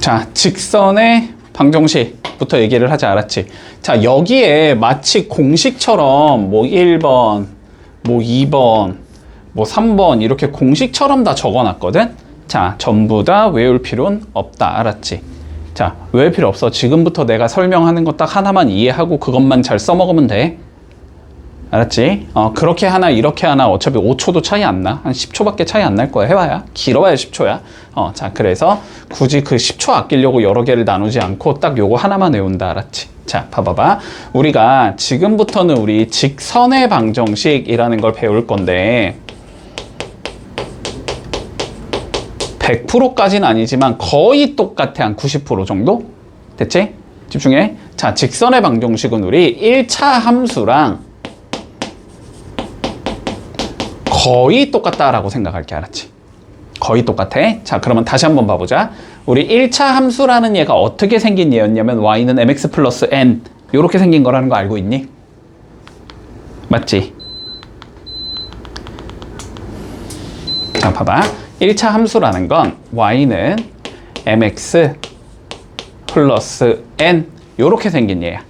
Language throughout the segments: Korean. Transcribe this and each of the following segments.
자, 직선의 방정식부터 얘기를 하자, 알았지? 자, 여기에 마치 공식처럼 뭐 1번, 뭐 2번, 뭐 3번 이렇게 공식처럼 다 적어놨거든? 자, 전부 다 외울 필요는 없다, 알았지? 자, 외울 필요 없어. 지금부터 내가 설명하는 거 딱 하나만 이해하고 그것만 잘 써먹으면 돼. 알았지? 그렇게 하나 이렇게 하나 어차피 5초도 차이 안 나. 한 10초밖에 차이 안 날 거야. 해봐야. 길어봐야 10초야. 자, 그래서 굳이 그 10초 아끼려고 여러 개를 나누지 않고 딱 요거 하나만 외운다. 알았지? 자, 봐봐봐. 우리가 지금부터는 우리 직선의 방정식이라는 걸 배울 건데 100%까지는 아니지만 거의 똑같아. 한 90% 정도? 됐지? 집중해. 자, 직선의 방정식은 우리 1차 함수랑 거의 똑같다라고 생각할게. 알았지? 거의 똑같아. 자, 그러면 다시 한번 봐보자. 우리 1차 함수라는 얘가 어떻게 생긴 얘였냐면 y는 mx 플러스 n 요렇게 생긴 거라는 거 알고 있니? 맞지? 자, 봐봐. 1차 함수라는 건 y는 mx 플러스 n 요렇게 생긴 얘야.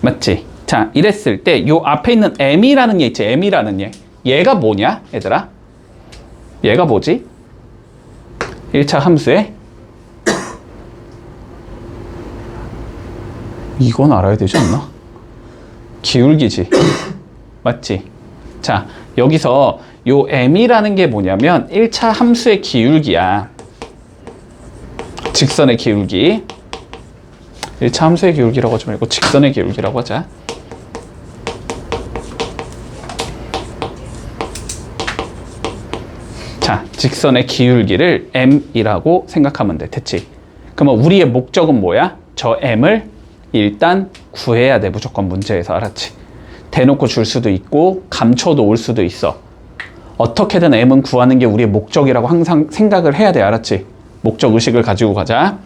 맞지? 자, 이랬을 때 요 앞에 있는 m이라는 얘 있지? m이라는 얘. 얘가 뭐냐, 얘들아? 얘가 뭐지? 1차 함수에 이건 알아야 되지 않나? 기울기지. 맞지? 자, 여기서 요 m이라는 게 뭐냐면 1차 함수의 기울기야. 직선의 기울기. 1차 함수의 기울기라고 하지 말고 직선의 기울기라고 하자. 자, 직선의 기울기를 m이라고 생각하면 돼. 됐지? 그러면 우리의 목적은 뭐야? 저 m을 일단 구해야 돼. 무조건 문제에서. 알았지? 대놓고 줄 수도 있고 감춰도 올 수도 있어. 어떻게든 m은 구하는 게 우리의 목적이라고 항상 생각을 해야 돼. 알았지? 목적 의식을 가지고 가자.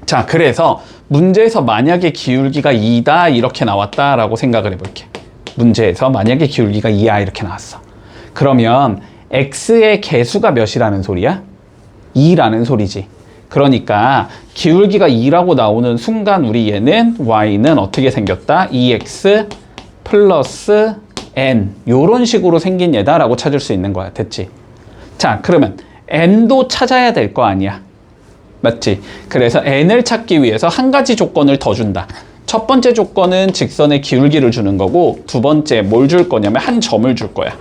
자, 그래서 문제에서 만약에 기울기가 2다 이렇게 나왔다라고 생각을 해볼게. 문제에서 만약에 기울기가 2야 이렇게 나왔어. 그러면 x의 개수가 몇이라는 소리야? 2라는 소리지. 그러니까 기울기가 2라고 나오는 순간 우리 얘는 y는 어떻게 생겼다? 2x 플러스 n 요런 식으로 생긴 얘다라고 찾을 수 있는 거야. 됐지? 자, 그러면 n도 찾아야 될 거 아니야. 맞지? 그래서 n을 찾기 위해서 한 가지 조건을 더 준다. 첫 번째 조건은 직선의 기울기를 주는 거고 두 번째 뭘 줄 거냐면 한 점을 줄 거야.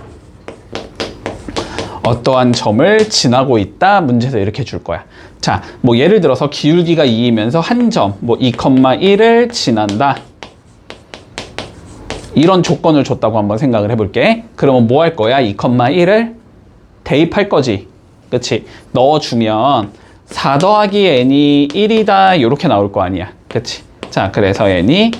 어떠한 점을 지나고 있다. 문제에서 이렇게 줄 거야. 자, 뭐 예를 들어서 기울기가 2이면서 한 점, 뭐 2,1을 지난다. 이런 조건을 줬다고 한번 생각을 해볼게. 그러면 뭐 할 거야? 2,1을 대입할 거지. 그치? 넣어주면 4 더하기 n이 1이다. 이렇게 나올 거 아니야. 그치? 자, 그래서 n이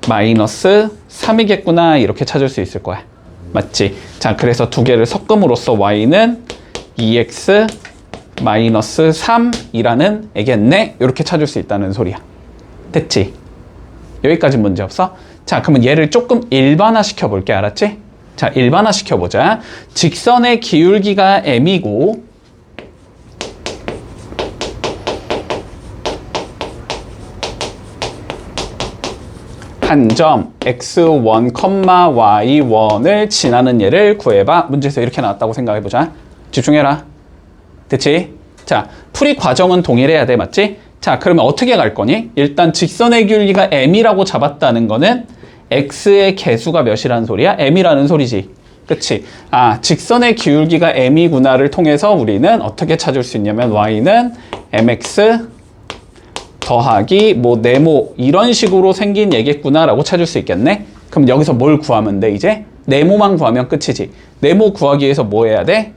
마이너스 3이겠구나. 이렇게 찾을 수 있을 거야. 맞지? 자, 그래서 두 개를 섞음으로써 y는 2x 마이너스 3이라는 애겠네? 이렇게 찾을 수 있다는 소리야. 됐지? 여기까지 문제 없어? 자, 그러면 얘를 조금 일반화 시켜볼게. 알았지? 자, 일반화 시켜보자. 직선의 기울기가 m이고 한 점 x1, y1을 지나는 얘를 구해봐. 문제에서 이렇게 나왔다고 생각해보자. 집중해라. 됐지? 자, 풀이 과정은 동일해야 돼. 맞지? 자, 그러면 어떻게 갈 거니? 일단 직선의 기울기가 m이라고 잡았다는 거는 x의 개수가 몇이라는 소리야? m이라는 소리지. 그치? 아, 직선의 기울기가 m이구나를 통해서 우리는 어떻게 찾을 수 있냐면 y는 mx 더하기 뭐 네모 이런 식으로 생긴 얘겠구나라고 찾을 수 있겠네? 그럼 여기서 뭘 구하면 돼 이제? 네모만 구하면 끝이지. 네모 구하기 위해서 뭐 해야 돼?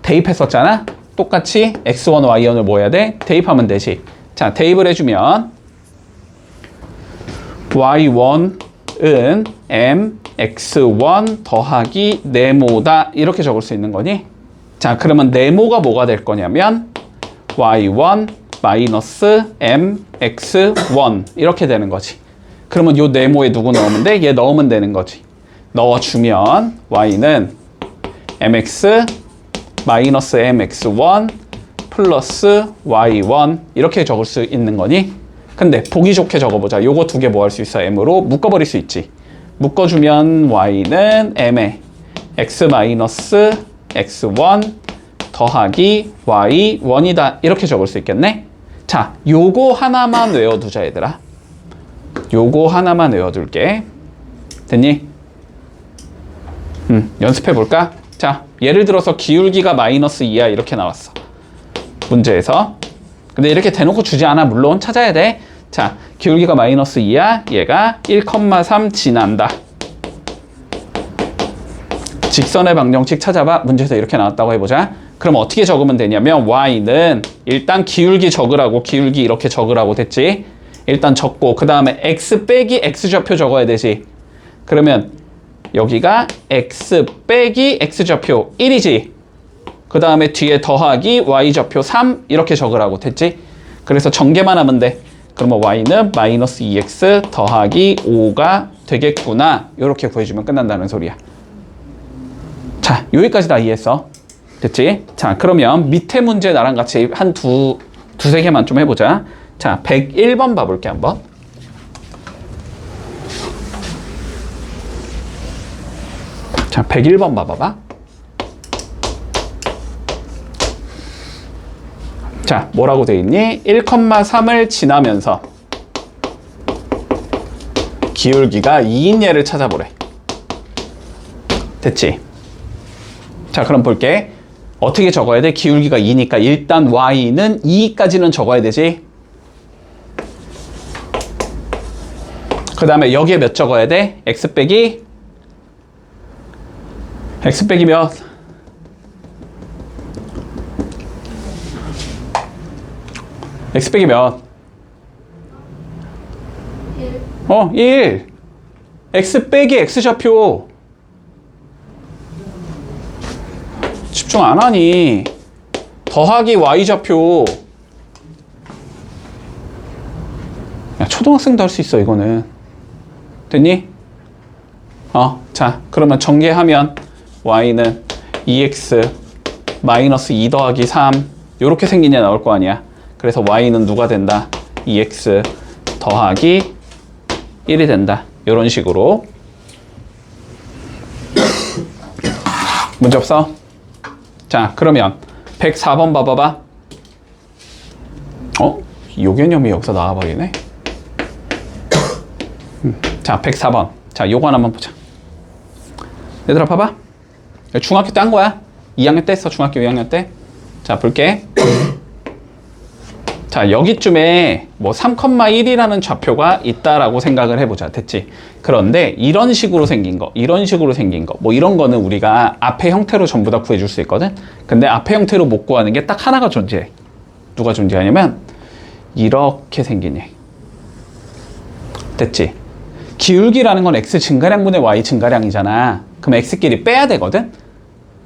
대입했었잖아? 똑같이 x1, y1을 뭐 해야 돼? 대입하면 되지. 자, 대입을 해주면 y1은 m x1 더하기 네모다 이렇게 적을 수 있는 거니? 자, 그러면 네모가 뭐가 될 거냐면 y1 마이너스 mx1 이렇게 되는 거지. 그러면 요 네모에 누구 넣으면 돼? 얘 넣으면 되는 거지. 넣어주면 y는 mx 마이너스 mx1 플러스 y1 이렇게 적을 수 있는 거니? 근데 보기 좋게 적어보자. 요거 두 개 뭐 할 수 있어? m으로 묶어버릴 수 있지. 묶어주면 y는 m에 x 마이너스 x1 더하기 y1이다. 이렇게 적을 수 있겠네? 자, 요거 하나만 외워두자, 얘들아. 요거 하나만 외워둘게. 됐니? 연습해볼까? 자, 예를 들어서 기울기가 마이너스 2야. 이렇게 나왔어. 문제에서. 근데 이렇게 대놓고 주지 않아. 물론 찾아야 돼. 자, 기울기가 마이너스 2야. 얘가 1,3 지난다. 직선의 방정식 찾아봐. 문제에서 이렇게 나왔다고 해보자. 그럼 어떻게 적으면 되냐면 y는 일단 기울기 적으라고, 기울기 이렇게 적으라고 됐지. 일단 적고 그 다음에 x 빼기 x좌표 적어야 되지. 그러면 여기가 x 빼기 x좌표 1이지. 그 다음에 뒤에 더하기 y좌표 3 이렇게 적으라고 됐지. 그래서 전개만 하면 돼. 그러면 y는 마이너스 2x 더하기 5가 되겠구나. 이렇게 구해주면 끝난다는 소리야. 자, 여기까지 다 이해했어. 됐지? 자, 그러면 밑에 문제 나랑 같이 한 두세 개만 좀 해보자. 자, 101번 봐볼게, 한번. 자, 101번 봐봐봐. 자, 뭐라고 돼 있니? 1,3을 지나면서 기울기가 2인 얘를 찾아보래. 됐지? 자, 그럼 볼게. 어떻게 적어야 돼? 기울기가 2니까 일단 y는 2까지는 적어야 되지. 그 다음에 여기에 몇 적어야 돼? x 빼기 몇? x 빼기 몇? 1. 1. x 빼기 x좌표. 집중 안 하니? 더하기 y좌표. 야, 초등학생도 할 수 있어, 이거는. 됐니? 자, 그러면 전개하면 y는 2x 마이너스 2 더하기 3 요렇게 생긴 애 나올 거 아니야. 그래서 y는 누가 된다? 2x 더하기 1이 된다. 요런 식으로. 문제 없어? 자, 그러면 104번 봐봐봐. 요 개념이 여기서 나와버리네. 자, 104번. 자, 요거 하나만 보자. 얘들아, 봐봐. 중학교 때 한 거야. 2학년 때 했어, 중학교 2학년 때. 자, 볼게. 자, 여기쯤에 뭐 3,1이라는 좌표가 있다라고 생각을 해보자. 됐지? 그런데 이런 식으로 생긴 거, 이런 식으로 생긴 거, 뭐 이런 거는 우리가 앞의 형태로 전부 다 구해줄 수 있거든? 근데 앞의 형태로 못 구하는 게 딱 하나가 존재해. 누가 존재하냐면 이렇게 생긴 얘. 됐지? 기울기라는 건 x 증가량분의 y 증가량이잖아. 그럼 x끼리 빼야 되거든?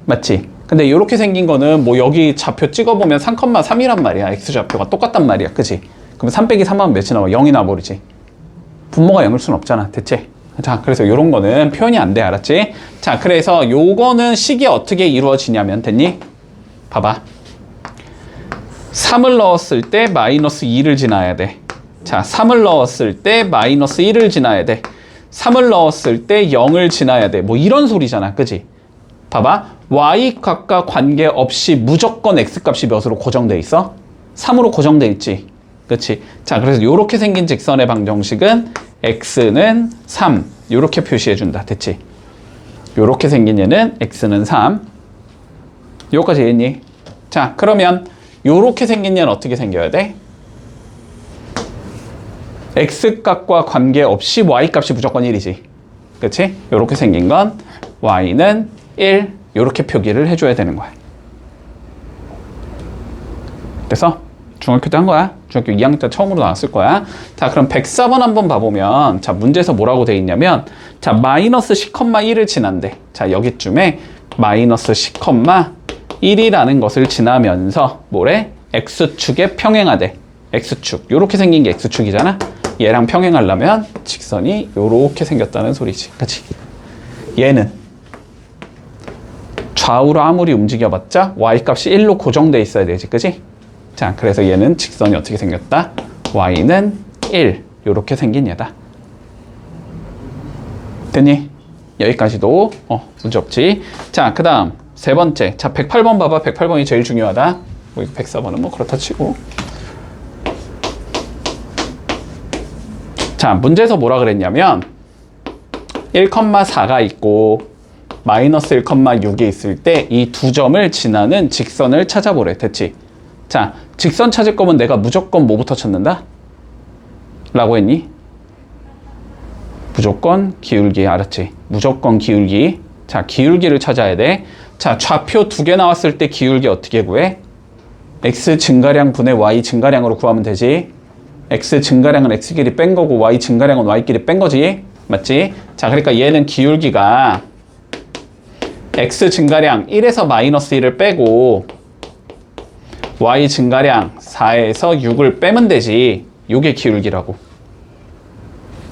맞지? 근데 이렇게 생긴 거는 뭐 여기 좌표 찍어보면 3,3이란 말이야. x좌표가 똑같단 말이야. 그지? 그럼 3 빼기 3하면 몇이 나와? 0이 나와버리지. 분모가 0일 순 없잖아. 됐지? 자, 그래서 이런 거는 표현이 안 돼. 알았지? 자, 그래서 요거는 식이 어떻게 이루어지냐면, 됐니? 봐봐. 3을 넣었을 때 마이너스 2를 지나야 돼. 자, 3을 넣었을 때 마이너스 1을 지나야 돼. 3을 넣었을 때 0을 지나야 돼. 뭐 이런 소리잖아. 그지? 봐봐. y값과 관계없이 무조건 x값이 몇으로 고정돼 있어? 3으로 고정돼 있지. 그치? 자, 그래서 이렇게 생긴 직선의 방정식은 x는 3 이렇게 표시해준다. 됐지? 이렇게 생긴 얘는 x는 3. 여기까지 이해했니? 자, 그러면 이렇게 생긴 얘는 어떻게 생겨야 돼? x값과 관계없이 y값이 무조건 1이지. 그치? 이렇게 생긴 건 y는 1 이렇게 표기를 해줘야 되는 거야. 됐어? 중학교 때 한 거야. 중학교 2학년 때 처음으로 나왔을 거야. 자, 그럼 104번 한번 봐보면, 자, 문제에서 뭐라고 돼 있냐면, 자, 마이너스 10,1을 지난대. 자, 여기쯤에 마이너스 10,1이라는 것을 지나면서 뭐래? x축에 평행하대. x축. 요렇게 생긴 게 x축이잖아. 얘랑 평행하려면 직선이 요렇게 생겼다는 소리지. 그치? 얘는 좌우로 아무리 움직여봤자 y값이 1로 고정돼 있어야 되지. 그치? 자, 그래서 얘는 직선이 어떻게 생겼다? y는 1 요렇게 생긴 얘다. 됐니? 여기까지도 문제 없지. 자, 그 다음 세 번째. 자, 108번 봐봐. 108번이 제일 중요하다. 뭐 104번은 뭐 그렇다 치고. 자, 문제에서 뭐라 그랬냐면 1,4가 있고 마이너스 1,6이 있을 때 이 두 점을 지나는 직선을 찾아보래. 됐지? 자, 직선 찾을 거면 내가 무조건 뭐부터 찾는다? 라고 했니? 무조건 기울기. 알았지? 무조건 기울기. 자, 기울기를 찾아야 돼. 자, 좌표 두 개 나왔을 때 기울기 어떻게 구해? x 증가량 분의 y 증가량으로 구하면 되지. x 증가량은 x 길이 뺀 거고 y 증가량은 y 길이 뺀 거지. 맞지? 자, 그러니까 얘는 기울기가 x 증가량 1에서 마이너스 1을 빼고 y 증가량 4에서 6을 빼면 되지. 요게 기울기라고.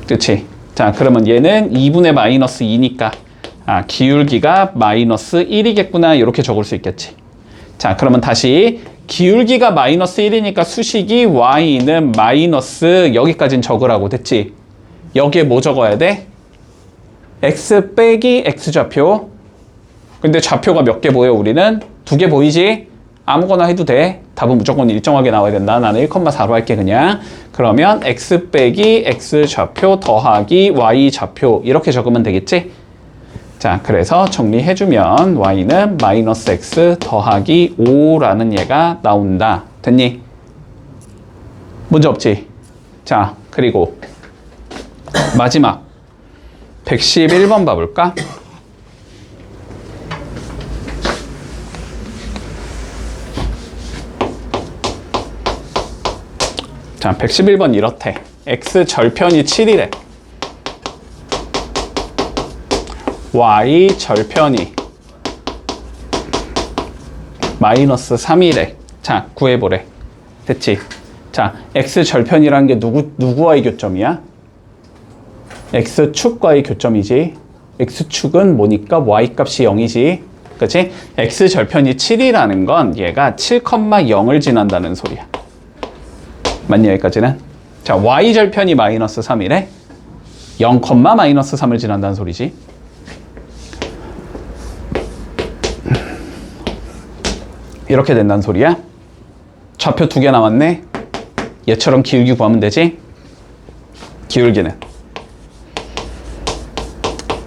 그치? 자, 그러면 얘는 2분의 마이너스 2니까 기울기가 마이너스 1이겠구나. 이렇게 적을 수 있겠지. 자, 그러면 다시 기울기가 마이너스 1이니까 수식이 y는 마이너스 여기까지는 적으라고. 됐지? 여기에 뭐 적어야 돼? x 빼기 x좌표. 근데 좌표가 몇 개 보여? 우리는 2개 보이지? 아무거나 해도 돼. 답은 무조건 일정하게 나와야 된다. 나는 1,4로 할게 그냥. 그러면 x 빼기 x좌표 더하기 y좌표 이렇게 적으면 되겠지? 자, 그래서 정리해주면 y는 마이너스 x 더하기 5라는 얘가 나온다. 됐니? 문제 없지? 자, 그리고 마지막 111번 봐볼까? 자, 111번 이렇대. x 절편이 7이래. y 절편이 마이너스 3이래. 자, 구해보래. 됐지? 자, x 절편이라는 게 누구와의 교점이야? x축과의 교점이지. x축은 뭐니까 y 값이 0이지. 그치? x 절편이 7이라는 건 얘가 7,0을 지난다는 소리야. 맞니? 여기까지는? 자, y 절편이 마이너스 3이래. 0, 마이너스 3을 지난다는 소리지. 이렇게 된다는 소리야. 좌표 2개 남았네. 얘처럼 기울기 구하면 되지. 기울기는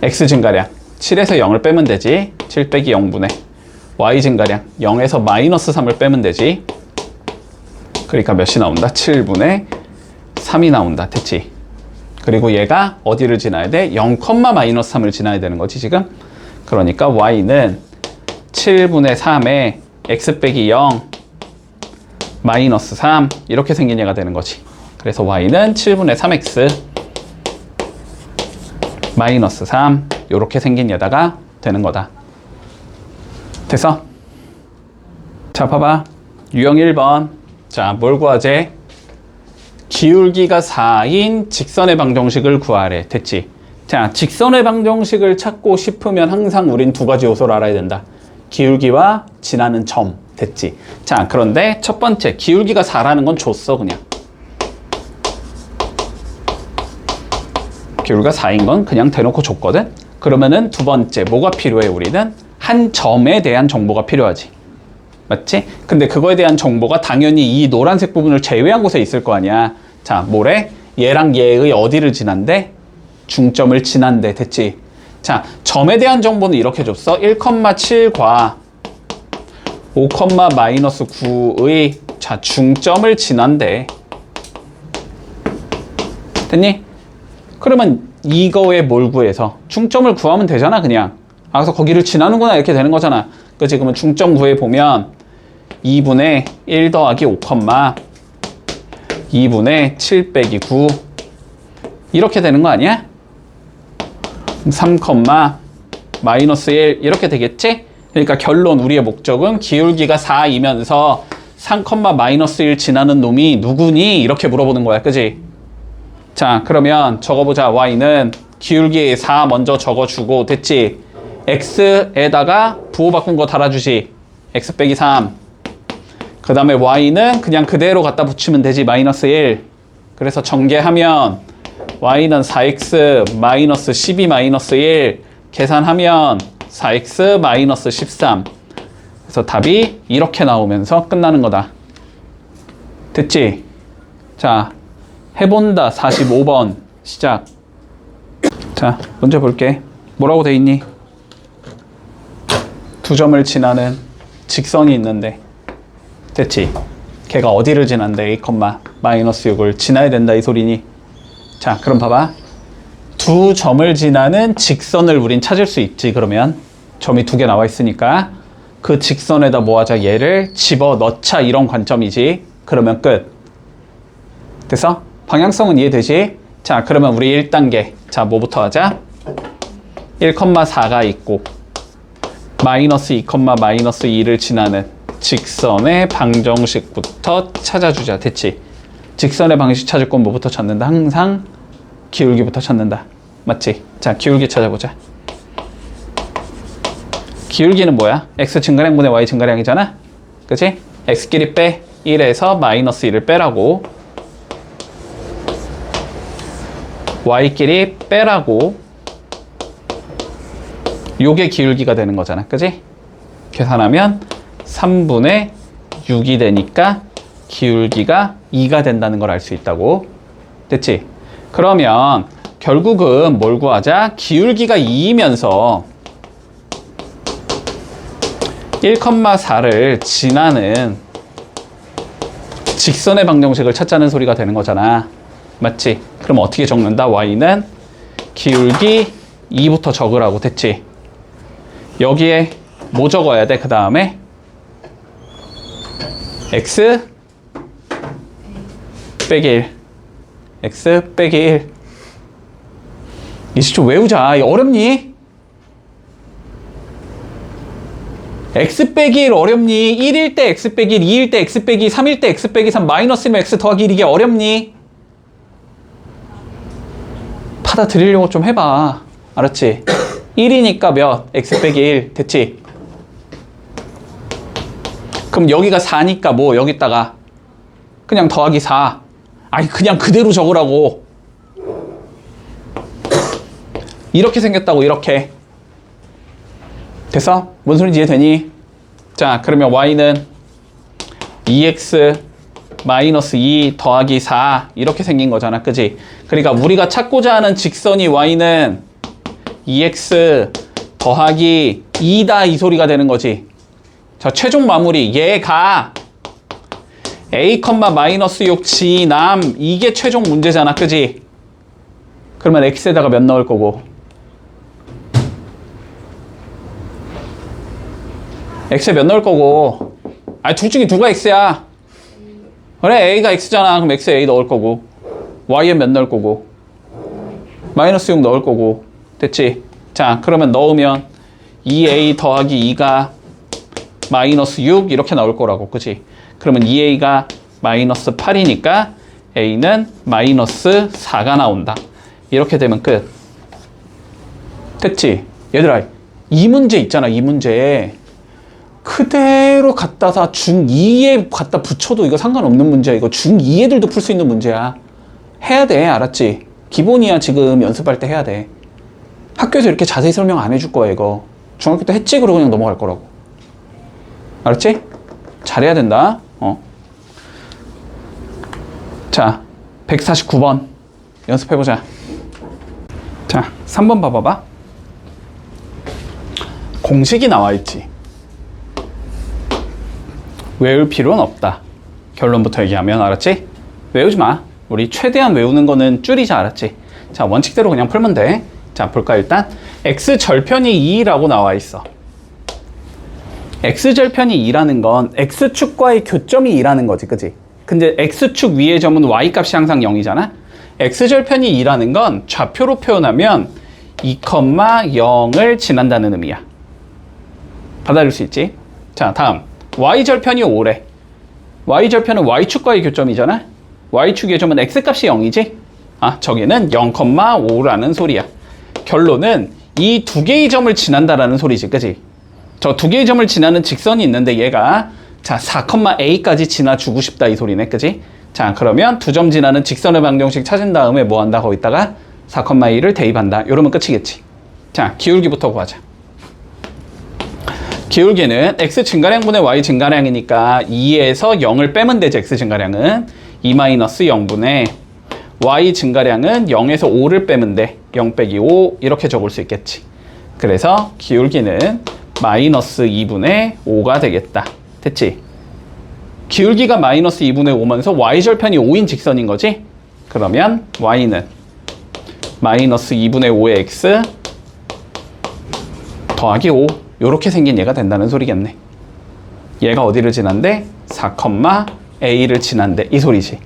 x 증가량 7에서 0을 빼면 되지. 7 빼기 0분의 y 증가량 0에서 마이너스 3을 빼면 되지. 그러니까 몇이 나온다? 7분의 3이 나온다. 됐지? 그리고 얘가 어디를 지나야 돼? 0, 마이너스 3을 지나야 되는 거지 지금. 그러니까 y는 7분의 3에 x 빼기 0 마이너스 3 이렇게 생긴 얘가 되는 거지. 그래서 y는 7분의 3x 마이너스 3 이렇게 생긴 얘다가 되는 거다. 됐어? 자, 봐봐. 유형 1번. 자, 뭘 구하재? 기울기가 4인 직선의 방정식을 구하래. 됐지? 자, 직선의 방정식을 찾고 싶으면 항상 우린 두 가지 요소를 알아야 된다. 기울기와 지나는 점. 됐지? 자, 그런데 첫 번째 기울기가 4라는 건 줬어 그냥. 기울기가 4인 건 그냥 대놓고 줬거든? 그러면은 두 번째 뭐가 필요해? 우리는 한 점에 대한 정보가 필요하지. 맞지? 근데 그거에 대한 정보가 당연히 이 노란색 부분을 제외한 곳에 있을 거 아니야. 자, 뭐래? 얘랑 얘의 어디를 지난대? 중점을 지난대. 됐지? 자, 점에 대한 정보는 이렇게 줬어. 1,7과 5, 마이너스 9의 자, 중점을 지난대. 됐니? 그러면 이거에 뭘 구해서? 중점을 구하면 되잖아 그냥. 그래서 거기를 지나는구나 이렇게 되는 거잖아. 그치? 그러면 중점 구해보면 2분의 1 더하기 5, 2분의 7 빼기 9 이렇게 되는 거 아니야? 3, 마이너스 1 이렇게 되겠지? 그러니까 결론 우리의 목적은 기울기가 4이면서 3, 마이너스 1 지나는 놈이 누구니? 이렇게 물어보는 거야. 그지? 자, 그러면 적어보자. y는 기울기 4 먼저 적어주고 됐지? x에다가 부호 바꾼 거 달아주지. x 빼기 3 그 다음에 y는 그냥 그대로 갖다 붙이면 되지. 마이너스 1. 그래서 전개하면 y는 4x 마이너스 12 마이너스 1 계산하면 4x 마이너스 13. 그래서 답이 이렇게 나오면서 끝나는 거다. 됐지? 자, 해본다. 45번 시작. 자, 문제 볼게. 뭐라고 돼 있니? 두 점을 지나는 직선이 있는데, 됐지? 걔가 어디를 지난대? a, 마이너스 6을 지나야 된다 이 소리니? 자, 그럼 봐봐. 두 점을 지나는 직선을 우린 찾을 수 있지. 그러면 점이 두 개 나와 있으니까 그 직선에다 뭐 하자? 얘를 집어넣자. 이런 관점이지. 그러면 끝. 됐어? 방향성은 이해되지? 자, 그러면 우리 1단계. 자, 뭐부터 하자? 1,4가 있고 마이너스 2, 마이너스 2를 지나는 직선의 방정식부터 찾아주자. 됐지? 직선의 방식 찾을 건 뭐부터 찾는다? 항상 기울기부터 찾는다. 맞지? 자, 기울기 찾아보자. 기울기는 뭐야? x 증가량분의 y 증가량이잖아? 그치? x끼리 빼. 1에서 마이너스 2를 빼라고. y끼리 빼라고. 요게 기울기가 되는 거잖아. 그치? 계산하면 3분의 6이 되니까 기울기가 2가 된다는 걸 알 수 있다고. 됐지? 그러면 결국은 뭘 구하자? 기울기가 2이면서 1,4를 지나는 직선의 방정식을 찾자는 소리가 되는 거잖아. 맞지? 그럼 어떻게 적는다? y는 기울기 2부터 적으라고. 됐지? 여기에 뭐 적어야 돼? 그 다음에 x 빼기 1. x 빼기 1. 이제 좀 외우자. 어렵니? x 빼기 1 어렵니? 1일 때 x 빼기 1, 2일 때 x 빼기 2, 3일 때 x 빼기 3, 마이너스면 x 더하기 1 이게 어렵니? 받아들이려고 좀 해봐. 알았지? 1이니까 몇? x 빼기 1. 됐지? 그럼 여기가 4니까 뭐 여기다가 그냥 더하기 4. 아니 그냥 그대로 적으라고. 이렇게 생겼다고. 이렇게. 됐어? 뭔 소리인지 이해되니? 자, 그러면 y는 2x 마이너스 2 더하기 4 이렇게 생긴 거잖아. 그지? 그러니까 우리가 찾고자 하는 직선이 y는 2x 더하기 2다 이 소리가 되는 거지. 자, 최종 마무리. 얘가 a, 마이너스 6 지남. 이게 최종 문제잖아. 그지? 그러면 x에다가 몇 넣을 거고? x에 몇 넣을 거고? 아니, 둘 중에 누가 x야? 그래, a가 x잖아. 그럼 x에 a 넣을 거고. y에 몇 넣을 거고? 마이너스 6 넣을 거고. 됐지? 자, 그러면 넣으면 2a 더하기 2가 마이너스 6 이렇게 나올 거라고. 그치? 그러면 2a가 마이너스 8이니까 a는 마이너스 4가 나온다. 이렇게 되면 끝. 됐지? 얘들아, 이 문제 있잖아. 이 문제 그대로 갖다가 중2에 갖다 붙여도 이거 상관없는 문제야. 이거 중2 애들도 풀 수 있는 문제야. 해야 돼. 알았지? 기본이야. 지금 연습할 때 해야 돼. 학교에서 이렇게 자세히 설명 안 해줄 거야. 이거 중학교 때 했지? 그러고 그냥 넘어갈 거라고. 알았지? 잘해야 된다. 자, 149번 연습해보자. 자, 3번 봐봐봐. 공식이 나와있지. 외울 필요는 없다. 결론부터 얘기하면. 알았지? 외우지 마. 우리 최대한 외우는 거는 줄이자. 알았지? 자, 원칙대로 그냥 풀면 돼. 자, 볼까 일단. x절편이 2라고 나와있어. x절편이 2라는 건 x축과의 교점이 2라는 거지. 그치? 근데 x축 위의 점은 y값이 항상 0이잖아? x절편이 2라는 건 좌표로 표현하면 2,0을 지난다는 의미야. 받아들일 수 있지? 자, 다음. y절편이 5래. y절편은 y축과의 교점이잖아? y축의 점은 x값이 0이지? 아, 저기는 0,5라는 소리야. 결론은 이 두 개의 점을 지난다라는 소리지. 그치? 저 두 개의 점을 지나는 직선이 있는데 얘가 자, 4,a까지 지나주고 싶다 이 소리네, 그지? 자, 그러면 두 점 지나는 직선의 방정식 찾은 다음에 뭐 한다? 거기다가 4,2를 대입한다. 이러면 끝이겠지. 자, 기울기부터 구하자. 기울기는 x 증가량분의 y 증가량이니까 2에서 0을 빼면 되죠. x 증가량은 2-0분의 y 증가량은 0에서 5를 빼면 돼. 0 빼기 5 이렇게 적을 수 있겠지. 그래서 기울기는 마이너스 2분의 5가 되겠다. 됐지? 기울기가 마이너스 2분의 5면서 y절편이 5인 직선인 거지? 그러면 y는 마이너스 2분의 5의 x 더하기 5 요렇게 생긴 얘가 된다는 소리겠네. 얘가 어디를 지난대? 4,a를 지난대 이 소리지.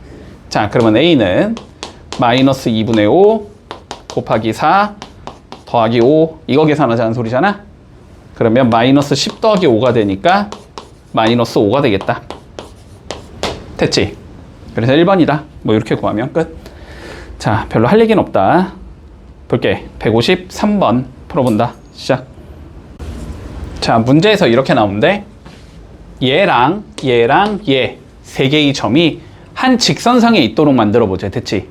자, 그러면 a는 마이너스 2분의 5 곱하기 4 더하기 5 이거 계산하자는 소리잖아. 그러면 마이너스 10 더하기 5가 되니까 마이너스 5가 되겠다. 됐지? 그래서 1번이다. 뭐 이렇게 구하면 끝. 자, 별로 할 얘기는 없다. 볼게. 153번 풀어본다. 시작. 자, 문제에서 이렇게 나오는데 얘랑 얘 세 개의 점이 한 직선상에 있도록 만들어 보자. 됐지?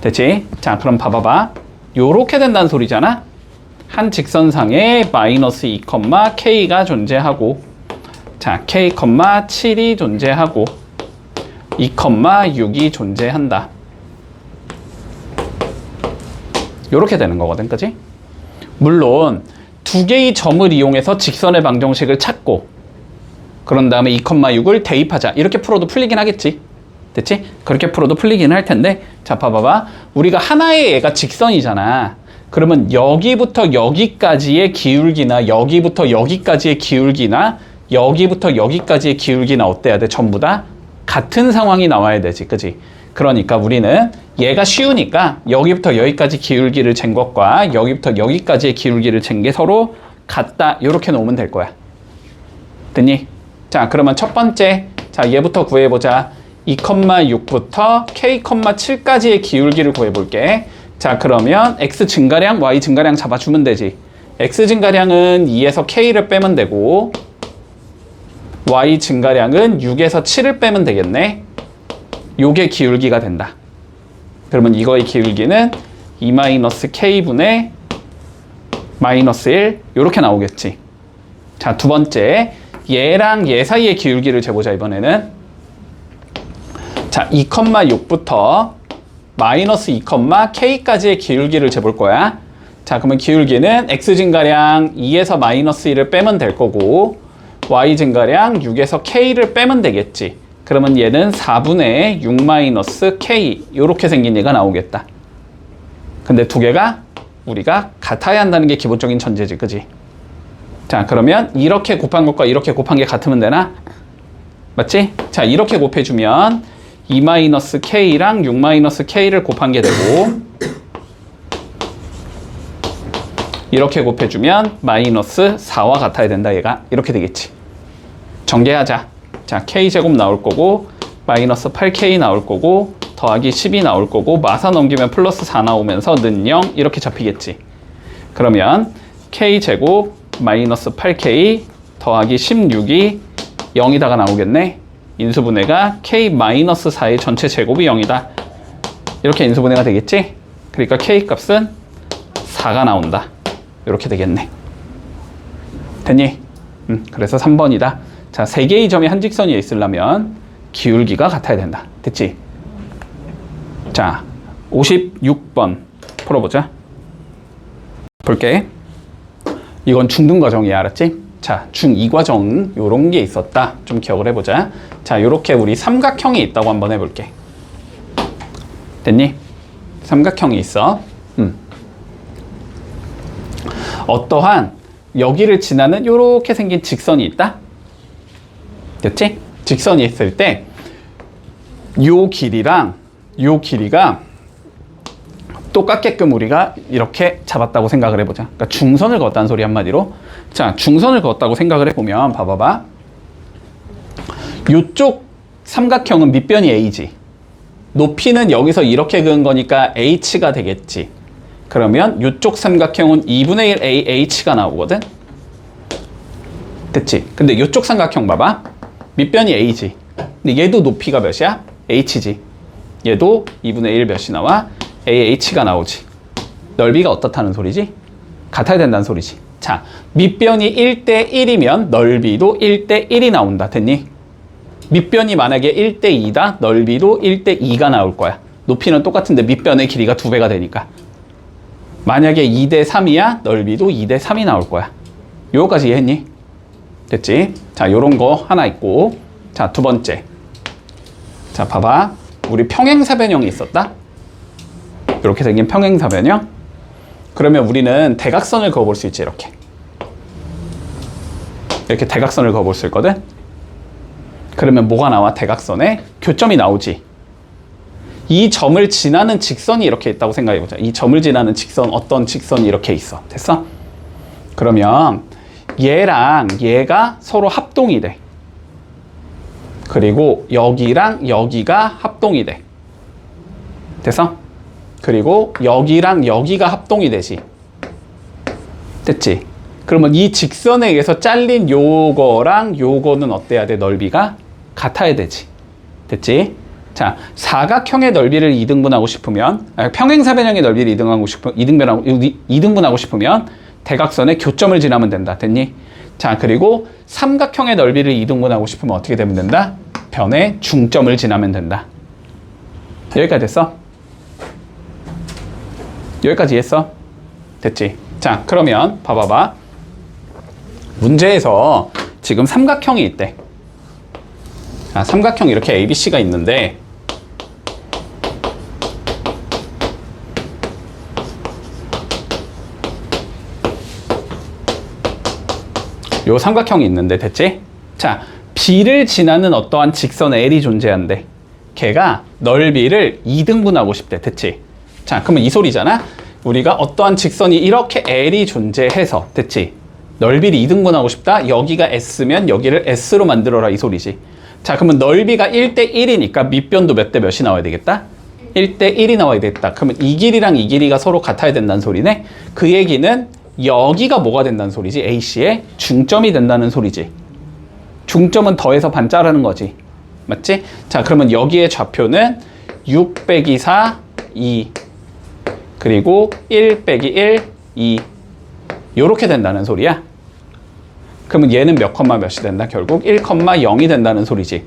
됐지? 자, 그럼 봐봐봐. 요렇게 된다는 소리잖아. 한 직선상에 마이너스 2, k가 존재하고 자, k, 7이 존재하고 2, 6이 존재한다. 요렇게 되는 거거든, 그지? 물론 두 개의 점을 이용해서 직선의 방정식을 찾고 그런 다음에 2, 6을 대입하자. 이렇게 풀어도 풀리긴 하겠지. 됐지? 그렇게 풀어도 풀리긴 할 텐데 자, 봐봐봐. 우리가 하나의 애가 직선이잖아. 그러면 여기부터 여기까지의 기울기나 여기부터 여기까지의 기울기나 여기부터 여기까지의 기울기나 어때야 돼? 전부 다 같은 상황이 나와야 되지. 그지? 그러니까 우리는 얘가 쉬우니까 여기부터 여기까지 기울기를 잰 것과 여기부터 여기까지의 기울기를 잰 게 서로 같다. 이렇게 놓으면 될 거야. 됐니? 자, 그러면 첫 번째. 자, 얘부터 구해보자. 2,6부터 k,7까지의 기울기를 구해볼게. 자, 그러면 x 증가량, y 증가량 잡아주면 되지. x 증가량은 2에서 k를 빼면 되고 y 증가량은 6에서 7을 빼면 되겠네. 요게 기울기가 된다. 그러면 이거의 기울기는 2-k분의 마이너스 1 요렇게 나오겠지. 자, 두 번째 얘랑 얘 사이의 기울기를 재보자. 이번에는 자, 2,6부터 마이너스 2,k까지의 기울기를 재볼 거야. 자, 그러면 기울기는 x 증가량 2에서 마이너스 1을 빼면 될 거고 y 증가량 6에서 k를 빼면 되겠지. 그러면 얘는 4분의 6-k 이렇게 생긴 얘가 나오겠다. 근데 두 개가 우리가 같아야 한다는 게 기본적인 전제지. 그지? 자, 그러면 이렇게 곱한 것과 이렇게 곱한 게 같으면 되나? 맞지? 자, 이렇게 곱해주면 2-k랑 6-k를 곱한 게 되고 이렇게 곱해주면 마이너스 4와 같아야 된다. 얘가 이렇게 되겠지. 전개하자. 자, k제곱 나올 거고 마이너스 8k 나올 거고 더하기 10이 나올 거고 마사 넘기면 플러스 4 나오면서 는 0 이렇게 잡히겠지. 그러면 k제곱 마이너스 8k 더하기 16이 0이다가 나오겠네. 인수분해가 k-4의 전체 제곱이 0이다. 이렇게 인수분해가 되겠지? 그러니까 k 값은 4가 나온다. 이렇게 되겠네. 됐니? 그래서 3번이다. 자, 세 개의 점이 한 직선에 있으려면 기울기가 같아야 된다. 됐지? 자, 56번 풀어보자. 볼게. 이건 중등 과정이야. 알았지? 자, 중2 과정 요런 게 있었다. 좀 기억을 해보자. 자, 요렇게 우리 삼각형이 있다고 한번 해볼게. 됐니? 삼각형이 있어. 어떠한 여기를 지나는 요렇게 생긴 직선이 있다. 됐지? 직선이 있을 때 요 길이랑 요 길이가 똑같게끔 우리가 이렇게 잡았다고 생각을 해보자. 그러니까 중선을 그었다는 소리 한마디로. 자, 중선을 그었다고 생각을 해보면 봐봐봐. 요쪽 삼각형은 밑변이 a지. 높이는 여기서 이렇게 그은 거니까 h가 되겠지. 그러면 요쪽 삼각형은 2분의 1 ah가 나오거든. 됐지? 근데 이쪽 삼각형 봐봐. 밑변이 a지. 근데 얘도 높이가 몇이야? h지. 얘도 2분의 1 몇이 나와? ah가 나오지. 넓이가 어떻다는 소리지? 같아야 된다는 소리지. 자, 밑변이 1대 1이면 넓이도 1대 1이 나온다. 됐니? 밑변이 만약에 1대 2다. 넓이도 1대 2가 나올 거야. 높이는 똑같은데 밑변의 길이가 2배가 되니까. 만약에 2대 3이야. 넓이도 2대 3이 나올 거야. 요거까지 이해했니? 됐지? 자, 요런 거 하나 있고. 자, 두 번째. 자, 봐봐. 우리 평행사변형이 있었다. 이렇게 생긴 평행사변형. 그러면 우리는 대각선을 그어볼 수 있지. 이렇게 대각선을 그어볼 수 있거든. 그러면 뭐가 나와? 대각선에 교점이 나오지. 이 점을 지나는 직선이 이렇게 있다고 생각해보자. 이 점을 지나는 직선, 어떤 직선이 이렇게 있어. 됐어? 그러면 얘랑 얘가 서로 합동이 돼. 그리고 여기랑 여기가 합동이 돼. 됐어? 그리고 여기랑 여기가 합동이 되지. 됐지? 그러면 이 직선에 의해서 잘린 요거랑 요거는 어때야 돼? 넓이가 같아야 되지. 됐지? 자, 사각형의 넓이를 2등분하고 싶으면, 평행사변형의 넓이를 2등분하고 싶으면 대각선의 교점을 지나면 된다. 됐니? 자, 그리고 삼각형의 넓이를 2등분하고 싶으면 어떻게 되면 된다? 변의 중점을 지나면 된다. 여기까지 됐어? 여기까지 했어? 됐지? 자, 그러면 봐봐봐. 문제에서 지금 삼각형이 있대. 아, 삼각형 이렇게 ABC가 있는데 요 삼각형이 있는데 됐지? 자, B를 지나는 어떠한 직선 L이 존재한대. 걔가 넓이를 2등분하고 싶대. 됐지? 자, 그러면 이 소리잖아? 우리가 어떠한 직선이 이렇게 L이 존재해서, 됐지? 넓이를 2등분하고 싶다? 여기가 S면 여기를 S로 만들어라, 이 소리지. 자, 그러면 넓이가 1대 1이니까 밑변도 몇 대 몇이 나와야 되겠다? 1대 1이 나와야 되겠다. 그러면 이 길이랑 이 길이가 서로 같아야 된다는 소리네? 그 얘기는 여기가 뭐가 된다는 소리지? AC의 중점이 된다는 소리지. 중점은 더해서 반 자르는 거지. 맞지? 자, 그러면 여기의 좌표는 6 빼기 4, 2 그리고 1 빼기 1, 2 요렇게 된다는 소리야. 그러면 얘는 몇 컴마 몇이 된다? 결국 1,0이 된다는 소리지.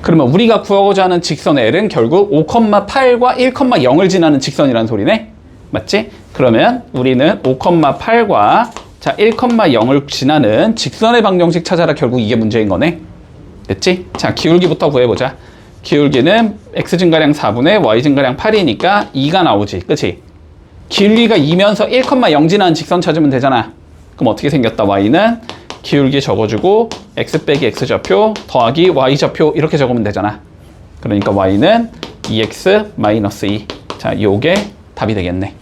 그러면 우리가 구하고자 하는 직선 L은 결국 5,8과 1,0을 지나는 직선이라는 소리네? 맞지? 그러면 우리는 5,8과 자 1,0을 지나는 직선의 방정식 찾아라. 결국 이게 문제인 거네. 됐지? 자, 기울기부터 구해보자. 기울기는 x 증가량 4분의 y 증가량 8이니까 2가 나오지. 그치? 기울기가 2면서 1,0 지나는 직선 찾으면 되잖아. 그럼 어떻게 생겼다? y는 기울기 적어주고 x 빼기 x 좌표 더하기 y 좌표 이렇게 적으면 되잖아. 그러니까 y는 2x 마이너스 2. 자, 요게 답이 되겠네.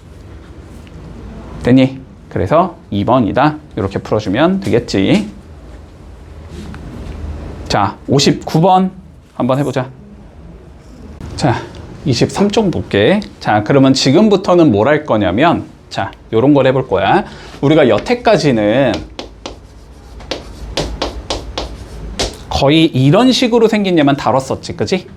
됐니? 그래서 2번이다. 이렇게 풀어주면 되겠지. 자, 59번 한번 해보자. 자, 23쪽 볼게. 자, 그러면 지금부터는 뭘 할 거냐면, 자, 요런 걸 해볼 거야. 우리가 여태까지는 거의 이런 식으로 생긴 얘만 다뤘었지, 그지?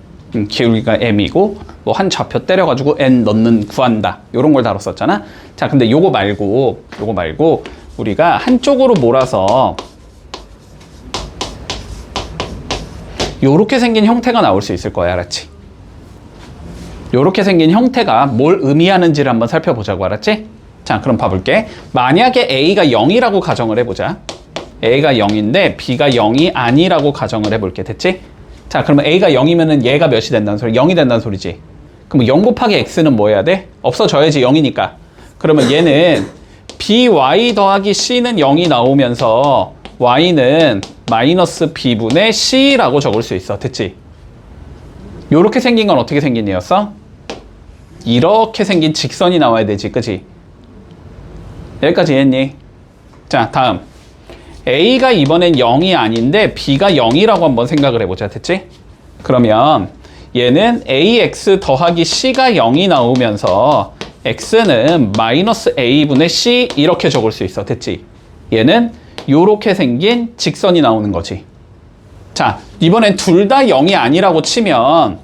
기울기가 m이고, 뭐 한 좌표 때려가지고 n 넣는 구한다. 요런 걸 다뤘었잖아. 자, 근데 요거 말고, 우리가 한쪽으로 몰아서 요렇게 생긴 형태가 나올 수 있을 거야. 알았지? 요렇게 생긴 형태가 뭘 의미하는지를 한번 살펴보자고. 알았지? 자, 그럼 봐볼게. 만약에 A가 0이라고 가정을 해보자. A가 0인데 B가 0이 아니라고 가정을 해볼게. 됐지? 자, 그러면 A가 0이면은 얘가 몇이 된다는 소리? 0이 된다는 소리지. 그럼 0 곱하기 X는 뭐 해야 돼? 없어져야지. 0이니까. 그러면 얘는 BY 더하기 C는 0이 나오면서 Y는 마이너스 B분의 C라고 적을 수 있어. 됐지? 요렇게 생긴 건 어떻게 생긴 애였어? 이렇게 생긴 직선이 나와야 되지. 그치? 여기까지 했니? 자, 다음. A가 이번엔 0이 아닌데 B가 0이라고 한번 생각을 해보자. 됐지? 그러면 얘는 AX 더하기 C가 0이 나오면서 X는 마이너스 A분의 C 이렇게 적을 수 있어. 됐지? 얘는 요렇게 생긴 직선이 나오는 거지. 자, 이번엔 둘 다 0이 아니라고 치면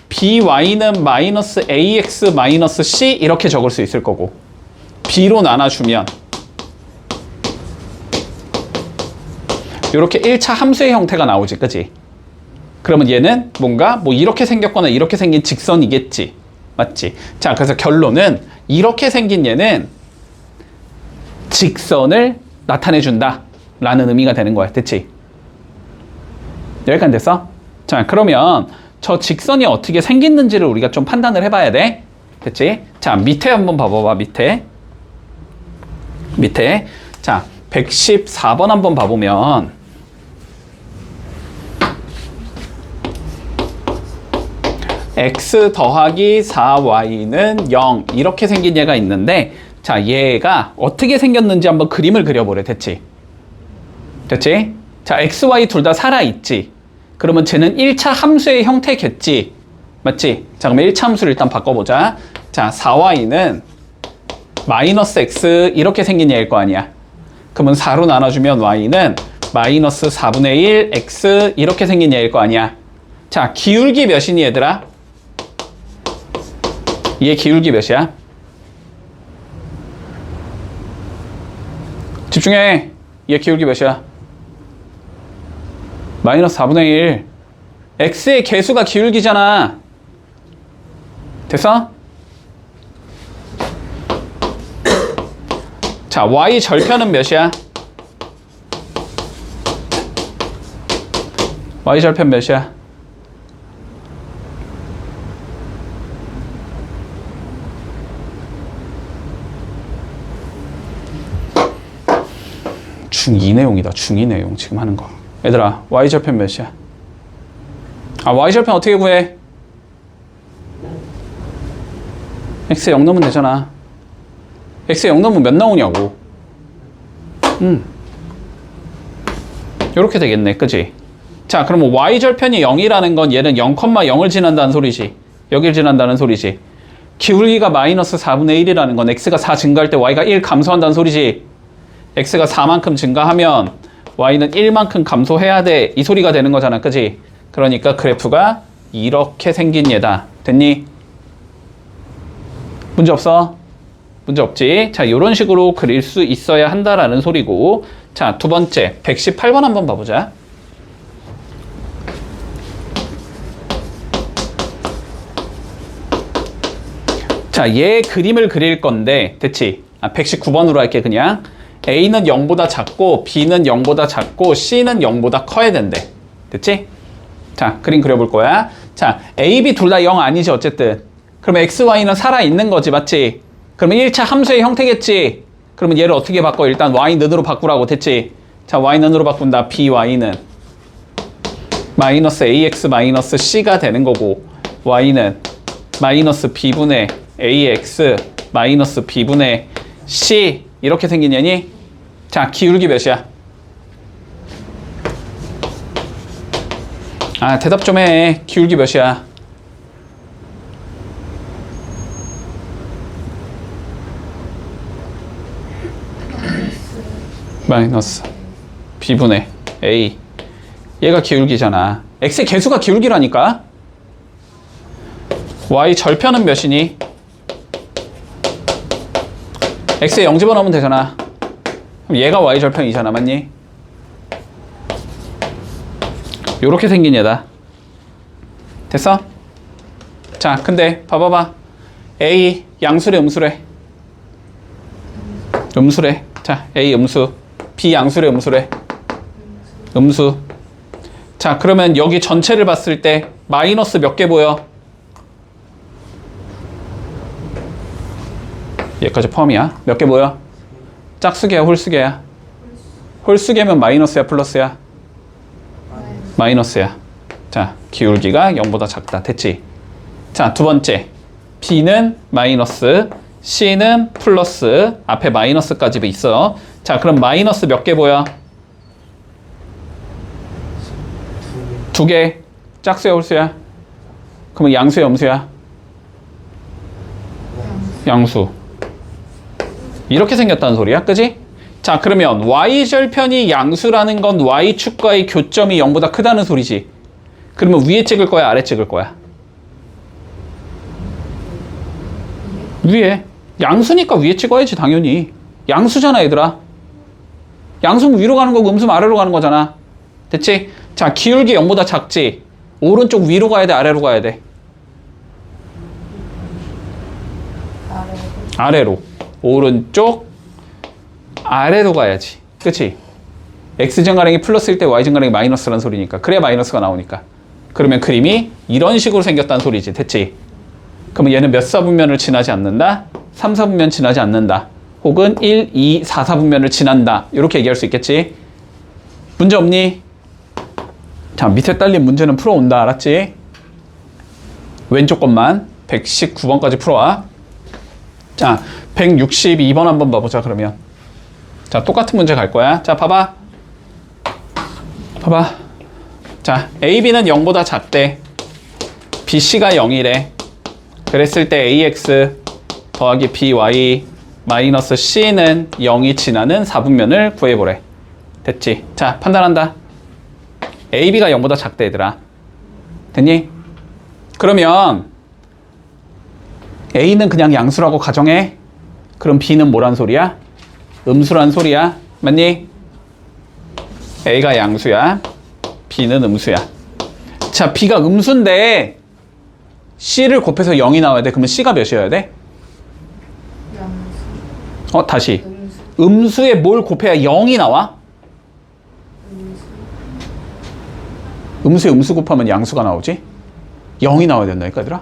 by는 마이너스 ax 마이너스 c 이렇게 적을 수 있을 거고, b로 나눠주면 이렇게 1차 함수의 형태가 나오지, 그지? 그러면 얘는 뭔가 뭐 이렇게 생겼거나 이렇게 생긴 직선이겠지, 맞지? 자, 그래서 결론은 이렇게 생긴 얘는 직선을 나타내준다 라는 의미가 되는 거야. 됐지? 여기까지 됐어? 자, 그러면 저 직선이 어떻게 생겼는지를 우리가 좀 판단을 해봐야 돼. 됐지? 자, 밑에 한번 봐봐봐. 밑에 자, 114번 한번 봐보면 x 더하기 4y는 0 이렇게 생긴 얘가 있는데, 자, 얘가 어떻게 생겼는지 한번 그림을 그려보래. 됐지? 자, x, y 둘 다 살아있지? 그러면 쟤는 1차 함수의 형태겠지? 맞지? 자, 그러면 1차 함수를 일단 바꿔보자. 자, 4y는 마이너스 x 이렇게 생긴 얘일 거 아니야. 그러면 4로 나눠주면 y는 마이너스 4분의 1 x 이렇게 생긴 얘일 거 아니야. 자, 기울기 몇이니 얘들아? 얘 기울기 몇이야? 집중해. 얘 기울기 몇이야? 마이너스 4분의 1. x의 개수가 기울기잖아. 됐어? 자, y 절편은 몇이야? y 절편 몇이야? 중2 내용이다. 중2 내용 지금 하는 거. 얘들아, y절편 몇이야? 아, y절편 어떻게 구해? x에 0 넣으면 되잖아. x에 0 넣으면 몇 나오냐고. 요렇게 되겠네. 그지? 자, 그러면 y절편이 0이라는 건 얘는 0,0을 지난다는 소리지. 여길 지난다는 소리지. 기울기가 마이너스 4분의 1이라는 건 x가 4 증가할 때 y가 1 감소한다는 소리지. x가 4만큼 증가하면 y는 1만큼 감소해야 돼. 이 소리가 되는 거잖아. 그지? 그러니까 그래프가 이렇게 생긴 얘다. 됐니? 문제 없어? 문제 없지? 자, 이런 식으로 그릴 수 있어야 한다라는 소리고. 자, 두 번째 118번 한번 봐보자. 자, 얘 그림을 그릴 건데, 됐지? 119번으로 할게. 그냥 A는 0보다 작고 B는 0보다 작고 C는 0보다 커야 된대. 됐지? 자, 그림 그려볼 거야. 자, A, B 둘 다 0 아니지 어쨌든. 그러면 X, Y는 살아있는 거지, 맞지? 그러면 1차 함수의 형태겠지? 그러면 얘를 어떻게 바꿔? 일단 Y는으로 바꾸라고. 됐지? 자, Y는으로 바꾼다. BY는 마이너스 AX 마이너스 C가 되는 거고, Y는 마이너스 B분의 AX 마이너스 B분의 C 이렇게 생긴 얘니? 자, 기울기 몇이야? 아, 대답 좀 해. 기울기 몇이야? 마이너스 B분의 A. 얘가 기울기잖아. X의 개수가 기울기라니까? Y 절편은 몇이니? X에 0 집어넣으면 되잖아. 그럼 얘가 Y 절편이잖아. 맞니? 요렇게 생긴 얘다. 됐어? 자, 근데 봐봐봐. A 양수래 음수래? 음수래. 자, A 음수. B 양수래 음수래? 음수. 자, 그러면 여기 전체를 봤을 때 마이너스 몇 개 보여? 얘까지 포함이야. 몇 개 보여? 짝수개야, 홀수개야? 홀수개면 마이너스야, 플러스야? 마이너스야. 자, 기울기가 0보다 작다. 됐지? 자, 두 번째. B는 마이너스, C는 플러스, 앞에 마이너스까지 있어. 자, 그럼 마이너스 몇 개 보여? 두 개. 짝수야, 홀수야? 그러면 양수야, 음수야? 양수. 이렇게 생겼다는 소리야. 그지? 자, 그러면 y절편이 양수라는 건 y축과의 교점이 0보다 크다는 소리지. 그러면 위에 찍을 거야, 아래 찍을 거야? 위에. 양수니까 위에 찍어야지, 당연히. 양수잖아, 얘들아. 양수는 위로 가는 거고 음수는 아래로 가는 거잖아. 됐지? 자, 기울기 0보다 작지? 오른쪽 위로 가야 돼, 아래로 가야 돼? 아래로. 오른쪽 아래로 가야지. 그치? x증가량이 플러스일 때 y증가량이 마이너스라는 소리니까. 그래야 마이너스가 나오니까. 그러면 그림이 이런 식으로 생겼다는 소리지. 됐지? 그러면 얘는 몇 사분면을 지나지 않는다? 3, 4분면 지나지 않는다. 혹은 1, 2, 4, 4분면을 지난다. 이렇게 얘기할 수 있겠지? 문제 없니? 자, 밑에 딸린 문제는 풀어온다. 알았지? 왼쪽 것만 119번까지 풀어와. 자, 162번 한번 봐보자, 그러면. 자, 똑같은 문제 갈 거야. 자, 봐봐. 봐봐. 자, A, B는 0보다 작대. B, C가 0이래. 그랬을 때 AX 더하기 BY 마이너스 C는 0이 지나는 4분면을 구해보래. 됐지? 자, 판단한다. A, B가 0보다 작대, 얘들아. 됐니? 그러면 A는 그냥 양수라고 가정해. 그럼 B는 뭐란 소리야? 음수란 소리야. 맞니? A가 양수야. B는 음수야. 자, B가 음수인데 C를 곱해서 0이 나와야 돼. 그러면 C가 몇이어야 돼? 다시. 음수에 뭘 곱해야 0이 나와? 음수에 음수 곱하면 양수가 나오지? 0이 나와야 된다니까, 얘들아.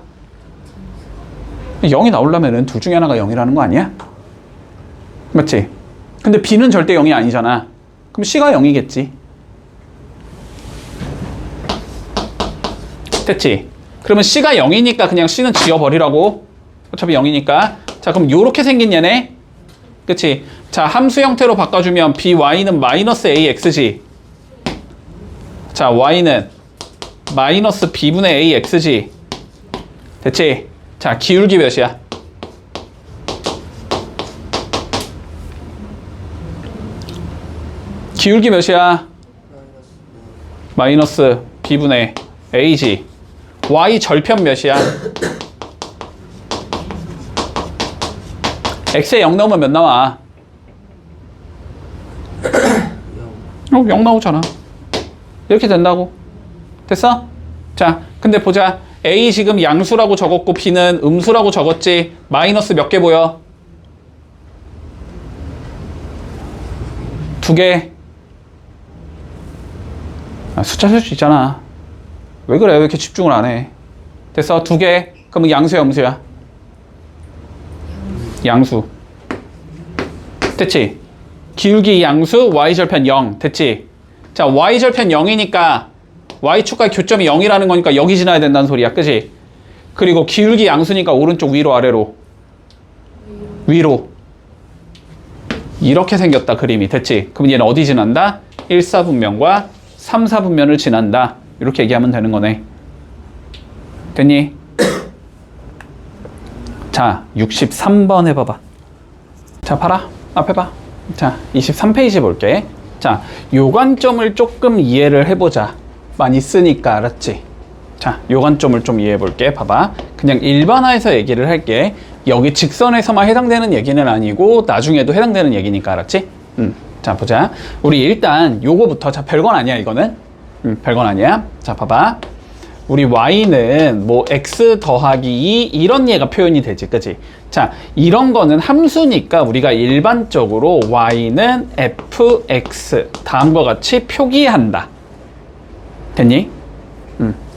0이 나오려면 둘 중에 하나가 0이라는 거 아니야? 맞지? 근데 B는 절대 0이 아니잖아. 그럼 C가 0이겠지. 됐지? 그러면 C가 0이니까 그냥 C는 지워버리라고. 어차피 0이니까. 자, 그럼 요렇게 생긴 얘네. 그치? 자, 함수 형태로 바꿔주면 BY는 마이너스 AX지. 자, Y는 마이너스 B분의 AX지. 됐지? 자, 기울기 몇이야? 기울기 몇이야? 마이너스 B분의 A지. Y 절편 몇이야? X에 0 넣으면 몇 나와? 0 나오잖아. 이렇게 된다고. 됐어? 자, 근데 보자. A 지금 양수라고 적었고 B는 음수라고 적었지. 마이너스 몇 개 보여? 2개. 숫자 쓸 수 있잖아. 왜 그래? 왜 이렇게 집중을 안 해? 됐어? 2개. 그러면 양수야, 음수야? 양수. 됐지? 기울기 양수, y절편 0. 됐지? 자, y절편 0이니까 y축과 교점이 0이라는 거니까 여기 지나야 된다는 소리야. 그치? 그리고 기울기 양수니까 오른쪽 위로 아래로. 위로. 이렇게 생겼다, 그림이. 됐지? 그럼 얘는 어디 지난다? 1, 4분면과 3, 4분면을 지난다. 이렇게 얘기하면 되는 거네. 됐니? 자, 63번 해봐봐. 자, 봐라. 앞에 봐. 자, 23페이지 볼게. 자, 요 관점을 조금 이해를 해보자. 많이 쓰니까, 알았지? 자, 요 관점을 좀 이해해 볼게. 봐봐. 그냥 일반화해서 얘기를 할게. 여기 직선에서만 해당되는 얘기는 아니고 나중에도 해당되는 얘기니까, 알았지? 자, 보자. 우리 일단 요거부터. 자, 별건 아니야, 이거는. 별건 아니야. 자, 봐봐. 우리 y는 뭐 x 더하기 2 이런 예가 표현이 되지, 그치? 자, 이런 거는 함수니까 우리가 일반적으로 y는 fx 다음과 같이 표기한다. 됐니?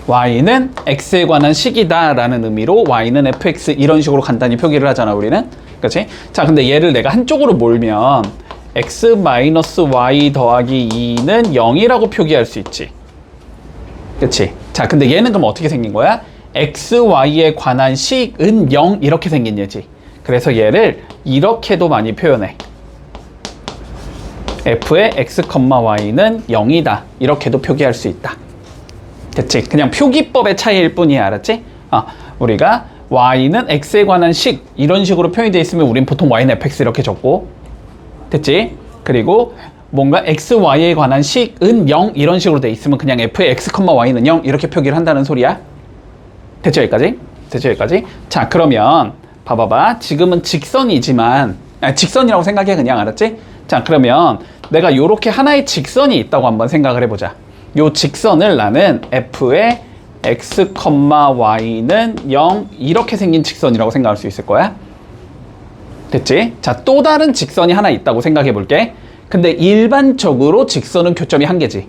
y는 x에 관한 식이다 라는 의미로 y는 fx 이런 식으로 간단히 표기를 하잖아, 우리는. 그치? 자, 근데 얘를 내가 한쪽으로 몰면 x-y 더하기 2는 0이라고 표기할 수 있지. 그치? 자, 근데 얘는 그럼 어떻게 생긴 거야? x, y에 관한 식은 0 이렇게 생긴 얘지. 그래서 얘를 이렇게도 많이 표현해. f의 x, y는 0이다. 이렇게도 표기할 수 있다. 됐지? 그냥 표기법의 차이일 뿐이야. 알았지? 우리가 y는 x에 관한 식 이런 식으로 표현이 되어 있으면 우린 보통 y는 fx 이렇게 적고. 됐지? 그리고 뭔가 x, y에 관한 식은 0 이런 식으로 돼 있으면 그냥 f의 x, y는 0 이렇게 표기를 한다는 소리야. 됐죠 여기까지? 됐죠 여기까지? 자 그러면 봐봐봐. 지금은 직선이지만 직선이라고 생각해 그냥. 알았지? 자 그러면 내가 요렇게 하나의 직선이 있다고 한번 생각을 해보자. 요 직선을 나는 f의 x, y는 0 이렇게 생긴 직선이라고 생각할 수 있을 거야. 됐지? 자, 또 다른 직선이 하나 있다고 생각해 볼게. 근데 일반적으로 직선은 교점이 한 개지.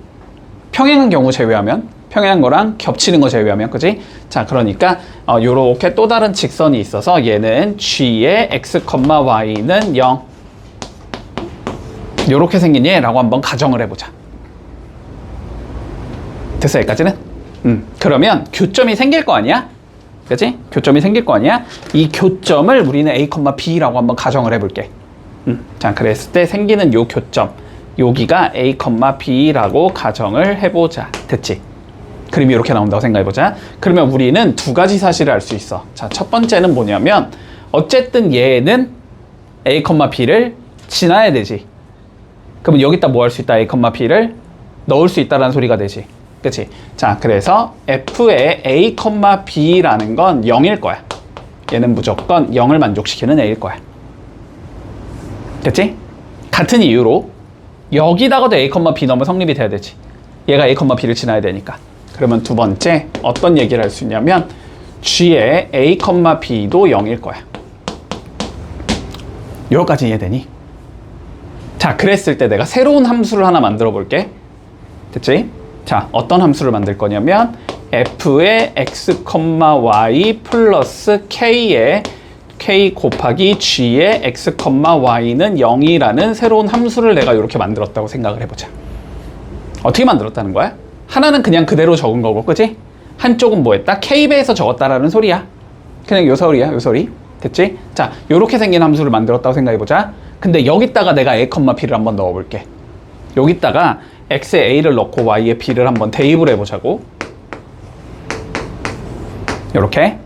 평행한 경우 제외하면, 평행한 거랑 겹치는 거 제외하면, 그지? 자, 그러니까 요렇게 또 다른 직선이 있어서 얘는 g의 x, y는 0 요렇게 생긴 얘라고 한번 가정을 해보자. 됐어, 여기까지는? 그러면 교점이 생길 거 아니야? 그치? 교점이 생길 거 아니야? 이 교점을 우리는 a, b라고 한번 가정을 해볼게. 자, 그랬을 때 생기는 요 교점, 여기가 a, b라고 가정을 해보자. 됐지? 그림이 이렇게 나온다고 생각해보자. 그러면 우리는 두 가지 사실을 알 수 있어. 자, 첫 번째는 뭐냐면 어쨌든 얘는 a, b를 지나야 되지. 그러면 여기다 뭐 할 수 있다? a, b를 넣을 수 있다라는 소리가 되지. 그치? 자, 그래서 f의 a, b라는 건 0일 거야. 얘는 무조건 0을 만족시키는 애일 거야. 됐지? 같은 이유로 여기다가도 a, b 넣으면 성립이 돼야 되지. 얘가 a, b를 지나야 되니까. 그러면 두 번째 어떤 얘기를 할 수 있냐면 g의 a, b도 0일 거야. 여기까지 이해되니? 자, 그랬을 때 내가 새로운 함수를 하나 만들어 볼게. 됐지? 자, 어떤 함수를 만들 거냐면 f의 x, y 플러스 k의 k 곱하기 g의 x, y는 0이라는 새로운 함수를 내가 이렇게 만들었다고 생각을 해보자. 어떻게 만들었다는 거야? 하나는 그냥 그대로 적은 거고, 그치? 한쪽은 뭐 했다? k배에서 적었다라는 소리야. 그냥 요 소리야, 요 소리. 됐지? 자, 요렇게 생긴 함수를 만들었다고 생각해보자. 근데 여기다가 내가 a, b를 한번 넣어볼게. 여기다가 x에 a를 넣고 y에 b를 한번 대입을 해보자고. 요렇게.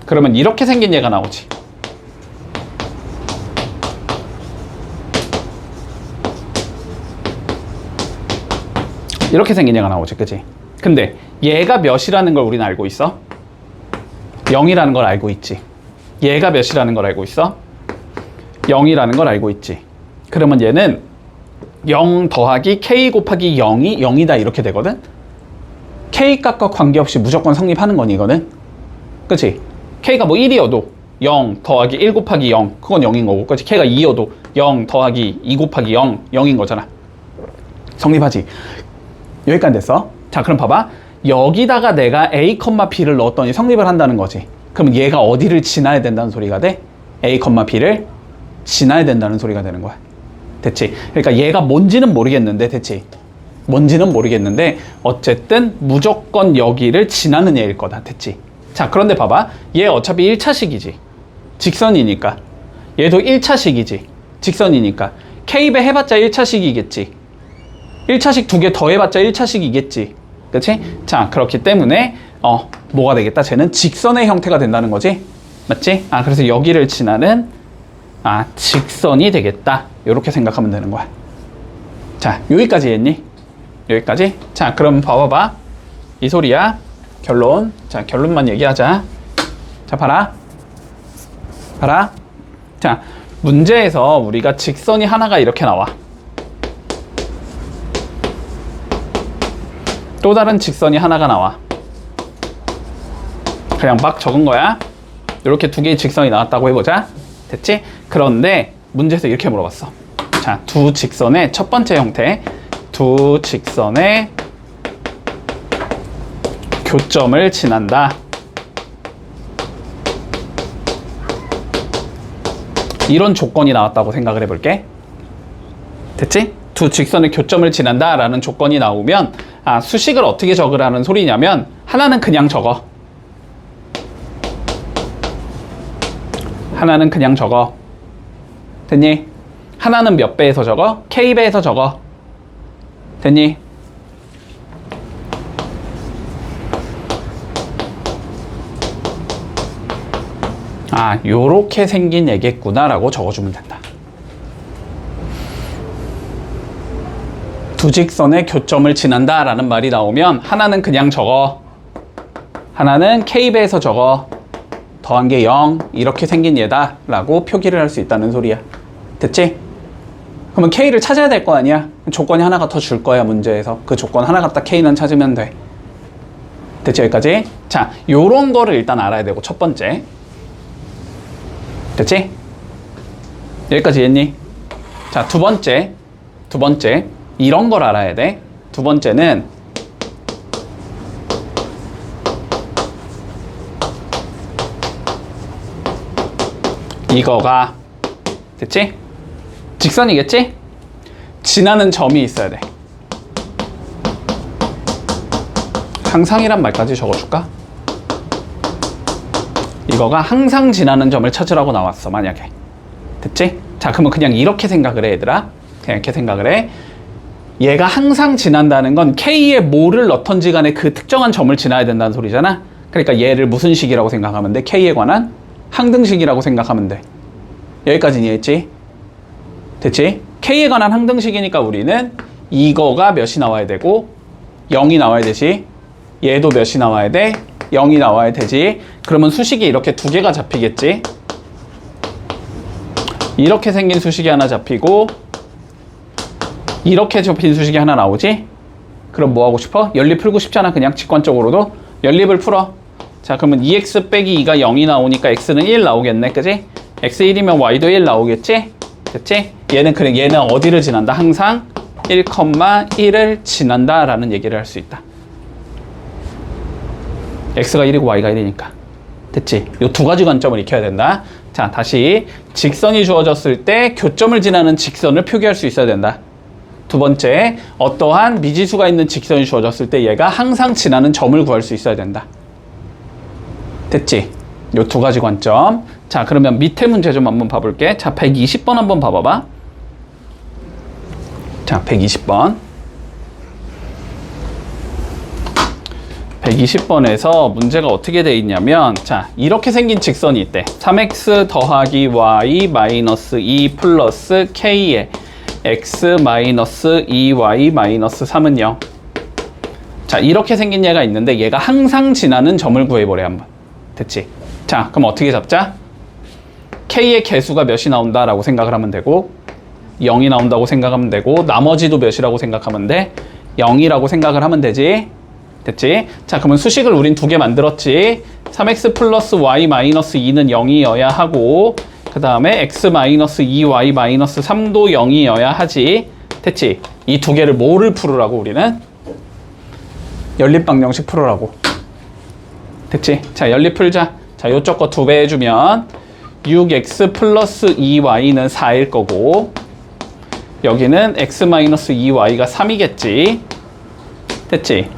그러면 이렇게 생긴 얘가 나오지. 이렇게 생긴 얘가 나오지, 그치? 근데 얘가 몇이라는 걸 우리는 알고 있어? 0이라는 걸 알고 있지. 얘가 몇이라는 걸 알고 있어? 0이라는 걸 알고 있지. 그러면 얘는 0 더하기 k 곱하기 0이 0이다 이렇게 되거든? k 값과 관계없이 무조건 성립하는 거니 이거는? 그치? k가 뭐 1이어도 0 더하기 1 곱하기 0 그건 0인 거고, 그치? k가 2여도 0 더하기 2 곱하기 0 0인 거잖아. 성립하지. 여기까지 됐어. 자, 그럼 봐봐. 여기다가 내가 a, b를 넣었더니 성립을 한다는 거지. 그럼 얘가 어디를 지나야 된다는 소리가 돼? a, b를 지나야 된다는 소리가 되는 거야. 됐지? 그러니까 얘가 뭔지는 모르겠는데, 됐지? 뭔지는 모르겠는데 어쨌든 무조건 여기를 지나는 얘일 거다. 됐지? 자, 그런데 봐봐. 얘 어차피 1차식이지. 직선이니까. 얘도 1차식이지. 직선이니까. k배 해봤자 1차식이겠지. 1차식 두 개 더 해봤자 1차식이겠지. 그치? 자, 그렇기 때문에 뭐가 되겠다? 쟤는 직선의 형태가 된다는 거지? 맞지? 아, 그래서 여기를 지나는 직선이 되겠다. 이렇게 생각하면 되는 거야. 자, 여기까지 했니? 여기까지? 자, 그럼 봐봐봐. 이 소리야. 결론. 자, 결론만 얘기하자. 자, 봐라. 봐라. 자, 문제에서 우리가 직선이 하나가 이렇게 나와. 또 다른 직선이 하나가 나와. 그냥 막 적은 거야. 이렇게 두 개의 직선이 나왔다고 해보자. 됐지? 그런데 문제에서 이렇게 물어봤어. 자, 두 직선의 첫 번째 형태. 두 직선의 교점을 지난다. 이런 조건이 나왔다고 생각을 해볼게. 됐지? 두 직선의 교점을 지난다 라는 조건이 나오면 수식을 어떻게 적으라는 소리냐면 하나는 그냥 적어. 하나는 그냥 적어. 됐니? 하나는 몇 배에서 적어? k배에서 적어. 됐니? 요렇게 생긴 얘겠구나 라고 적어주면 된다. 두 직선의 교점을 지난다 라는 말이 나오면 하나는 그냥 적어, 하나는 K배에서 적어, 더한 게 0 이렇게 생긴 얘다 라고 표기를 할 수 있다는 소리야. 됐지? 그러면 K를 찾아야 될 거 아니야? 조건이 하나가 더 줄 거야, 문제에서. 그 조건 하나 갖다 K는 찾으면 돼. 됐지, 여기까지? 자, 요런 거를 일단 알아야 되고, 첫 번째. 됐지? 여기까지 했니? 자, 두 번째. 이런 걸 알아야 돼. 두 번째는 이거가, 됐지? 직선이겠지? 지나는 점이 있어야 돼. 항상이란 말까지 적어줄까? 이거가 항상 지나는 점을 찾으라고 나왔어, 만약에. 됐지? 자, 그러면 그냥 이렇게 생각을 해, 얘들아. 그냥 이렇게 생각을 해. 얘가 항상 지난다는 건 K에 뭐를 넣던지 간에 그 특정한 점을 지나야 된다는 소리잖아. 그러니까 얘를 무슨 식이라고 생각하면 돼? K에 관한 항등식이라고 생각하면 돼. 여기까지 이해했지? 됐지? K에 관한 항등식이니까 우리는 이거가 몇이 나와야 되고 0이 나와야 되지. 얘도 몇이 나와야 돼? 0이 나와야 되지. 그러면 수식이 이렇게 두 개가 잡히겠지. 이렇게 생긴 수식이 하나 잡히고 이렇게 잡힌 수식이 하나 나오지. 그럼 뭐 하고 싶어? 연립 풀고 싶잖아. 그냥 직관적으로도 연립을 풀어. 자, 그러면 2x 빼기 2가 0이 나오니까 x는 1 나오겠네, 그지? x 1이면 y도 1 나오겠지? 됐지? 얘는 어디를 지난다? 항상 1,1을 지난다 라는 얘기를 할 수 있다. x가 1이고 y가 1이니까. 됐지? 이 두 가지 관점을 익혀야 된다. 자, 다시 직선이 주어졌을 때 교점을 지나는 직선을 표기할 수 있어야 된다. 두 번째, 어떠한 미지수가 있는 직선이 주어졌을 때 얘가 항상 지나는 점을 구할 수 있어야 된다. 됐지? 이 두 가지 관점. 자, 그러면 밑에 문제 좀 한번 봐볼게. 자, 120번 한번 봐봐봐. 자, 120번. 120번에서 문제가 어떻게 돼 있냐면, 자, 이렇게 생긴 직선이 있대. 3x 더하기 y 마이너스 2 플러스 k에 x 마이너스 2y 마이너스 3은 0. 자, 이렇게 생긴 얘가 있는데 얘가 항상 지나는 점을 구해보래, 한번. 됐지? 자, 그럼 어떻게 잡자? k의 개수가 몇이 나온다라고 생각을 하면 되고 0이 나온다고 생각하면 되고 나머지도 몇이라고 생각하면 돼? 0이라고 생각을 하면 되지? 됐지? 자, 그러면 수식을 우린 두 개 만들었지. 3x 플러스 y 마이너스 2는 0이어야 하고 그 다음에 x 마이너스 2y 마이너스 3도 0이어야 하지. 됐지? 이 두 개를 뭐를 풀으라고 우리는? 연립방정식 풀으라고. 됐지? 자, 연립 풀자. 자, 요쪽 거 2배 해주면 6x 플러스 2y는 4일 거고 여기는 x 마이너스 2y가 3이겠지. 됐지?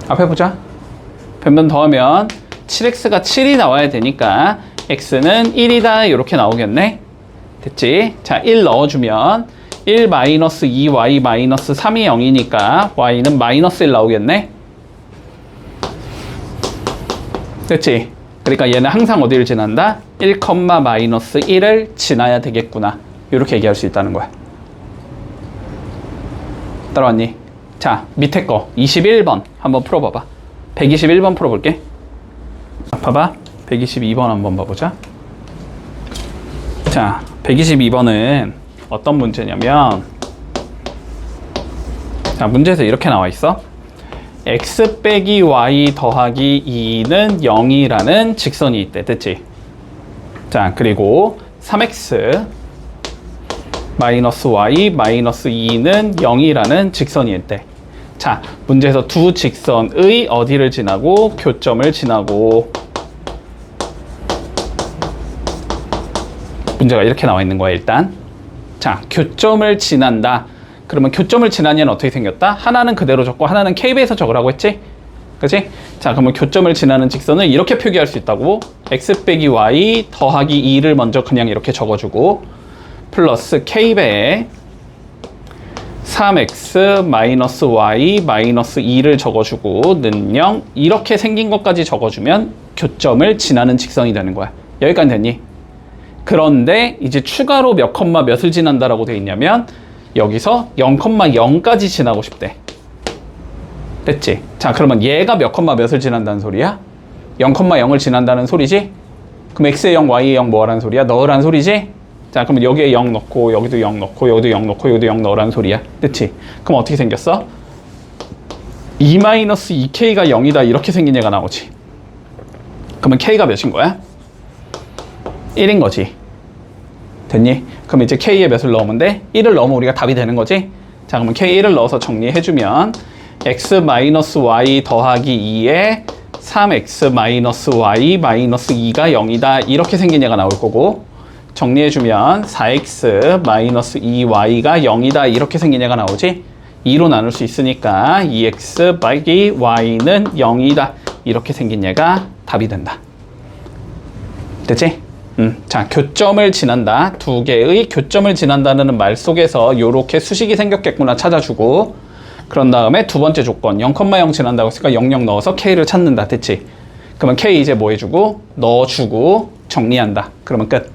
앞에 보자. 변변 더하면 7x가 7이 나와야 되니까 x는 1이다 이렇게 나오겠네. 됐지? 자, 1 넣어주면 1 마이너스 2y 마이너스 3이 0이니까 y는 마이너스 1 나오겠네. 됐지? 그러니까 얘는 항상 어디를 지난다? 1, 마이너스 1을 지나야 되겠구나. 이렇게 얘기할 수 있다는 거야. 따라왔니? 자, 밑에 거 21번 한번 풀어봐봐. 121번 풀어볼게. 봐봐. 122번 한번 봐보자. 자, 122번은 어떤 문제냐면 자, 문제에서 이렇게 나와 있어. x 빼기 y 더하기 2는 0이라는 직선이 있대. 됐지? 자, 그리고 3x 마이너스 y 마이너스 2는 0이라는 직선이 있대. 자, 문제에서 두 직선의 어디를 지나고 교점을 지나고 문제가 이렇게 나와 있는 거야, 일단. 자, 교점을 지난다. 그러면 교점을 지나냐는 어떻게 생겼다? 하나는 그대로 적고 하나는 k배에서 적으라고 했지? 그치? 자, 그러면 교점을 지나는 직선을 이렇게 표기할 수 있다고. x 빼기 y 더하기 2를 먼저 그냥 이렇게 적어주고 플러스 k배에 3x 마이너스 y 마이너스 2를 적어주고 는 0 이렇게 생긴 것까지 적어주면 교점을 지나는 직선이 되는 거야. 여기까지 됐니? 그런데 이제 추가로 몇 컴마 몇을 지난다라고 돼 있냐면 여기서 0,0까지 지나고 싶대. 됐지? 자, 그러면 얘가 몇 컴마 몇을 지난다는 소리야? 0,0을 지난다는 소리지? 그럼 x에 0, y에 0 뭐라는 소리야? 넣으라는 소리지? 자, 그러면 여기에 0 넣고 여기도 0 넣고 여기도 0 넣고 여기도 0 넣으라는 소리야. 됐지? 그럼 어떻게 생겼어? 2-2k가 0이다 이렇게 생긴 얘가 나오지. 그러면 k가 몇인 거야? 1인 거지. 됐니? 그럼 이제 k에 몇을 넣으면 돼? 1을 넣으면 우리가 답이 되는 거지? 자, 그러면 k1을 넣어서 정리해주면 x-y 더하기 2에 3x-y-2가 0이다 이렇게 생긴 얘가 나올 거고, 정리해주면 4x-2y가 0이다 이렇게 생긴 얘가 나오지. 2로 나눌 수 있으니까 2x 빼기 y는 0이다 이렇게 생긴 얘가 답이 된다. 됐지? 자, 교점을 지난다. 두 개의 교점을 지난다는 말 속에서 요렇게 수식이 생겼겠구나 찾아주고, 그런 다음에 두 번째 조건 0,0 지난다고 했으니까 00 넣어서 k를 찾는다. 됐지? 그러면 k 이제 뭐 해주고 넣어주고 정리한다. 그러면 끝.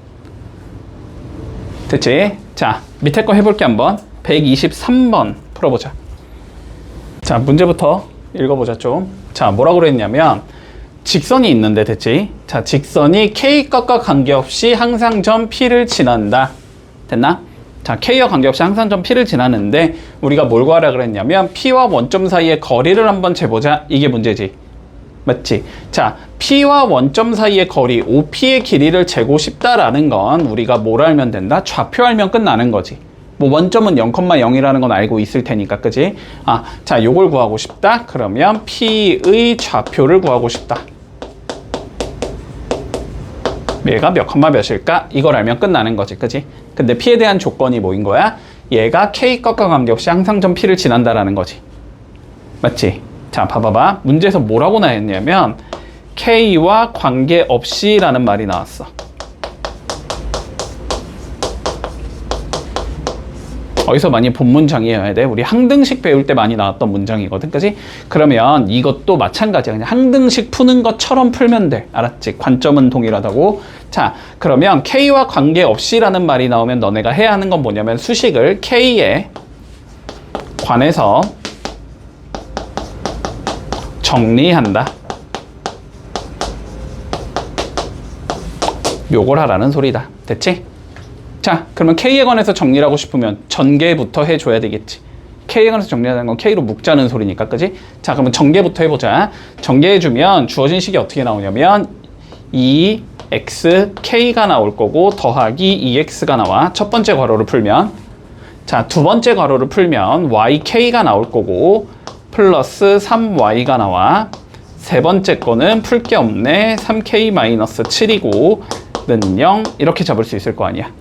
됐지? 자, 밑에 거 해볼게. 한번 123번 풀어보자. 자, 문제부터 읽어보자 좀. 자, 뭐라고 그랬냐면 직선이 있는데, 됐지? 자, 직선이 K값과 관계없이 항상 점 P를 지난다. 됐나? 자, K와 관계없이 항상 점 P를 지나는데 우리가 뭘 구하라 그랬냐면 P와 원점 사이의 거리를 한번 재보자. 이게 문제지. 맞지? 자, P와 원점 사이의 거리, OP의 길이를 재고 싶다라는 건 우리가 뭘 알면 된다? 좌표 알면 끝나는 거지. 뭐 원점은 0,0이라는 건 알고 있을 테니까, 그지? 아, 자, 요걸 구하고 싶다? 그러면 P의 좌표를 구하고 싶다. 얘가 몇 컴마 몇일까? 이걸 알면 끝나는 거지, 그지? 근데 P에 대한 조건이 뭐인 거야? 얘가 K값과 관계없이 항상 점 P를 지난다라는 거지. 맞지? 자, 봐봐봐. 문제에서 뭐라고 나왔냐면 K와 관계없이 라는 말이 나왔어. 어디서 많이 본 문장이어야 돼. 우리 항등식 배울 때 많이 나왔던 문장이거든, 그지? 그러면 이것도 마찬가지야. 그냥 항등식 푸는 것처럼 풀면 돼. 알았지? 관점은 동일하다고. 자, 그러면 K와 관계없이라는 말이 나오면 너네가 해야 하는 건 뭐냐면 수식을 K에 관해서 정리한다. 요걸 하라는 소리다. 됐지? 자, 그러면 K에 관해서 정리를 하고 싶으면 전개부터 해줘야 되겠지. K에 관해서 정리하는 건 K로 묶자는 소리니까, 그지? 자, 그러면 전개부터 해보자. 전개해주면 주어진 식이 어떻게 나오냐면 2xk가 나올 거고 더하기 2x가 나와. 첫 번째 괄호를 풀면. 자, 두 번째 괄호를 풀면 yk가 나올 거고 플러스 3y가 나와. 세 번째 거는 풀 게 없네. 3k-7이고 는 0 이렇게 잡을 수 있을 거 아니야.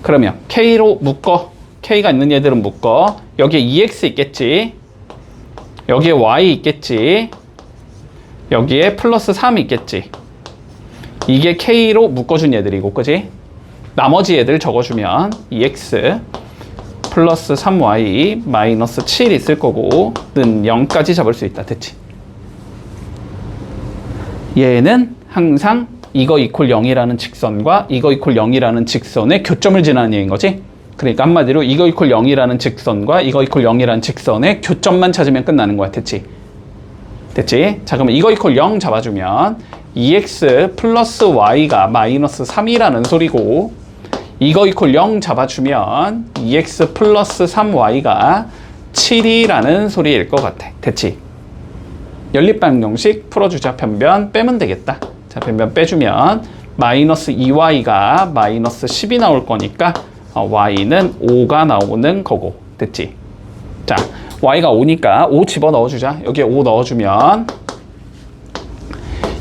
그러면 K로 묶어. K가 있는 얘들은 묶어. 여기에 2x 있겠지. 여기에 y 있겠지. 여기에 플러스 3 있겠지. 이게 K로 묶어준 얘들이고, 그지? 나머지 얘들 적어주면 2x 플러스 3y 마이너스 7 있을 거고 는 0까지 잡을 수 있다. 됐지? 얘는 항상 이거 이퀄 0이라는 직선과 이거 이퀄 0이라는 직선의 교점을 지나는 얘기인 거지. 그러니까 한마디로 이거 이퀄 0이라는 직선과 이거 이퀄 0이라는 직선의 교점만 찾으면 끝나는 거야. 됐지? 됐지? 자, 그러면 이거 이퀄 0 잡아주면 2x 플러스 y가 마이너스 3이라는 소리고, 이거 이퀄 0 잡아주면 2x 플러스 3y가 7이라는 소리일 것 같아. 됐지? 연립방정식 풀어주자. 변변 빼면 되겠다. 자, 변변 빼주면 마이너스 2y가 마이너스 10이 나올 거니까 y는 5가 나오는 거고. 됐지? 자, y가 5니까 5 집어넣어주자. 여기에 5 넣어주면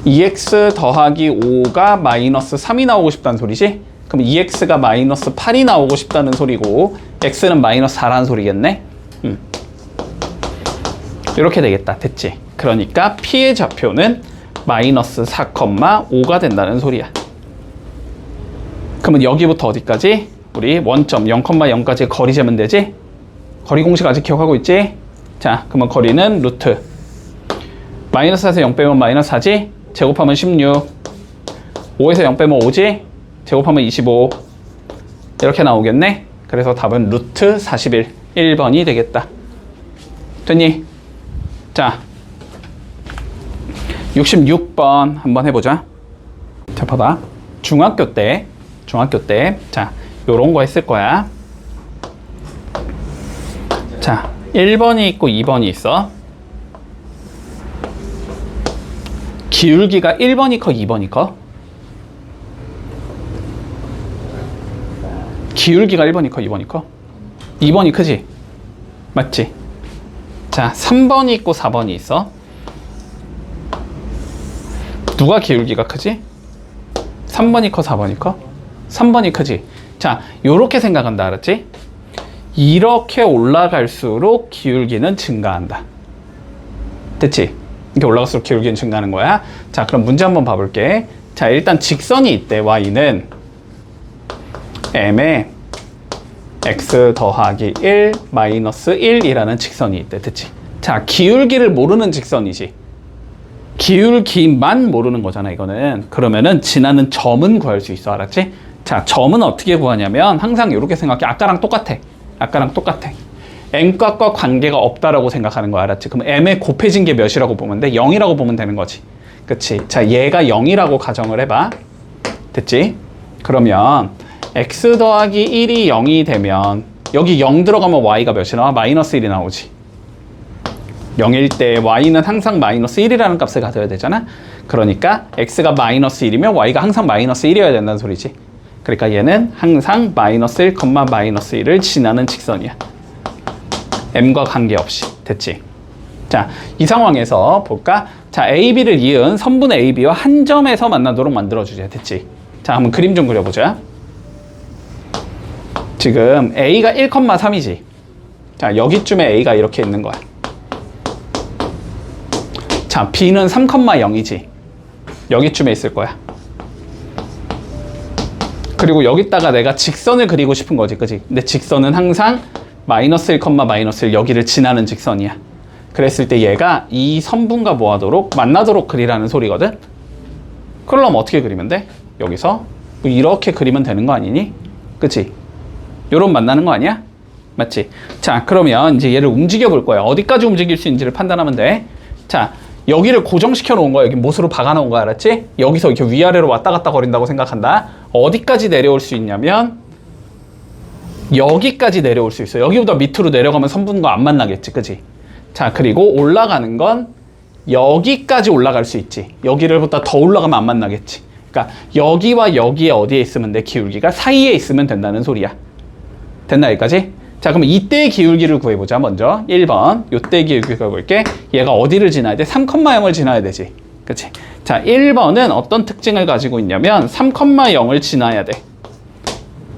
2x 더하기 5가 마이너스 3이 나오고 싶다는 소리지? 그럼 2x가 마이너스 8이 나오고 싶다는 소리고 x는 마이너스 4라는 소리겠네? 이렇게 되겠다. 됐지? 그러니까 P의 좌표는 마이너스 4,5가 된다는 소리야. 그러면 여기부터 어디까지? 우리 원점 0,0까지 거리 재면 되지? 거리 공식 아직 기억하고 있지? 자, 그러면 거리는 루트 마이너스 4에서 0 빼면 마이너스 4지? 제곱하면 16. 5에서 0 빼면 5지? 제곱하면 25. 이렇게 나오겠네? 그래서 답은 루트 41, 1번이 되겠다. 됐니? 자, 66번 한번 해보자. 자, 봐봐. 중학교 때, 자, 요런 거 했을 거야. 자, 1번이 있고 2번이 있어. 기울기가 1번이 커, 2번이 커? 기울기가 1번이 커, 2번이 커? 2번이 크지? 맞지? 자, 3번이 있고 4번이 있어. 누가 기울기가 크지? 3번이 커, 4번이 커? 3번이 크지? 자, 요렇게 생각한다, 알았지? 이렇게 올라갈수록 기울기는 증가한다. 됐지? 이렇게 올라갈수록 기울기는 증가하는 거야. 자, 그럼 문제 한번 봐볼게. 자, 일단 직선이 있대. y는 m에 x 더하기 1 마이너스 1이라는 직선이 있대. 됐지? 자, 기울기를 모르는 직선이지. 기울기만 모르는 거잖아, 이거는. 그러면은 지나는 점은 구할 수 있어. 알았지? 자, 점은 어떻게 구하냐면 항상 이렇게 생각해. 아까랑 똑같아. m값과 관계가 없다라고 생각하는 거 알았지? 그럼 m에 곱해진 게 몇이라고 보면 돼? 0이라고 보면 되는 거지. 그치? 자, 얘가 0이라고 가정을 해봐. 됐지? 그러면 x 더하기 1이 0이 되면 여기 0 들어가면 y가 몇이 나와? 마이너스 1이 나오지. 0일 때 y는 항상 마이너스 1이라는 값을 가져야 되잖아. 그러니까 x가 마이너스 1이면 y가 항상 마이너스 1이어야 된다는 소리지. 그러니까 얘는 항상 마이너스 1, 마이너스 1을 지나는 직선이야. m과 관계없이. 됐지? 자, 이 상황에서 볼까? 자, AB를 이은 선분의 AB와 한 점에서 만나도록 만들어주자. 됐지? 자, 한번 그림 좀 그려보자. 지금 A가 1,3이지. 자, 여기쯤에 A가 이렇게 있는 거야. 자, B는 3,0이지. 여기쯤에 있을 거야. 그리고 여기다가 내가 직선을 그리고 싶은 거지, 그치? 근데 직선은 항상 마이너스 1, 마이너스 1 여기를 지나는 직선이야. 그랬을 때 얘가 이 선분과 뭐 하도록? 만나도록 그리라는 소리거든? 그럼 어떻게 그리면 돼? 여기서 뭐 이렇게 그리면 되는 거 아니니? 그치? 요런 만나는 거 아니야? 맞지? 자, 그러면 이제 얘를 움직여 볼 거야. 어디까지 움직일 수 있는지를 판단하면 돼. 자, 여기를 고정시켜 놓은 거야. 여기 못으로 박아 놓은 거 알았지? 여기서 이렇게 위아래로 왔다 갔다 거린다고 생각한다. 어디까지 내려올 수 있냐면 여기까지 내려올 수 있어. 여기보다 밑으로 내려가면 선분과 안 만나겠지, 그치? 자, 그리고 올라가는 건 여기까지 올라갈 수 있지. 여기를보다 더 올라가면 안 만나겠지. 그러니까 여기와 여기에 어디에 있으면 돼? 기울기가 사이에 있으면 된다는 소리야. 됐나, 여기까지? 자, 그러면 이때의 기울기를 구해보자. 먼저 1번 이때의 기울기 구해볼게. 얘가 어디를 지나야 돼? 3,0을 지나야 되지. 그치? 자, 1번은 어떤 특징을 가지고 있냐면 3,0을 지나야 돼.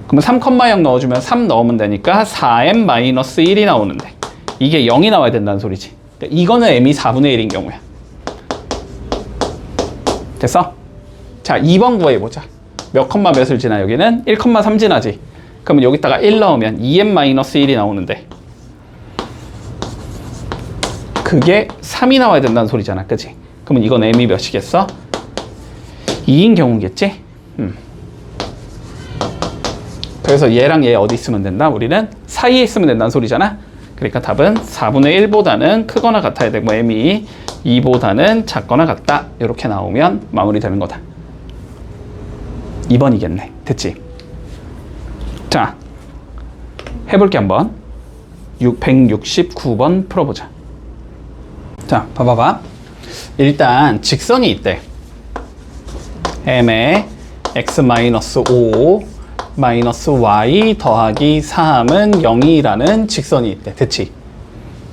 그러면 3,0 넣어주면 3 넣으면 되니까 4m-1이 나오는데 이게 0이 나와야 된다는 소리지. 그러니까 이거는 m이 4분의 1인 경우야. 됐어? 자, 2번 구해보자. 몇 컴마 몇을 지나? 여기는 1,3 지나지. 그러면 여기다가 1 넣으면 2m-1이 나오는데 그게 3이 나와야 된다는 소리잖아, 그치? 그러면 이건 m이 몇이겠어? 2인 경우겠지? 그래서 얘랑 얘 어디 있으면 된다? 우리는 사이에 있으면 된다는 소리잖아? 그러니까 답은 4분의 1보다는 크거나 같아야 되고 m이 2보다는 작거나 같다. 이렇게 나오면 마무리되는 거다. 2번이겠네. 됐지? 자, 해볼게 한번. 169번 풀어보자. 자, 봐봐봐. 일단 직선이 있대. m에 x-5 마이너스 y 더하기 3은 0이라는 직선이 있대. 됐지?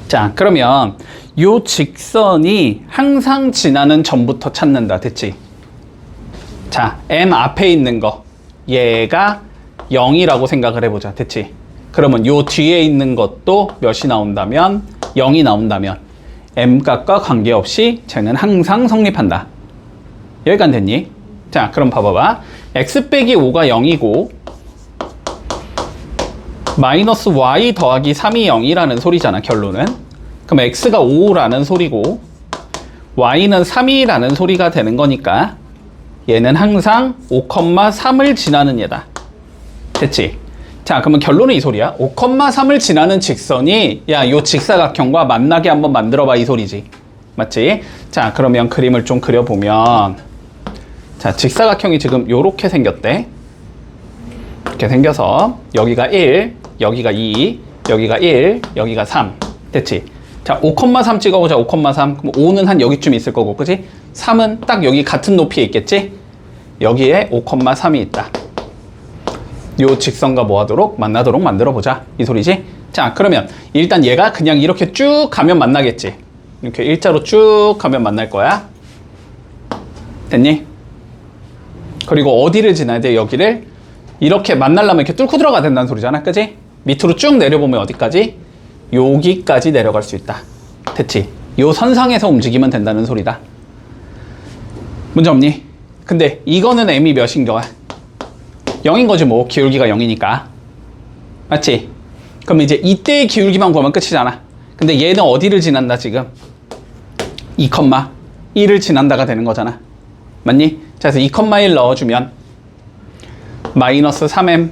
자, 그러면 요 직선이 항상 지나는 점부터 찾는다. 됐지? 자, m 앞에 있는 거 얘가 0이라고 생각을 해보자. 됐지? 그러면 요 뒤에 있는 것도 몇이 나온다면 0이 나온다면 m 값과 관계없이 쟤는 항상 성립한다. 여기까지 됐니? 자, 그럼 봐봐봐. x 빼기 5가 0이고 마이너스 y 더하기 3이 0이라는 소리잖아, 결론은. 그럼 x가 5라는 소리고 y는 3이라는 소리가 되는 거니까 얘는 항상 5,3을 지나는 얘다. 됐지? 자, 그러면 결론은 이 소리야. 5,3을 지나는 직선이 야, 요 직사각형과 만나게 한번 만들어봐 이 소리지. 맞지? 자, 그러면 그림을 좀 그려보면 자, 직사각형이 지금 요렇게 생겼대. 이렇게 생겨서 여기가 1, 여기가 2, 여기가 1, 여기가 3. 됐지? 자, 5,3 찍어보자. 5,3. 그럼 5는 한 여기쯤 있을 거고, 그지? 3은 딱 여기 같은 높이에 있겠지? 여기에 5,3이 있다. 요 직선과 뭐 하도록? 만나도록 만들어보자. 이 소리지? 자, 그러면 일단 얘가 그냥 이렇게 쭉 가면 만나겠지? 이렇게 일자로 쭉 가면 만날 거야. 됐니? 그리고 어디를 지나야 돼? 여기를 이렇게 만나려면 이렇게 뚫고 들어가야 된다는 소리잖아. 그지? 밑으로 쭉 내려보면 어디까지? 여기까지 내려갈 수 있다. 됐지? 요 선상에서 움직이면 된다는 소리다. 문제 없니? 근데 이거는 m이 몇인 거야? 0인 거지 뭐. 기울기가 0이니까. 맞지? 그럼 이제 이때의 기울기만 구하면 끝이잖아. 근데 얘는 어디를 지난다 지금? 2,1을 지난다가 되는 거잖아. 맞니? 자, 그래서 2,1 넣어주면 마이너스 3m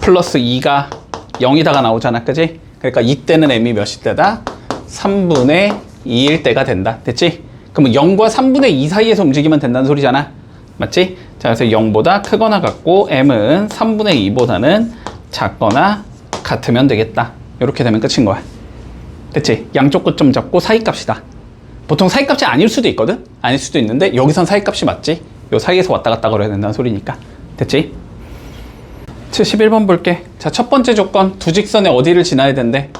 플러스 2가 0이다가 나오잖아. 그지? 그러니까 이때는 m이 몇일 때다? 3분의 2일 때가 된다. 됐지? 그러면 0과 3분의 2 사이에서 움직이면 된다는 소리잖아. 맞지? 자, 그래서 0보다 크거나 같고 m은 3분의 2보다는 작거나 같으면 되겠다. 이렇게 되면 끝인 거야. 됐지? 양쪽 끝점 잡고 사이값이다. 보통 사이값이 아닐 수도 있거든? 아닐 수도 있는데 여기선 사이값이 맞지? 요 사이에서 왔다 갔다 걸어야 된다는 소리니까. 됐지? 71번 볼게. 자, 첫 번째 조건. 두 직선에 어디를 지나야 된대?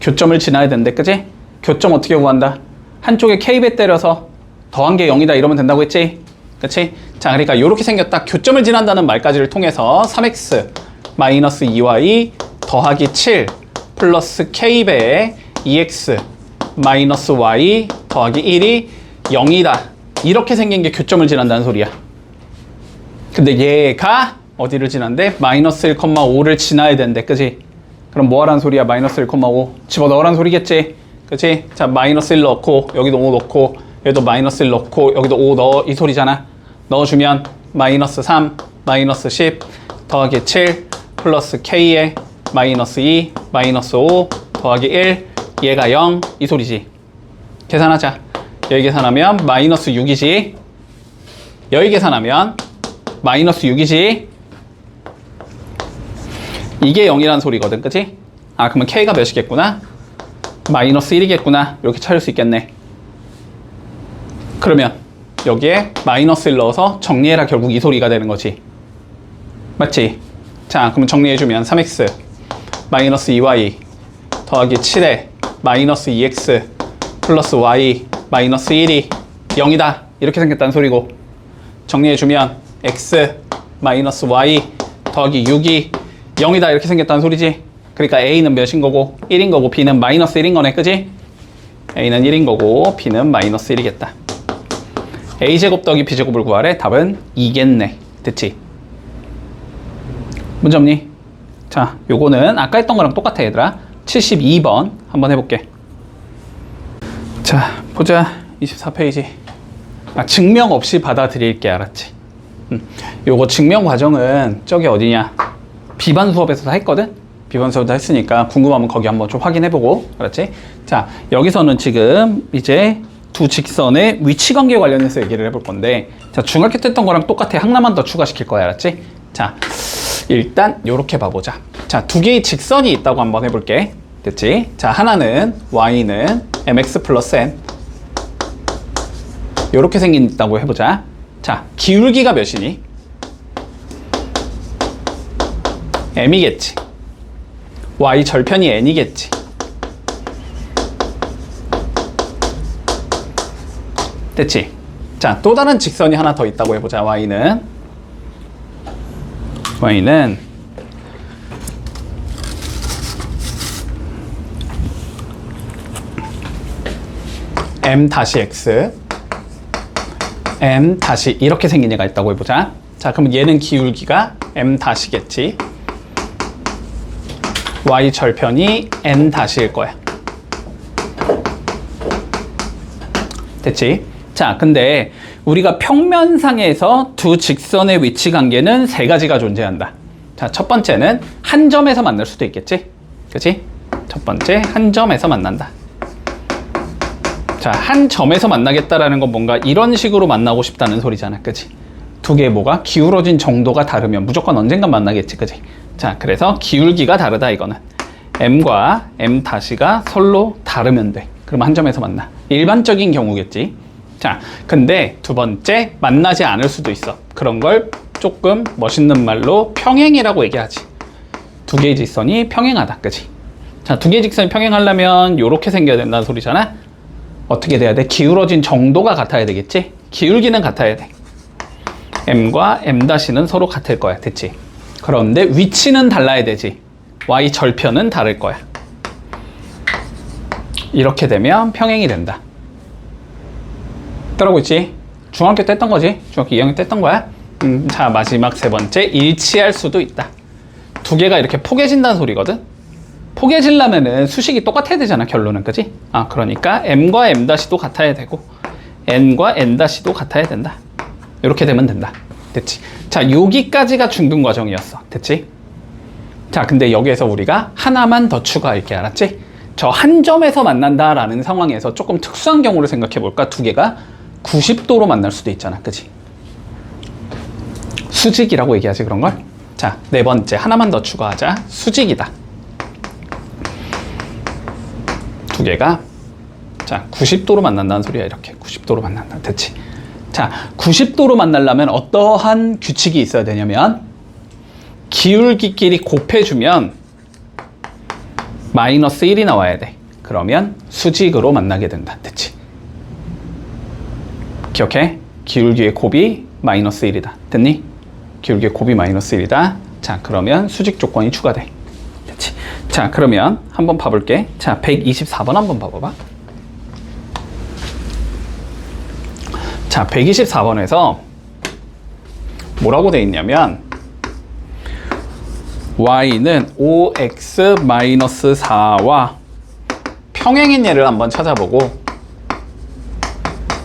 교점을 지나야 된대. 그지? 교점 어떻게 구한다? 한쪽에 K배 때려서 더한 게 0이다 이러면 된다고 했지? 그치? 자, 그러니까 이렇게 생겼다. 교점을 지난다는 말까지를 통해서 3x 마이너스 2y 더하기 7 플러스 K배의 2x 마이너스 y 더하기 1이 0이다. 이렇게 생긴 게 교점을 지난다는 소리야. 근데 얘가 어디를 지난대? 마이너스 1,5를 지나야 된대. 그치? 그럼 뭐 하란 소리야? 마이너스 1,5 집어넣으란 소리겠지? 그치? 자, 마이너스 1 넣고 여기도 5 넣고 여기도 마이너스 1 넣고 여기도 5 넣어. 이 소리잖아. 넣어주면 마이너스 3 마이너스 10 더하기 7 플러스 k에 마이너스 2 마이너스 5 더하기 1 얘가 0 이 소리지. 계산하자. 여기 계산하면 마이너스 6이지. 여기 계산하면 마이너스 6이지. 이게 0이라는 소리거든. 그치? 아, 그러면 k가 몇이겠구나? 마이너스 1이겠구나. 이렇게 찾을 수 있겠네. 그러면 여기에 마이너스 1 넣어서 정리해라. 결국 이 소리가 되는 거지. 맞지? 자, 그러면 정리해주면 3x 마이너스 2y 더하기 7에 마이너스 2x 플러스 y 마이너스 1이 0이다. 이렇게 생겼다는 소리고, 정리해주면 x 마이너스 y 더하기 6이 0이다. 이렇게 생겼다는 소리지. 그러니까 a는 몇인 거고 1인 거고 b는 마이너스 1인 거네. 그지? a는 1인 거고 b는 마이너스 1이겠다. a제곱 더하기 b제곱을 구하래. 답은 2겠네. 됐지? 문제 없니? 자, 요거는 아까 했던 거랑 똑같아 얘들아. 72번 한번 해볼게. 자, 보자. 24페이지. 아, 증명 없이 받아들일게. 알았지? 요거 증명 과정은 저기 어디냐, 비반 수업에서 다 했거든? 비반 수업도 했으니까 궁금하면 거기 한번 좀 확인해보고. 알았지? 자, 여기서는 지금 이제 두 직선의 위치 관계 관련해서 얘기를 해볼 건데, 자, 중학교 때 했던 거랑 똑같아. 하나만 더 추가시킬 거야. 알았지? 자, 일단 요렇게 봐보자. 자, 두 개의 직선이 있다고 한번 해볼게. 됐지? 자, 하나는 y는 mx 플러스 n 요렇게 생긴다고 해보자. 자, 기울기가 몇이니? m이겠지. y 절편이 n이겠지. 됐지? 자, 또 다른 직선이 하나 더 있다고 해보자. y는 m-x m- 이렇게 생긴 얘가 있다고 해보자. 자, 그럼 얘는 기울기가 m-겠지. y 절편이 n-일 거야. 됐지? 자, 근데 우리가 평면상에서 두 직선의 위치 관계는 세 가지가 존재한다. 자, 첫 번째는 한 점에서 만날 수도 있겠지? 그치? 첫 번째, 한 점에서 만난다. 자, 한 점에서 만나겠다라는 건 뭔가 이런 식으로 만나고 싶다는 소리잖아. 그치? 두 개의 뭐가? 기울어진 정도가 다르면 무조건 언젠간 만나겠지. 그치? 자, 그래서 기울기가 다르다, 이거는. m과 m-가 서로 다르면 돼. 그러면 한 점에서 만나. 일반적인 경우겠지. 자, 근데 두 번째, 만나지 않을 수도 있어. 그런 걸 조금 멋있는 말로 평행이라고 얘기하지. 두 개의 직선이 평행하다. 그치? 자, 두 개의 직선이 평행하려면 이렇게 생겨야 된다는 소리잖아. 어떻게 돼야 돼? 기울어진 정도가 같아야 되겠지? 기울기는 같아야 돼. m과 m-는 서로 같을 거야. 됐지? 그런데 위치는 달라야 되지. y 절편은 다를 거야. 이렇게 되면 평행이 된다. 따라오고 있지? 중학교 때 했던 거지? 중학교 2학년 때 했던 거야? 자, 마지막 세 번째, 일치할 수도 있다. 두 개가 이렇게 포개진다는 소리거든? 포개지려면은 수식이 똑같아야 되잖아, 결론은. 그지? 아, 그러니까 m과 m-도 같아야 되고 n과 n-도 같아야 된다. 이렇게 되면 된다. 됐지? 자, 여기까지가 중등 과정이었어. 됐지? 자, 근데 여기에서 우리가 하나만 더 추가할게. 알았지? 저 한 점에서 만난다라는 상황에서 조금 특수한 경우를 생각해 볼까? 두 개가 90도로 만날 수도 있잖아. 그치? 수직이라고 얘기하지, 그런 걸? 자, 네 번째, 하나만 더 추가하자. 수직이다. 두 개가, 자, 90도로 만난다는 소리야. 이렇게 90도로 만난다. 됐지? 자, 90도로 만나려면 어떠한 규칙이 있어야 되냐면, 기울기끼리 곱해주면 마이너스 1이 나와야 돼. 그러면 수직으로 만나게 된다. 됐지? 기억해? 기울기의 곱이 마이너스 1이다. 됐니? 기울기의 곱이 마이너스 1이다. 자, 그러면 수직 조건이 추가돼. 됐지? 자, 그러면 한번 봐볼게. 자, 124번 한번 봐봐봐. 자, 124번에서 뭐라고 돼 있냐면 y는 5x-4와 평행인 예를 한번 찾아보고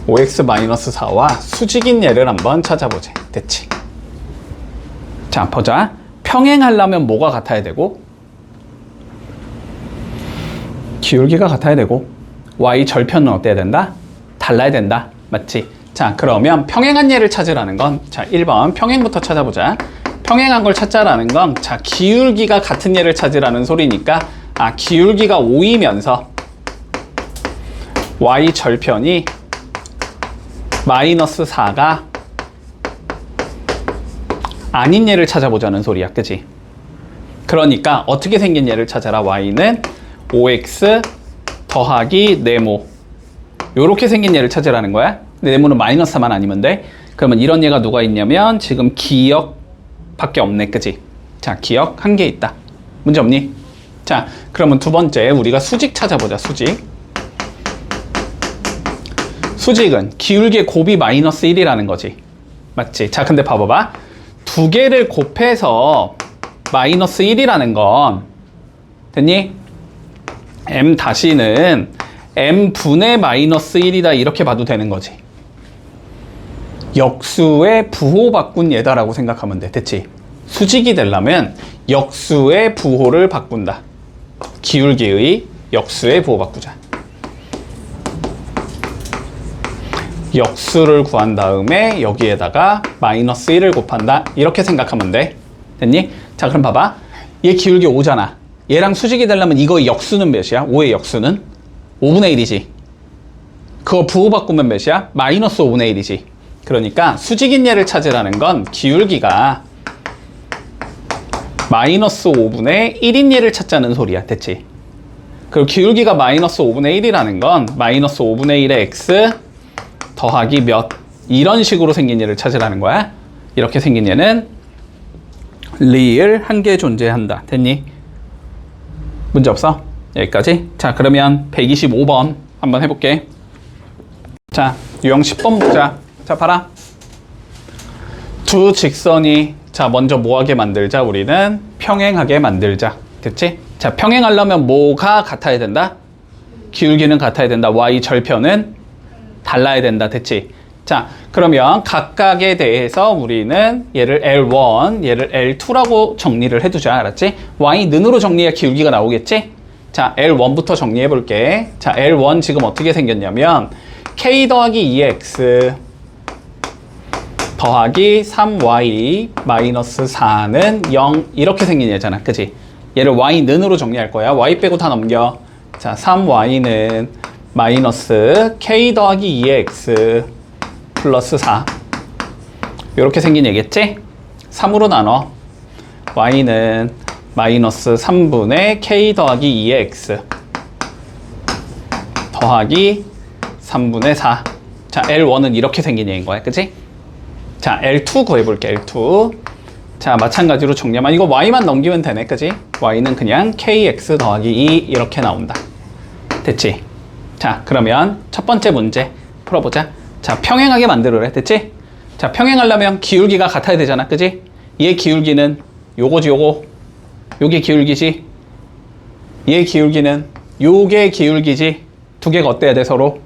5x-4와 수직인 예를 한번 찾아보자. 됐지? 자, 보자. 평행하려면 뭐가 같아야 되고 기울기가 같아야 되고 y 절편은 어때야 된다? 달라야 된다. 맞지? 자, 그러면 평행한 예를 찾으라는 건, 자, 1번 평행부터 찾아보자. 평행한 걸 찾자라는 건, 자, 기울기가 같은 예를 찾으라는 소리니까, 아, 기울기가 5이면서 y 절편이 마이너스 4가 아닌 예를 찾아보자는 소리야. 그치? 그러니까 어떻게 생긴 예를 찾아라. y는 5x 더하기 네모, 요렇게 생긴 예를 찾으라는 거야. 네모는 마이너스 4만 아니면 돼. 그러면 이런 예가 누가 있냐면 지금 기역밖에 없네. 그치? 자, 기역 한 개 있다. 문제 없니? 자, 그러면 두 번째 우리가 수직 찾아보자. 수직. 수직은 기울기의 곱이 마이너스 1이라는 거지. 맞지? 자, 근데 봐봐봐. 두 개를 곱해서 마이너스 1이라는 건, 됐니? m-는 m분의 마이너스 1이다 이렇게 봐도 되는 거지. 역수의 부호 바꾼 예다라고 생각하면 돼. 됐지? 수직이 되려면 역수의 부호를 바꾼다. 기울기의 역수의 부호 바꾸자. 역수를 구한 다음에 여기에다가 마이너스 1을 곱한다. 이렇게 생각하면 돼. 됐니? 자, 그럼 봐봐. 얘 기울기 5잖아. 얘랑 수직이 되려면 이거 역수는 몇이야? 5의 역수는? 5분의 1이지. 그거 부호 바꾸면 몇이야? 마이너스 5분의 1이지. 그러니까 수직인 예를 찾으라는 건 기울기가 마이너스 5분의 1인 예를 찾자는 소리야. 됐지? 그리고 기울기가 마이너스 5분의 1이라는 건 마이너스 5분의 1의 x 더하기 몇, 이런 식으로 생긴 예를 찾으라는 거야. 이렇게 생긴 예는 리을 한 개 존재한다. 됐니? 문제 없어? 여기까지. 자, 그러면 125번 한번 해볼게. 자, 유형 10번 보자. 자, 봐라. 두 직선이, 자, 먼저 뭐하게 만들자. 우리는 평행하게 만들자. 됐지? 자, 평행하려면 뭐가 같아야 된다? 기울기는 같아야 된다. y 절편은 달라야 된다. 됐지? 자, 그러면 각각에 대해서 우리는 얘를 L1, 얘를 L2라고 정리를 해두자. 알았지? Y는으로 정리해야 기울기가 나오겠지? 자, L1부터 정리해 볼게. 자, L1 지금 어떻게 생겼냐면 K 더하기 2X 더하기 3Y 마이너스 4는 0 이렇게 생긴 얘잖아. 그치? 얘를 Y는으로 정리할 거야. Y 빼고 다 넘겨. 자, 3Y는 마이너스 K 더하기 2X 플러스 4 이렇게 생긴 얘겠지? 3으로 나눠. Y는 마이너스 3분의 K 더하기 2X 더하기 3분의 4. 자, L1은 이렇게 생긴 얘인 거야. 그치? 자, L2 구해볼게. L2. 자, 마찬가지로 정리하면 이거 Y만 넘기면 되네. 그치? Y는 그냥 KX 더하기 2 이렇게 나온다. 됐지? 자, 그러면 첫 번째 문제 풀어보자. 자, 평행하게 만들어래. 됐지? 자, 평행하려면 기울기가 같아야 되잖아. 그치? 얘 기울기는 요거지, 요거. 요게 기울기지. 얘 기울기는 요게 기울기지. 두 개가 어때야 돼, 서로?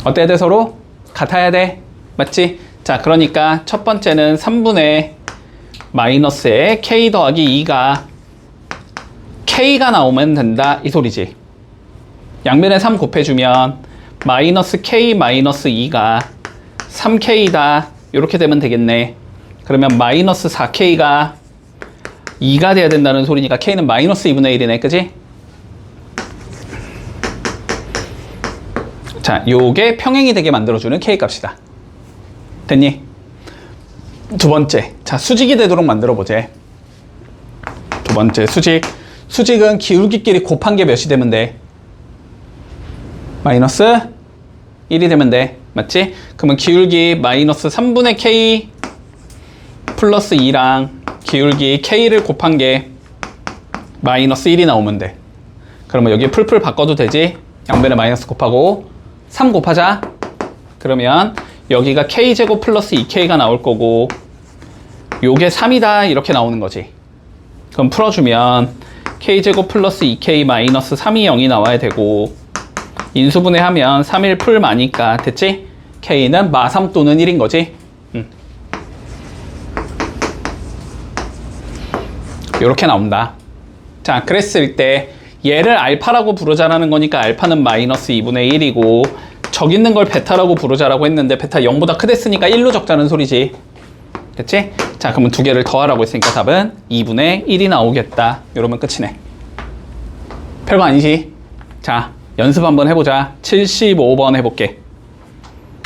어때야 돼, 서로? 같아야 돼. 맞지? 자, 그러니까 첫 번째는 3분의 마이너스에 K 더하기 2가 K가 나오면 된다. 이 소리지. 양변에 3 곱해주면 마이너스 K 마이너스 2가 3K다. 이렇게 되면 되겠네. 그러면 마이너스 4K가 2가 돼야 된다는 소리니까 K는 마이너스 2분의 1이네. 그지? 자, 요게 평행이 되게 만들어주는 K 값이다. 됐니? 두 번째. 자, 수직이 되도록 만들어보자. 두 번째, 수직. 수직은 기울기끼리 곱한 게 몇이 되면 돼? 마이너스 1이 되면 돼. 맞지? 그러면 기울기 마이너스 3분의 K 플러스 2랑 기울기 K를 곱한 게 마이너스 1이 나오면 돼. 그러면 여기 풀풀 바꿔도 되지? 양변에 마이너스 곱하고 3 곱하자. 그러면 여기가 K제곱 플러스 2K가 나올 거고 요게 3이다 이렇게 나오는 거지. 그럼 풀어주면 K제곱 플러스 2K 마이너스 3이 0이 나와야 되고 인수분해하면 3일 풀 마니까 됐지? K는 마3 또는 1인 거지. 이렇게 나온다. 자, 그랬을 때 얘를 알파라고 부르자라는 거니까 알파는 마이너스 2분의 1이고 적 있는 걸 베타라고 부르자라고 했는데 베타 0보다 크댔으니까 1로 적자는 소리지. 됐지? 자, 그러면 두 개를 더하라고 했으니까 답은 2분의 1이 나오겠다. 이러면 끝이네. 별거 아니지? 자, 연습 한번 해보자. 75번 해볼게.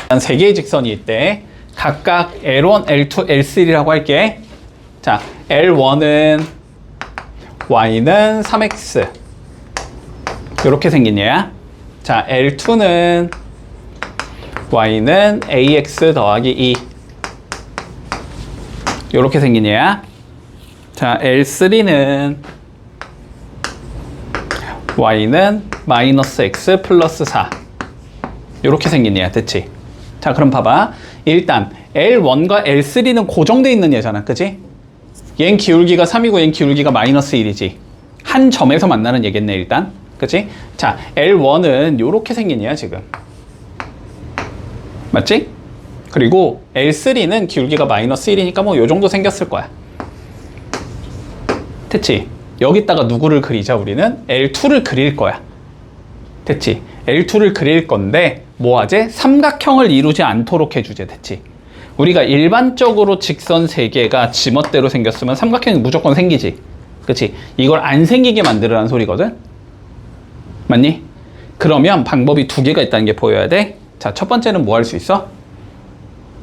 일단 세 개의 직선이 있대. 각각 L1, L2, L3라고 할게. 자, L1은 Y는 3X 이렇게 생긴 얘야. 자, L2는 Y는 AX 더하기 2 이렇게 생긴 얘야. 자, L3는 Y는 마이너스 X 플러스 4 이렇게 생긴 얘야. 됐지? 자, 그럼 봐봐. 일단 L1과 L3는 고정돼 있는 얘잖아. 그치? 얜 기울기가 3이고 얜 기울기가 마이너스 1이지. 한 점에서 만나는 얘겠네 일단. 그치? 자, L1은 요렇게 생긴 얘야 지금. 맞지? 그리고 L3는 기울기가 마이너스 1이니까 뭐 요 정도 생겼을 거야. 됐지? 여기다가 누구를 그리자. 우리는 L2를 그릴 거야. 됐지? L2를 그릴 건데 뭐 하지? 삼각형을 이루지 않도록 해주제. 됐지? 우리가 일반적으로 직선 3개가 지멋대로 생겼으면 삼각형이 무조건 생기지. 그치? 이걸 안 생기게 만들으라는 소리거든? 맞니? 그러면 방법이 2개가 있다는 게 보여야 돼. 자, 첫 번째는 뭐 할 수 있어?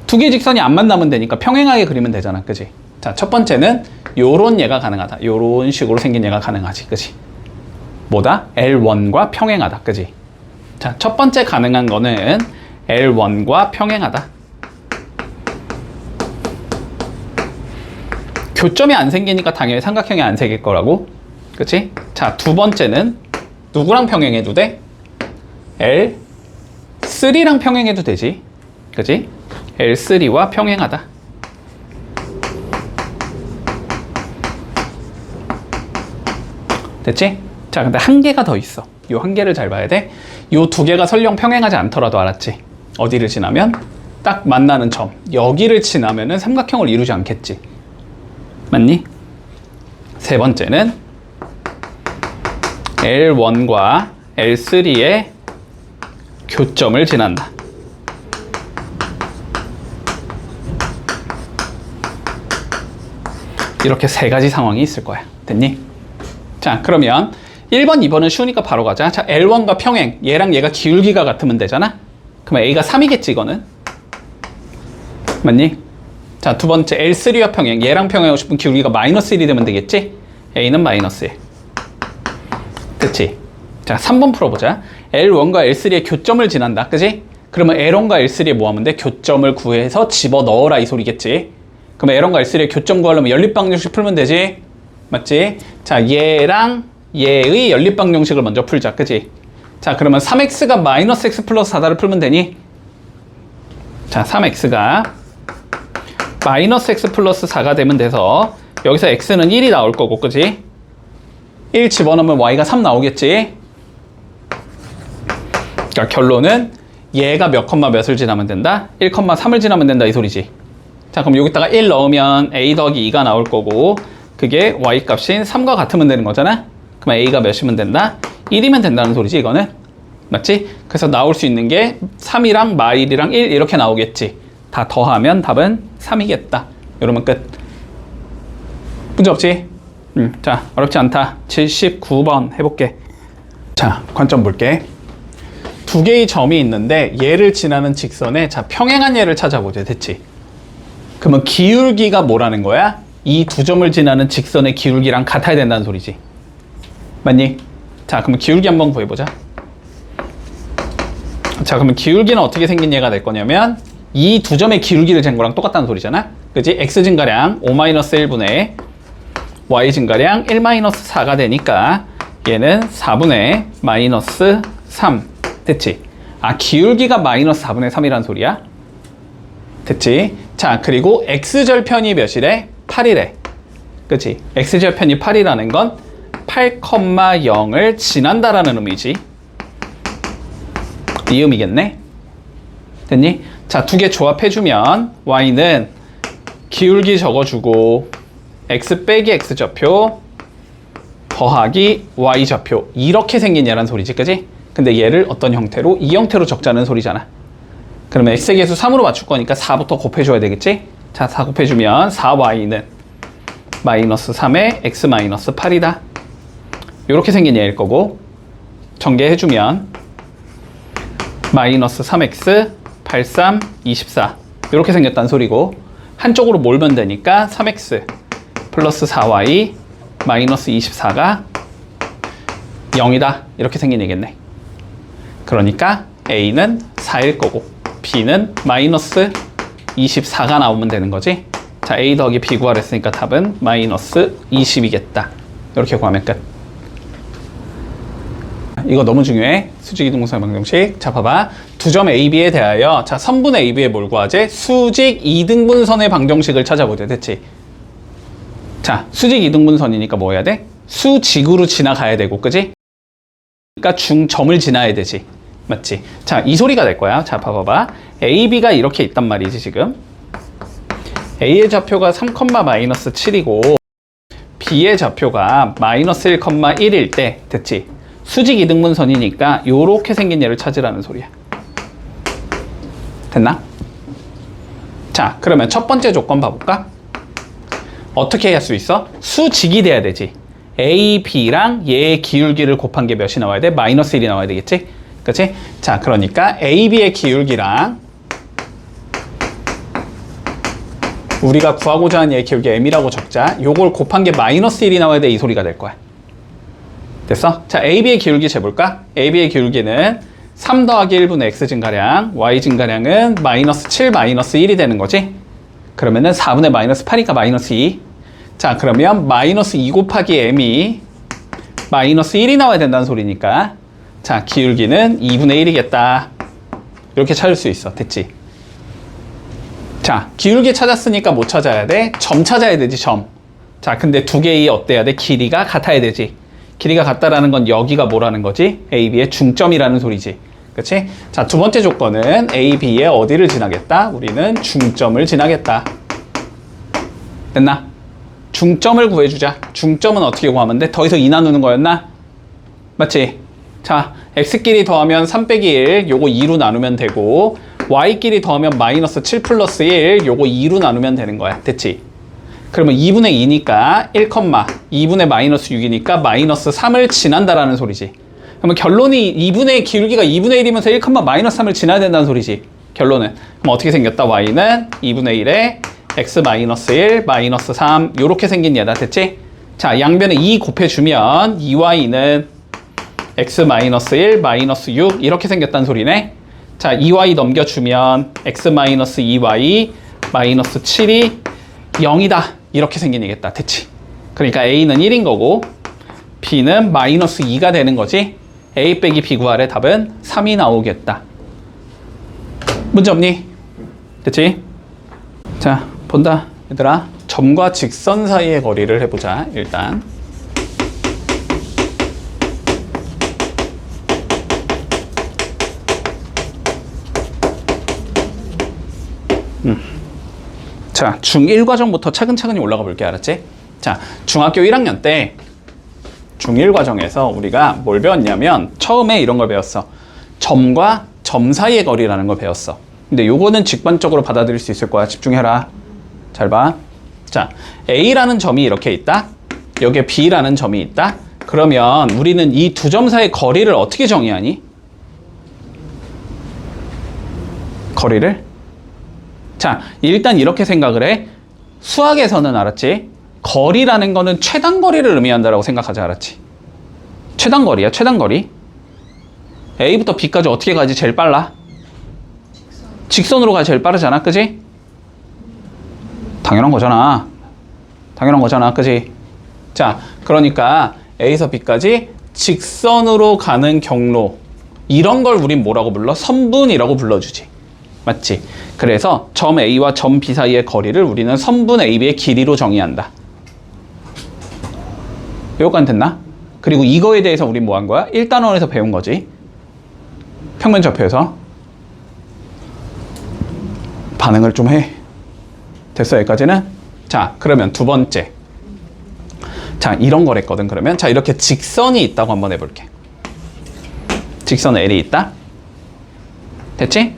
2개 직선이 안 만나면 되니까 평행하게 그리면 되잖아. 그치? 자, 첫 번째는 요런 얘가 가능하다. 요런 식으로 생긴 얘가 가능하지. 그치? 뭐다? L1과 평행하다. 그치? 자, 첫 번째 가능한 거는 L1과 평행하다. 교점이 안 생기니까 당연히 삼각형이 안 생길 거라고. 그치? 자, 두 번째는 누구랑 평행해도 돼? L3랑 평행해도 되지. 그치? L3와 평행하다. 됐지? 자, 근데 한 개가 더 있어. 요 한 개를 잘 봐야 돼. 요 2개가 설령 평행하지 않더라도. 알았지? 어디를 지나면? 딱 만나는 점. 여기를 지나면은 삼각형을 이루지 않겠지. 맞니? 세 번째는 L1과 L3의 교점을 지난다. 이렇게 세 가지 상황이 있을 거야. 됐니? 자, 그러면 1번, 2번은 쉬우니까 바로 가자. 자, L1과 평행. 얘랑 얘가 기울기가 같으면 되잖아? 그러면 A가 3이겠지, 이거는. 맞니? 자, 두 번째 L3와 평행. 얘랑 평행하고 싶은 기울기가 마이너스 1이 되면 되겠지? A는 마이너스 1. 됐지? 자, 3번 풀어보자. L1과 L3의 교점을 지난다. 그지? 그러면 L1과 L3에 뭐 하면 돼? 교점을 구해서 집어넣어라 이 소리겠지? 그러면 L1과 L3의 교점 구하려면 연립방정식 풀면 되지? 맞지? 자, 얘랑 얘의 연립방정식을 먼저 풀자. 그지? 자, 그러면 3x가 마이너스 x 플러스 4다를 풀면 되니? 자, 3x가 마이너스 x 플러스 4가 되면 돼서 여기서 x는 1이 나올 거고, 그지? 1 집어넣으면 y가 3 나오겠지? 그러니까 결론은 얘가 몇 컴마 몇을 지나면 된다? 1,3을 지나면 된다 이 소리지. 자, 그럼 여기다가 1 넣으면 a 더하기 2가 나올 거고 그게 y 값인 3과 같으면 되는 거잖아? 그럼 a가 몇이면 된다? 1이면 된다는 소리지 이거는. 맞지? 그래서 나올 수 있는 게 3이랑 마1이랑 1 이렇게 나오겠지. 다 더하면 답은 3이겠다. 이러면 끝. 문제 없지? 자, 어렵지 않다. 79번 해볼게. 자, 관점 볼게. 두 개의 점이 있는데 얘를 지나는 직선에 자 평행한 얘를 찾아보자. 됐지? 그러면 기울기가 뭐라는 거야? 이 두 점을 지나는 직선의 기울기랑 같아야 된다는 소리지. 맞니? 자, 그러면 기울기 한번 구해보자. 자, 그러면 기울기는 어떻게 생긴 얘가 될 거냐면 이 두 점의 기울기를 잰 거랑 똑같다는 소리잖아. 그치? x 증가량 5-1분의 y 증가량 1-4가 되니까 얘는 4분의 마이너스 3. 됐지? 아, 기울기가 마이너스 4분의 3이란 소리야? 됐지? 자, 그리고 x절편이 몇이래? 8이래. 그치? x절편이 8이라는 건 8,0을 지난다라는 의미지. 이 의미겠네? 됐니? 자, 두 개 조합해주면 y는 기울기 적어주고 x 빼기 x좌표 더하기 y좌표 이렇게 생긴 얘란 소리지, 그지? 근데 얘를 어떤 형태로? 이 형태로 적자는 소리잖아. 그러면 x의 개수 3으로 맞출 거니까 4부터 곱해줘야 되겠지? 자, 4 곱해주면 4y는 마이너스 3에 x 마이너스 8이다. 이렇게 생긴 얘일 거고 전개해주면 마이너스 3x 83 24 이렇게 생겼다는 소리고 한쪽으로 몰면 되니까 3x 플러스 4y 마이너스 24가 0이다 이렇게 생긴 얘겠네. 그러니까 A는 4일 거고 B는 마이너스 24가 나오면 되는 거지. 자, A 더하기 B 구하라 했으니까 답은 마이너스 20이겠다. 이렇게 구하면 끝. 이거 너무 중요해. 수직이동분선의 방정식. 자, 봐봐. 두 점 AB에 대하여 자, 선분 AB에 뭘 구하지? 수직 이등분선의 방정식을 찾아보자. 됐지? 자, 수직 이등분선이니까 뭐 해야 돼? 수직으로 지나가야 되고, 그지? 그러니까 중점을 지나야 되지. 맞지? 자, 이 소리가 될 거야. 자, 봐봐봐. AB가 이렇게 있단 말이지, 지금. A의 좌표가 3,-7이고 B의 좌표가 마이너스 1,1일 때, 됐지? 수직 이등분선이니까 요렇게 생긴 얘를 찾으라는 소리야. 됐나? 자, 그러면 첫 번째 조건 봐볼까? 어떻게 할 수 있어? 수직이 돼야 되지. A, B랑 얘의 기울기를 곱한 게 몇이 나와야 돼? 마이너스 1이 나와야 되겠지? 그치? 자, 그러니까 A, B의 기울기랑 우리가 구하고자 하는 얘의 기울기 M이라고 적자. 요걸 곱한 게 마이너스 1이 나와야 돼. 이 소리가 될 거야. 됐어? 자, AB의 기울기 재볼까? AB의 기울기는 3 더하기 1분의 x 증가량, y 증가량은 마이너스 7 마이너스 1이 되는 거지? 그러면은 4분의 마이너스 8이니까 마이너스 2. 자, 그러면 마이너스 2 곱하기 m이 마이너스 1이 나와야 된다는 소리니까 자, 기울기는 2분의 1이겠다. 이렇게 찾을 수 있어. 됐지? 자, 기울기 찾았으니까 뭐 찾아야 돼? 점 찾아야 되지, 점. 자, 근데 두 개의 어때야 돼? 길이가 같아야 되지. 길이가 같다라는 건 여기가 뭐라는 거지? AB의 중점이라는 소리지. 그치? 자, 두 번째 조건은 A, B의 어디를 지나겠다? 우리는 중점을 지나겠다. 됐나? 중점을 구해주자. 중점은 어떻게 구하면 돼? 더 이상 2 나누는 거였나? 맞지? 자, x끼리 더하면 3 빼기 1, 요거 2로 나누면 되고, y끼리 더하면 마이너스 7 플러스 1, 요거 2로 나누면 되는 거야. 됐지? 그러면 2분의 2니까 1, 2분의 마이너스 6이니까 마이너스 3을 지난다라는 소리지. 그러면 결론이 2분의 기울기가 2분의 1이면서 1, 마이너스 3을 지나야 된다는 소리지. 결론은. 그럼 어떻게 생겼다? y는 2분의 1에 x 마이너스 1, 마이너스 3 요렇게 생긴 얘다. 됐지? 자, 양변에 2 곱해주면 2y는 x 마이너스 1, 마이너스 6 이렇게 생겼다는 소리네. 자, 2y 넘겨주면 x 마이너스 2y, 마이너스 7이 0이다. 이렇게 생긴 얘겠다. 됐지? 그러니까 a는 1인 거고 b는 마이너스 2가 되는 거지. a 빼기 b 구하래. 답은 3이 나오겠다. 문제 없니? 됐지? 자, 본다. 얘들아, 점과 직선 사이의 거리를 해보자. 일단 자, 중1 과정부터 차근차근히 올라가 볼게. 알았지? 자, 중학교 1학년 때 중1 과정에서 우리가 뭘 배웠냐면 처음에 이런 걸 배웠어. 점과 점 사이의 거리라는 걸 배웠어. 근데 요거는 직관적으로 받아들일 수 있을 거야. 집중해라. 잘 봐. 자, A라는 점이 이렇게 있다. 여기에 B라는 점이 있다. 그러면 우리는 이 두 점 사이의 거리를 어떻게 정의하니? 거리를? 자, 일단 이렇게 생각을 해. 수학에서는 알았지? 거리라는 거는 최단거리를 의미한다라고 생각하지. 알았지? 최단거리야, 최단거리. A부터 B까지 어떻게 가지? 제일 빨라? 직선으로 가야 제일 빠르잖아. 그지? 당연한 거잖아. 당연한 거잖아. 그지? 자, 그러니까 A에서 B까지 직선으로 가는 경로, 이런 걸 우린 뭐라고 불러? 선분이라고 불러주지. 맞지? 그래서 점 A와 점 B 사이의 거리를 우리는 선분 AB의 길이로 정의한다. 여기까지 됐나? 그리고 이거에 대해서 우린 뭐 한 거야? 1단원에서 배운 거지. 평면좌표에서. 반응을 좀 해. 됐어, 여기까지는? 자, 그러면 두 번째. 자, 이런 거랬거든. 그러면 자, 이렇게 직선이 있다고 한번 해볼게. 직선 L이 있다. 됐지?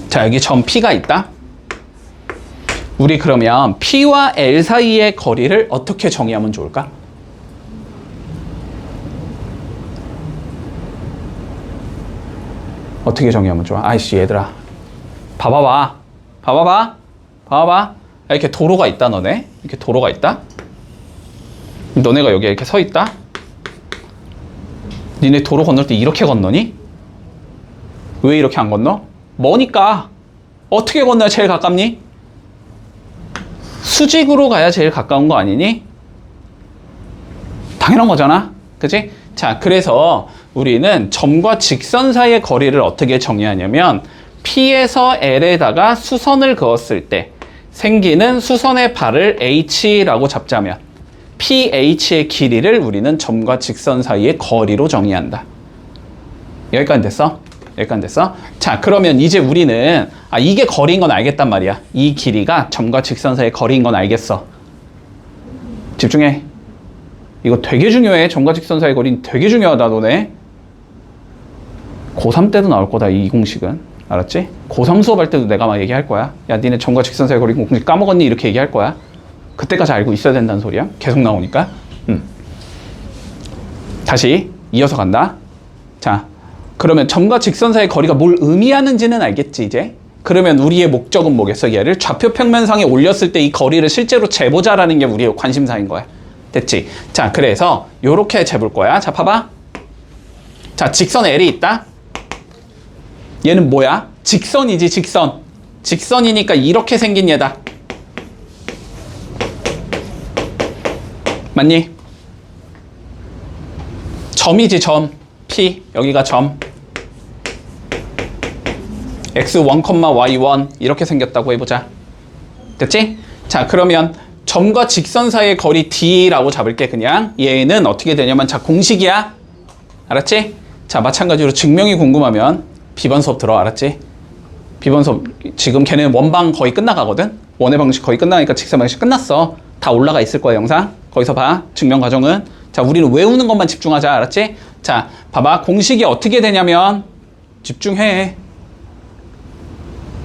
자, 여기 점 P가 있다. 우리 그러면 P와 L 사이의 거리를 어떻게 정의하면 좋을까? 어떻게 정의하면 좋아? 아이씨, 얘들아, 봐봐봐. 봐봐봐. 봐봐봐. 이렇게 도로가 있다, 너네. 이렇게 도로가 있다. 너네가 여기 이렇게 서 있다. 니네 도로 건널 때 이렇게 건너니? 왜 이렇게 안 건너? 머니까. 어떻게 건너야 제일 가깝니? 수직으로 가야 제일 가까운 거 아니니? 당연한 거잖아. 그치? 자, 그래서 우리는 점과 직선 사이의 거리를 어떻게 정의하냐면 P에서 L에다가 수선을 그었을 때 생기는 수선의 발을 H라고 잡자면 PH의 길이를 우리는 점과 직선 사이의 거리로 정의한다. 여기까지 됐어? 여기까지 됐어? 자, 그러면 이제 우리는 이게 거리인 건 알겠단 말이야. 이 길이가 점과 직선 사이의 거리인 건 알겠어. 집중해. 이거 되게 중요해. 점과 직선 사이의 거리는 되게 중요하다, 너네. 고3 때도 나올 거다, 이 공식은. 알았지? 고3 수업할 때도 내가 막 얘기할 거야. 야, 니네 점과 직선 사이의 거리 공식 까먹었니? 이렇게 얘기할 거야. 그때까지 알고 있어야 된다는 소리야. 계속 나오니까. 다시 이어서 간다. 자, 그러면 점과 직선 사이의 거리가 뭘 의미하는지는 알겠지, 이제? 그러면 우리의 목적은 뭐겠어? 얘를 좌표 평면상에 올렸을 때 이 거리를 실제로 재보자라는 게 우리의 관심사인 거야. 됐지? 자, 그래서 요렇게 재볼 거야. 자, 봐봐. 자, 직선 L이 있다. 얘는 뭐야? 직선이지, 직선. 직선이니까 이렇게 생긴 얘다. 맞니? 점이지, 점. P, 여기가 점. x1, y1 이렇게 생겼다고 해보자. 됐지? 자, 그러면 점과 직선 사이의 거리 D라고 잡을게. 그냥 얘는 어떻게 되냐면, 자, 공식이야. 알았지? 자, 마찬가지로 증명이 궁금하면 B번 수업 들어. 알았지? B번 수업 지금 걔네 원방 거의 끝나가거든? 원의 방식 거의 끝나니까 직선 방식 끝났어. 다 올라가 있을 거야, 영상. 거기서 봐. 증명 과정은. 자, 우리는 외우는 것만 집중하자. 알았지? 자, 봐봐. 공식이 어떻게 되냐면 집중해.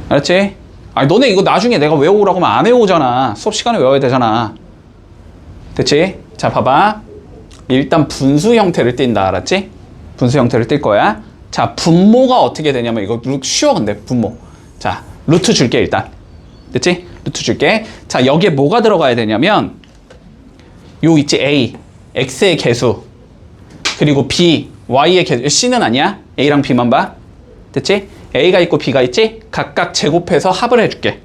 알았지? 아니, 너네 이거 나중에 내가 외우라고 하면 안 외우잖아. 수업 시간에 외워야 되잖아. 됐지? 자, 봐봐. 일단 분수 형태를 띈다. 알았지? 분수 형태를 띌 거야. 자, 분모가 어떻게 되냐면 이거 쉬워. 근데 분모. 자, 루트 줄게. 일단 됐지? 루트 줄게. 자, 여기에 뭐가 들어가야 되냐면 요 있지? A X의 개수 그리고 B Y의 개수. C는 아니야. A랑 B만 봐. 됐지? A가 있고 B가 있지? 각각 제곱해서 합을 해줄게.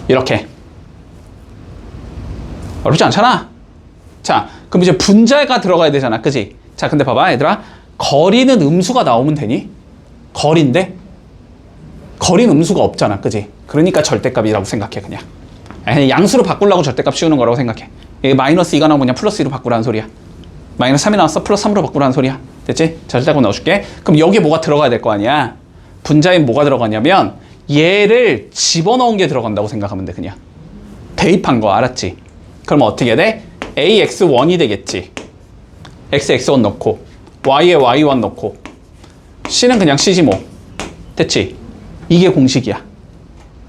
이렇게. 어렵지 않잖아. 자, 그럼 이제 분자가 들어가야 되잖아. 그지? 자, 근데 봐봐 얘들아. 거리는 음수가 나오면 되니? 거리인데 거리는 음수가 없잖아. 그지? 그러니까 절대값이라고 생각해. 그냥 양수로 바꾸려고 절대값 씌우는 거라고 생각해. 이게 마이너스 2가 나오면 그냥 플러스 2로 바꾸라는 소리야. 마이너스 3이 나왔어. 플러스 3으로 바꾸라는 소리야. 됐지? 자, 절대값 넣어줄게. 그럼 여기에 뭐가 들어가야 될 거 아니야. 분자에 뭐가 들어가냐면 얘를 집어넣은 게 들어간다고 생각하면 돼. 그냥 대입한 거. 알았지? 그러면 어떻게 돼? AX1이 되겠지. XX1 넣고 Y에 Y1 넣고 C는 그냥 C지 뭐. 됐지? 이게 공식이야.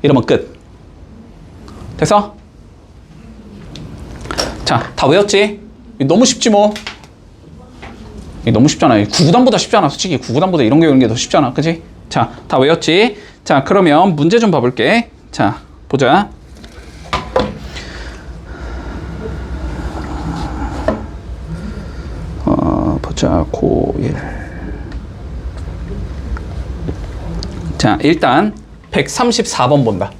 이러면 끝. 됐어? 자, 다 외웠지? 너무 쉽지 뭐. 너무 쉽잖아. 구구단보다 쉽잖아. 솔직히 구구단보다 이런 게 오는 게 더 쉽잖아. 그치? 자, 다 외웠지? 자, 그러면 문제 좀 봐볼게. 자, 보자. 보자. 고1. 자, 일단 134번 본다.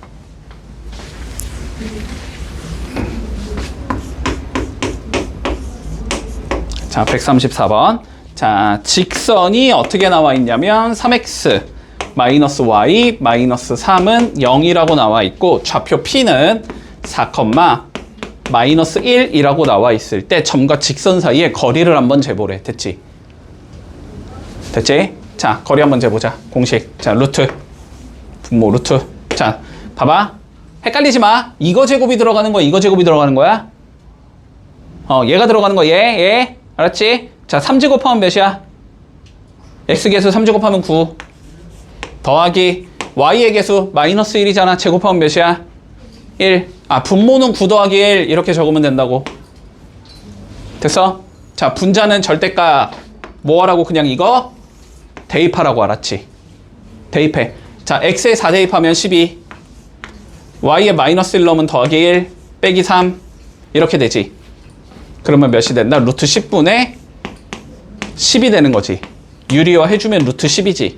자, 134번. 자, 직선이 어떻게 나와 있냐면 3x 마이너스 y 마이너스 3은 0이라고 나와 있고 좌표 p는 4, 마이너스 1이라고 나와 있을 때 점과 직선 사이의 거리를 한번 재보래. 됐지? 됐지? 자, 거리 한번 재보자. 공식. 자, 루트. 분모 루트. 자, 봐봐. 헷갈리지 마. 이거 제곱이 들어가는 거야. 이거 제곱이 들어가는 거야. 얘가 들어가는 거야. 얘. 알았지? 자, 3제곱하면 몇이야? x개수 3제곱하면 9 더하기 y의 개수 마이너스 1이잖아. 제곱하면 몇이야? 1. 아, 분모는 9 더하기 1 이렇게 적으면 된다고. 됐어? 자, 분자는 절대값 뭐 하라고? 그냥 이거 대입하라고. 알았지? 대입해. 자, x에 4 대입하면 12 y에 마이너스 1 넣으면 더하기 1 빼기 3 이렇게 되지. 그러면 몇이 된다? 루트 10분의 10이 되는 거지. 유리화 해주면 루트 10이지.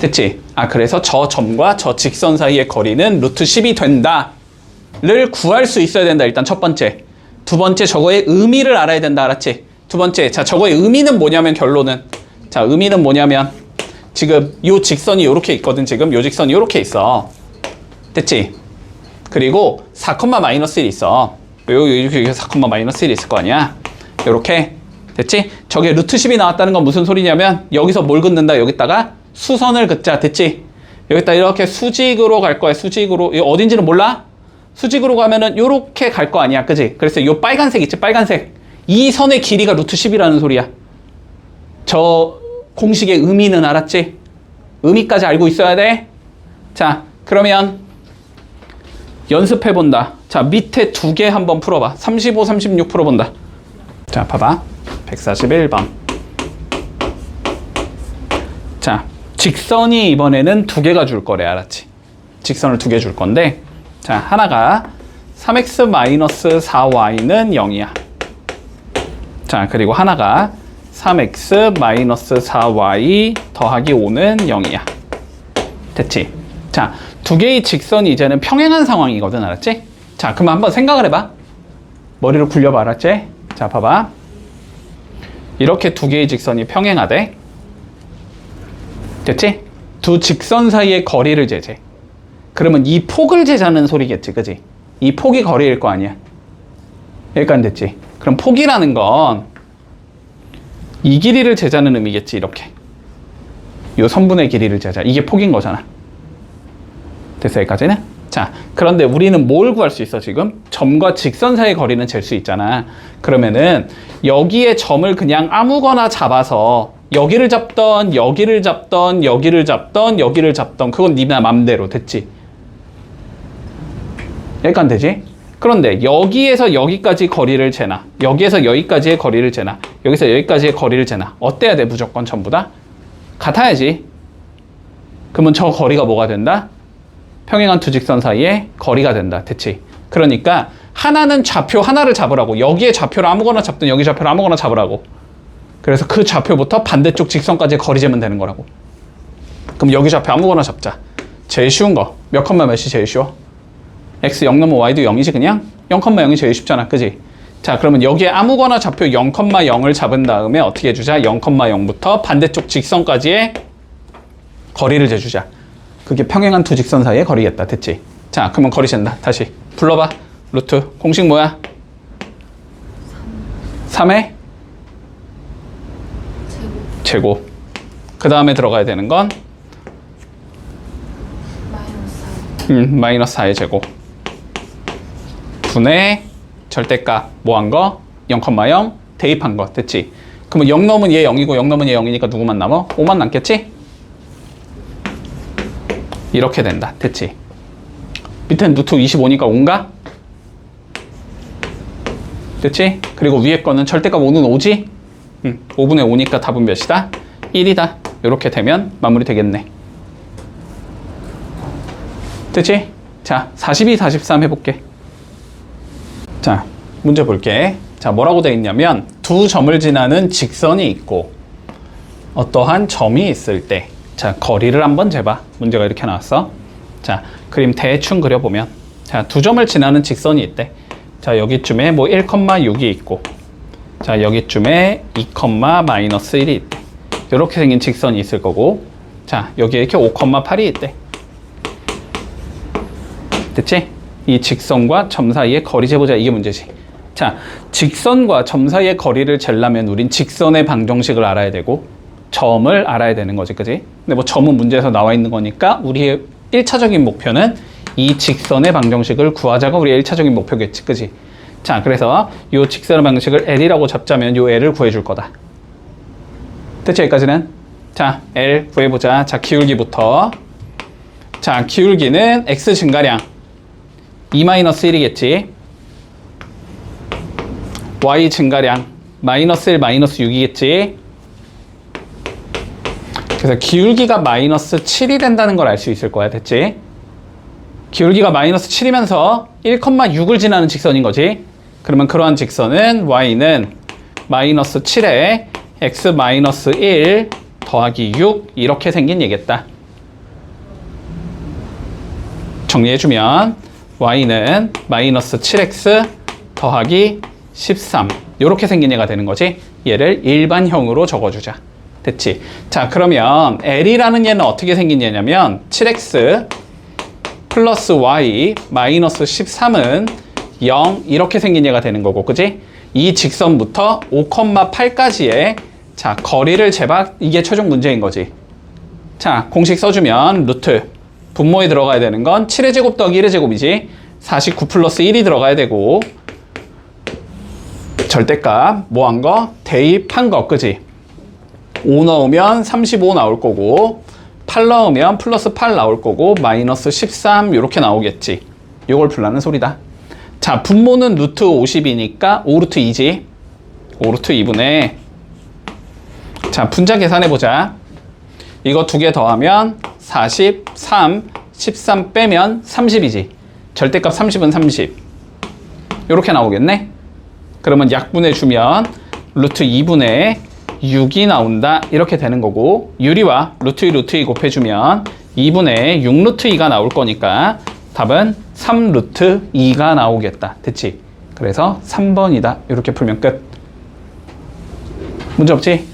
됐지? 아, 그래서 저 점과 저 직선 사이의 거리는 루트 10이 된다를 구할 수 있어야 된다. 일단 첫 번째. 두 번째, 저거의 의미를 알아야 된다. 알았지? 두 번째, 자, 저거의 의미는 뭐냐면 결론은. 자, 의미는 뭐냐면 지금 요 직선이 요렇게 있거든. 지금 요 직선이 요렇게 있어. 됐지? 그리고 4, 마이너스 1 있어. 여기 4, 마이너스 1 있을 거 아니야. 요렇게. 됐지? 저게 루트 10이 나왔다는 건 무슨 소리냐면 여기서 뭘 긋는다. 여기다가 수선을 긋자. 됐지? 여기다 이렇게 수직으로 갈 거야. 수직으로. 이거 어딘지는 몰라? 수직으로 가면은 요렇게 갈 거 아니야. 그지? 그래서 요 빨간색 있지? 빨간색. 이 선의 길이가 루트 10이라는 소리야. 저 공식의 의미는 알았지? 의미까지 알고 있어야 돼. 자, 그러면 연습해본다. 자, 밑에 두 개 한번 풀어봐. 35, 36 풀어본다. 자, 봐봐. 141번. 자, 직선이 이번에는 두 개가 줄 거래. 알았지? 직선을 두 개 줄 건데, 자, 하나가 3x-4y는 0이야. 자, 그리고 하나가 3x-4y 더하기 5는 0이야. 됐지? 자, 두 개의 직선이 이제는 평행한 상황이거든. 알았지? 자, 그럼 한번 생각을 해봐. 머리를 굴려봐. 알았지? 자, 봐봐. 이렇게 두 개의 직선이 평행하대. 됐지? 두 직선 사이의 거리를 재재. 그러면 이 폭을 재자는 소리겠지. 그지? 이 폭이 거리일 거 아니야. 여기까지 됐지? 그럼 그럼 폭이라는 건 이 길이를 재자는 의미겠지. 이렇게 요 선분의 길이를 재자. 이게 폭인 거잖아. 됐어 여기까지는? 자, 그런데 우리는 뭘 구할 수 있어 지금? 점과 직선 사이의 거리는 잴 수 있잖아. 그러면은 여기에 점을 그냥 아무거나 잡아서 여기를 잡던 여기를 잡던 여기를 잡던 여기를 잡던 그건 니나 맘대로. 됐지? 여기까지 되지? 그런데 여기에서 여기까지 거리를 재나, 여기에서 여기까지의 거리를 재나, 여기서 여기까지의 거리를 재나, 어때야 돼? 무조건 전부 다 같아야지. 그러면 저 거리가 뭐가 된다? 평행한 두 직선 사이의 거리가 된다. 됐지? 그러니까 하나는 좌표 하나를 잡으라고. 여기에 좌표를 아무거나 잡든 여기 좌표를 아무거나 잡으라고. 그래서 그 좌표부터 반대쪽 직선까지 거리 재면 되는 거라고. 그럼 여기 좌표 아무거나 잡자. 제일 쉬운 거. 몇 컴마 몇이 제일 쉬워? x 0 넘어 y도 0이지 그냥? 0,0이 제일 쉽잖아. 그지? 자, 그러면 여기에 아무거나 좌표 0,0을 잡은 다음에 어떻게 해주자? 0,0부터 반대쪽 직선까지의 거리를 재주자. 그게 평행한 두 직선 사이의 거리겠다. 됐지? 자, 그러면 거리 잰다. 다시 불러봐. 루트 공식 뭐야? 3의 제곱. 그 다음에 들어가야 되는 건 마이너스 4의 제곱 분의 절대값 뭐한 거? 0,0 대입한 거. 됐지? 그러면 0 넘으면 얘 0이고 0 넘으면 얘 0이니까 누구만 남어? 5만 남겠지? 이렇게 된다. 됐지? 밑에는 루트 25니까 5인가? 됐지? 그리고 위에 거는 절대값 5는 5지? 5분의 5니까 답은 몇이다? 1이다. 이렇게 되면 마무리 되겠네. 됐지? 자, 42, 43 해볼게. 자, 문제 볼게. 자, 뭐라고 되어 있냐면 두 점을 지나는 직선이 있고 어떠한 점이 있을 때, 자, 거리를 한번 재봐. 문제가 이렇게 나왔어. 자, 그림 대충 그려보면, 자, 두 점을 지나는 직선이 있대. 자, 여기쯤에 뭐 1,6이 있고, 자, 여기쯤에 2,-1이 있대. 이렇게 생긴 직선이 있을 거고, 자, 여기에 이렇게 5,8이 있대. 됐지? 이 직선과 점 사이의 거리 재보자. 이게 문제지. 자, 직선과 점 사이의 거리를 재려면 우린 직선의 방정식을 알아야 되고 점을 알아야 되는 거지. 그지? 근데 뭐 점은 문제에서 나와 있는 거니까 우리의 1차적인 목표는 이 직선의 방정식을 구하자가 우리의 1차적인 목표겠지. 그지? 자, 그래서 이 직선의 방정식을 L이라고 잡자면 이 L을 구해줄 거다. 됐지? 여기까지는? 자, L 구해보자. 자, 기울기부터. 자, 기울기는 X 증가량 2-1이겠지. Y 증가량 마이너스 1, 마이너스 6이겠지. 그래서 기울기가 마이너스 7이 된다는 걸 알 수 있을 거야. 됐지? 기울기가 마이너스 7이면서 1,6을 지나는 직선인 거지. 그러면 그러한 직선은 Y는 마이너스 7에 X 마이너스 1 더하기 6 이렇게 생긴 얘기겠다. 정리해주면 Y는 마이너스 7X 더하기 13 이렇게 생긴 얘가 되는 거지. 얘를 일반형으로 적어주자. 됐지? 자, 그러면 L이라는 얘는 어떻게 생긴 얘냐면 7X 플러스 Y 마이너스 13은 0 이렇게 생긴 얘가 되는 거고, 그지? 이 직선부터 5,8까지의 자, 거리를 재봐. 이게 최종 문제인 거지. 자, 공식 써주면 루트 분모에 들어가야 되는 건 7의 제곱 더하기 1의 제곱이지. 49 플러스 1이 들어가야 되고, 절대값 뭐한 거? 대입한 거. 그지? 5 넣으면 35 나올 거고, 8 넣으면 플러스 8 나올 거고, 마이너스 13 이렇게 나오겠지. 요걸 풀라는 소리다. 자, 분모는 루트 50이니까 5루트 2지. 5루트 2분의, 자, 분자 계산해보자. 이거 두 개 더하면 43, 13 빼면 30이지. 절대값 30은 30. 이렇게 나오겠네. 그러면 약분해 주면 루트 2분의 6이 나온다. 이렇게 되는 거고, 유리와 루트 2, 루트 2 곱해주면 2분의 6 루트 2가 나올 거니까 답은 3 루트 2가 나오겠다. 됐지? 그래서 3번이다. 이렇게 풀면 끝. 문제 없지?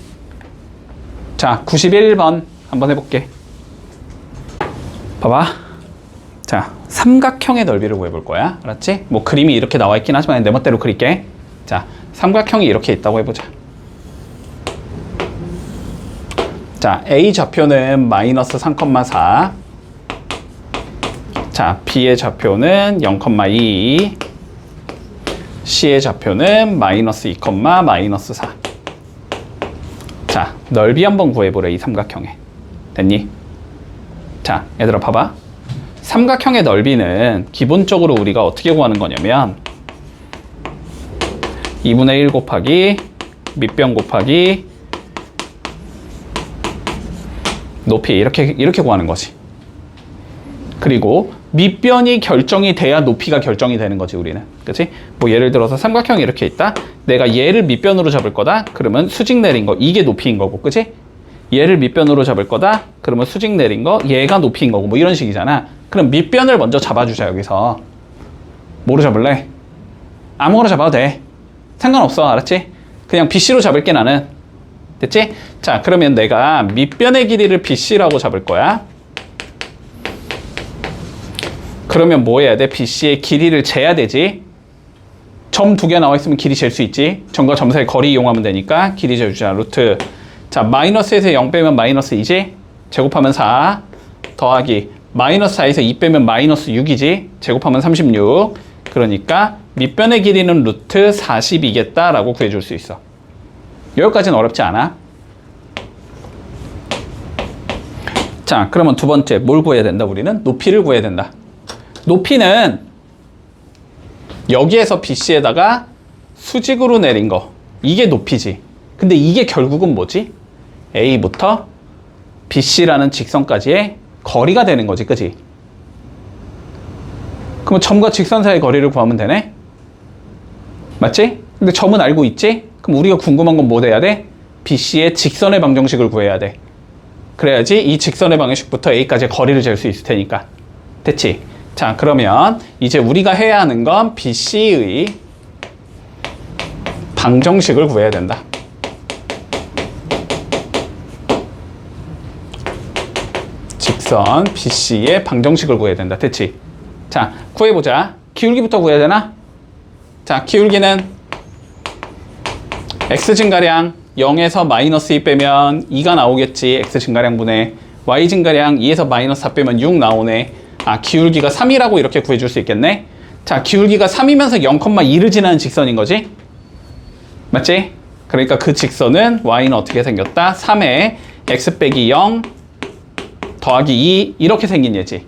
자, 91번 한번 해볼게. 봐봐. 자, 삼각형의 넓이를 구해볼 거야. 알았지? 뭐 그림이 이렇게 나와 있긴 하지만 내 멋대로 그릴게. 자, 삼각형이 이렇게 있다고 해보자. 자, A 좌표는 마이너스 3,4. 자, B의 좌표는 0,2. C의 좌표는 마이너스 2, 마이너스 4. 자, 넓이 한번 구해보래, 이 삼각형에. 됐니? 자, 얘들아 봐봐. 삼각형의 넓이는 기본적으로 우리가 어떻게 구하는 거냐면 2분의 1 곱하기 밑변 곱하기 높이 이렇게 구하는 거지. 그리고 밑변이 결정이 돼야 높이가 결정이 되는 거지, 우리는. 그치? 뭐 예를 들어서 삼각형이 이렇게 있다. 내가 얘를 밑변으로 잡을 거다. 그러면 수직 내린 거, 이게 높이인 거고, 그치? 얘를 밑변으로 잡을 거다. 그러면 수직 내린 거, 얘가 높이인 거고, 뭐 이런 식이잖아. 그럼 밑변을 먼저 잡아주자, 여기서. 뭐로 잡을래? 아무거나 잡아도 돼. 상관없어, 알았지? 그냥 BC로 잡을게, 나는. 됐지? 자, 그러면 내가 밑변의 길이를 BC라고 잡을 거야. 그러면 뭐 해야 돼? BC의 길이를 재야 되지. 점 2개 나와 있으면 길이 잴 수 있지. 점과 점 사이 거리 이용하면 되니까 길이 재주자. 루트. 자, 마이너스에서 0 빼면 마이너스 2지. 제곱하면 4. 더하기 마이너스 4에서 2 빼면 마이너스 6이지. 제곱하면 36. 그러니까 밑변의 길이는 루트 40이겠다라고 구해줄 수 있어. 여기까지는 어렵지 않아. 자, 그러면 두 번째 뭘 구해야 된다? 우리는 높이를 구해야 된다. 높이는 여기에서 BC에다가 수직으로 내린 거, 이게 높이지. 근데 이게 결국은 뭐지? A부터 BC라는 직선까지의 거리가 되는 거지, 그치? 그럼 점과 직선 사이의 거리를 구하면 되네? 맞지? 근데 점은 알고 있지? 그럼 우리가 궁금한 건 뭐 돼야 돼? BC의 직선의 방정식을 구해야 돼. 그래야지 이 직선의 방정식부터 A까지의 거리를 잴 수 있을 테니까. 됐지? 자, 그러면 이제 우리가 해야 하는 건 BC의 방정식을 구해야 된다. 직선 BC의 방정식을 구해야 된다. 됐지? 자, 구해보자. 기울기부터 구해야 되나? 자, 기울기는 x 증가량 0에서 마이너스 2 빼면 2가 나오겠지. x 증가량분의 y 증가량 2에서 마이너스 4 빼면 6 나오네. 아, 기울기가 3이라고 이렇게 구해줄 수 있겠네. 자, 기울기가 3이면서 0,2를 지나는 직선인 거지? 맞지? 그러니까 그 직선은 y는 어떻게 생겼다? 3에 x 빼기 0 더하기 2 이렇게 생긴 얘지.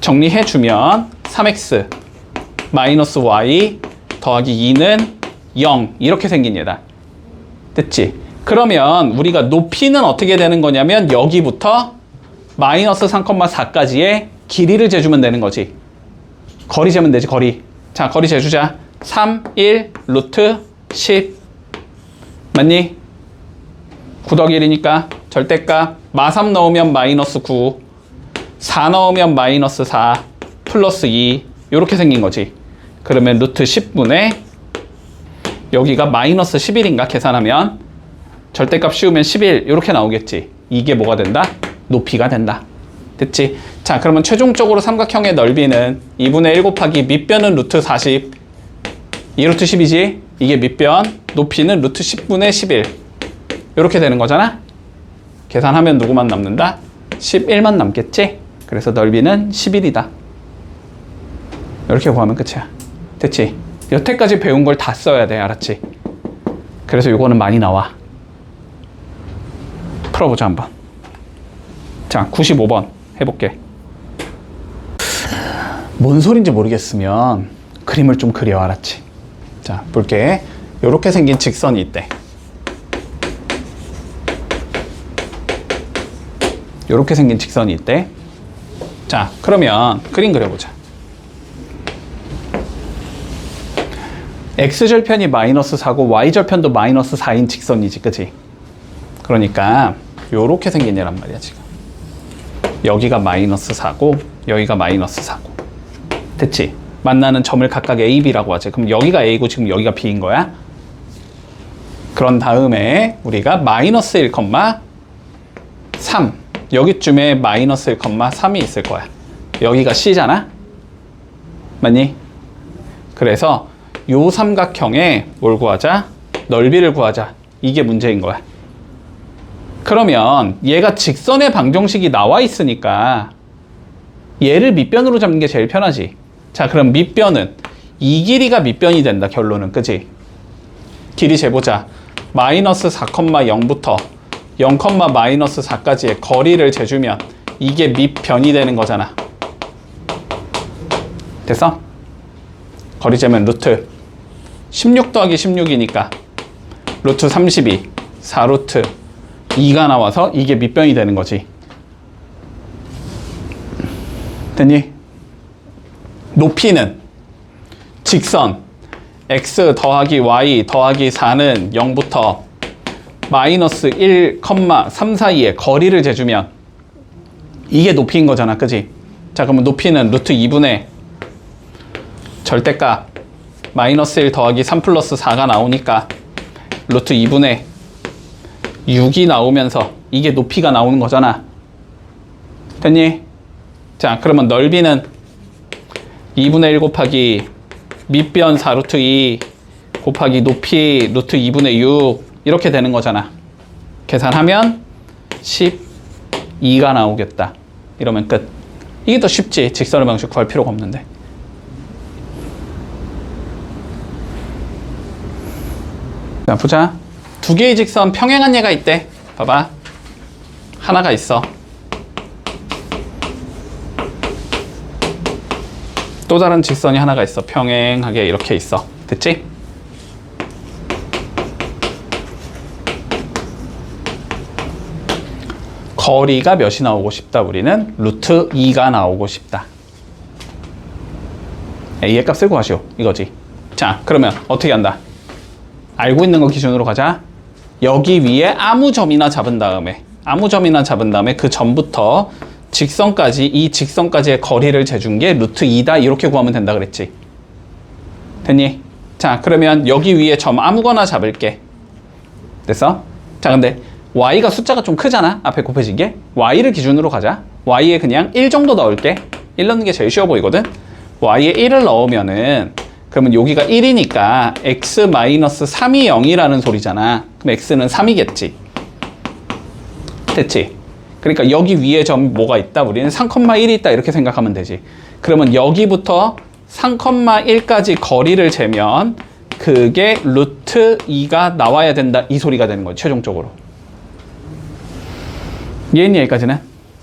정리해주면 3x 마이너스 y 더하기 2는 0 이렇게 생긴 얘다. 됐지? 그러면 우리가 높이는 어떻게 되는 거냐면 여기부터 마이너스 3,4까지의 길이를 재주면 되는 거지. 거리 재면 되지, 거리. 자, 거리 재주자. 3, 1, 루트 10. 맞니? 9 더하기 1이니까 절대값. 마3 넣으면 마이너스 9. 4 넣으면 마이너스 4. 플러스 2. 요렇게 생긴 거지. 그러면 루트 10분의 여기가 마이너스 11인가? 계산하면 절대값 씌우면 11 요렇게 나오겠지. 이게 뭐가 된다? 높이가 된다. 됐지? 자, 그러면 최종적으로 삼각형의 넓이는 2분의 1 곱하기 밑변은 루트 40 2 루트 10이지? 이게 밑변, 높이는 루트 10분의 11 요렇게 되는 거잖아? 계산하면 누구만 남는다? 11만 남겠지? 그래서 넓이는 11이다. 이렇게 구하면 끝이야. 됐지? 여태까지 배운 걸 다 써야 돼. 알았지? 그래서 요거는 많이 나와. 풀어보자 한번. 자, 95번 해볼게. 뭔 소린지 모르겠으면 그림을 좀 그려. 알았지? 자, 볼게. 요렇게 생긴 직선이 있대. 요렇게 생긴 직선이 있대. 자, 그러면 그림 그려보자. x절편이 마이너스 4고 y절편도 마이너스 4인 직선이지, 그치? 그러니까 요렇게 생긴 애란 말이야, 지금. 여기가 마이너스 4고 여기가 마이너스 4고. 됐지? 만나는 점을 각각 A, B라고 하지. 그럼 여기가 A고 지금 여기가 B인 거야. 그런 다음에 우리가 마이너스 1,3 여기쯤에 마이너스 1,3이 있을 거야. 여기가 C잖아? 맞니? 그래서 요 삼각형의 뭘 구하자? 넓이를 구하자. 이게 문제인 거야. 그러면 얘가 직선의 방정식이 나와 있으니까 얘를 밑변으로 잡는 게 제일 편하지. 자, 그럼 밑변은 이 길이가 밑변이 된다. 결론은. 그지? 길이 재보자. 마이너스 4,0부터 0, 마이너스 4까지의 거리를 재주면 이게 밑변이 되는 거잖아. 됐어? 거리 재면 루트 16 더하기 16이니까 루트 32, 4루트 2가 나와서 이게 밑변이 되는 거지. 됐니? 높이는 직선 x 더하기 y 더하기 4는 0부터 마이너스 1, 3 사이에 거리를 재주면 이게 높이인 거잖아. 그지? 자, 그러면 높이는 루트 2분의 절대값 마이너스 1 더하기 3 플러스 4가 나오니까 루트 2분의 6이 나오면서 이게 높이가 나오는 거잖아. 됐니? 자, 그러면 넓이는 2분의 1 곱하기 밑변 4루트 2 곱하기 높이 루트 2분의 6 이렇게 되는 거잖아. 계산하면 12가 나오겠다. 이러면 끝. 이게 더 쉽지. 직선의 방식 구할 필요가 없는데. 자, 보자. 두 개의 직선 평행한 얘가 있대. 봐봐. 하나가 있어. 또 다른 직선이 하나가 있어. 평행하게 이렇게 있어. 됐지? 거리가 몇이 나오고 싶다. 우리는 루트 2가 나오고 싶다. A의 값을 구하시오. 이거지. 자, 그러면 어떻게 한다? 알고 있는 거 기준으로 가자. 여기 위에 아무 점이나 잡은 다음에 그 점부터 직선까지, 이 직선까지의 거리를 재준 게 루트 2다. 이렇게 구하면 된다 그랬지. 됐니? 자, 그러면 여기 위에 점 아무거나 잡을게. 됐어? 자, 근데 y가 숫자가 좀 크잖아. 앞에 곱해진 게. y를 기준으로 가자. y에 그냥 1 정도 넣을게. 1 넣는 게 제일 쉬워 보이거든. y에 1을 넣으면은 그러면 여기가 1이니까 x-3이 0이라는 소리잖아. 그럼 x는 3이겠지. 됐지? 그러니까 여기 위에 점 뭐가 있다? 우리는 3,1이 있다. 이렇게 생각하면 되지. 그러면 여기부터 3,1까지 거리를 재면 그게 루트 2가 나와야 된다. 이 소리가 되는 거지. 최종적으로. 이해했니? 여기까지는?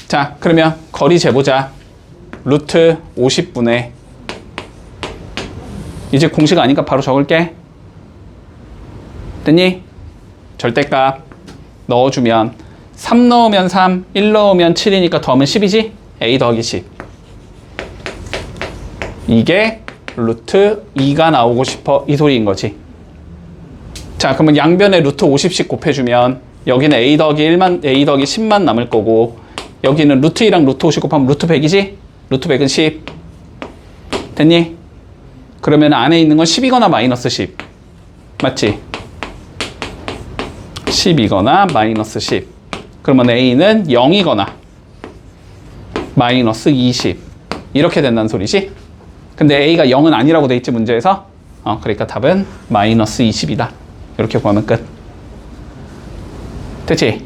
자, 그러면 거리 재보자. 루트 50분의 이제 공식 아니까 바로 적을게. 됐니? 절대값 넣어주면 3 넣으면 3, 1 넣으면 7이니까 더하면 10이지? A 더하기 10. 이게 루트 2가 나오고 싶어. 이 소리인 거지. 자, 그러면 양변에 루트 50씩 곱해주면 여기는 A 더하기 1만, A 더하기 10만 남을 거고 여기는 루트 2랑 루트 50 곱하면 루트 100이지? 루트 100은 10. 됐니? 그러면 안에 있는 건 10이거나 마이너스 10. 맞지? 10이거나 마이너스 10. 그러면 A는 0이거나 마이너스 20. 이렇게 된다는 소리지? 근데 A가 0은 아니라고 돼 있지, 문제에서? 그러니까 답은 마이너스 20이다. 이렇게 구하면 끝. 됐지?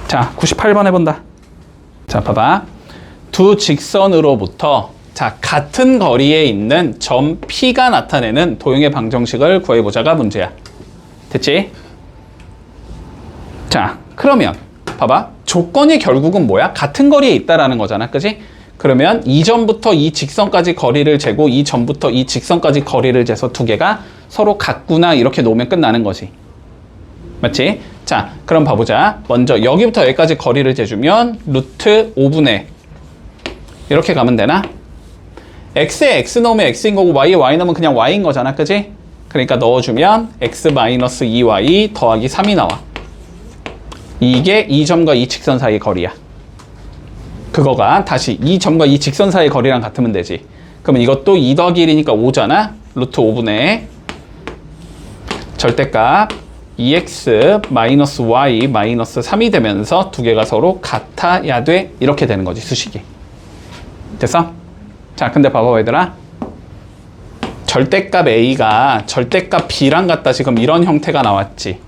자, 98번 해본다. 자, 봐봐. 두 직선으로부터 자, 같은 거리에 있는 점 P가 나타내는 도형의 방정식을 구해보자가 문제야. 됐지? 자, 그러면 봐봐. 조건이 결국은 뭐야? 같은 거리에 있다라는 거잖아. 그지? 그러면 이 점부터 이 직선까지 거리를 재고 이 점부터 이 직선까지 거리를 재서 두 개가 서로 같구나 이렇게 놓으면 끝나는 거지. 맞지? 자, 그럼 봐보자. 먼저 여기부터 여기까지 거리를 재주면 루트 5분의 이렇게 가면 되나? x에 x 넣으면 x인 거고 y에 y 넣으면 그냥 y인 거잖아. 그지? 그러니까 넣어주면 x-2y 더하기 3이 나와. 이게 이 점과 이 직선 사이의 거리야. 그거가 다시 이 점과 이 직선 사이의 거리랑 같으면 되지. 그러면 이것도 2 더하기 1이니까 5잖아. 루트 5분의 절대값 2x-y 3이 되면서 두 개가 서로 같아야 돼. 이렇게 되는 거지, 수식이. 됐어? 자, 근데 봐봐 얘들아. 절대값 A가 절대값 B랑 같다. 지금 이런 형태가 나왔지.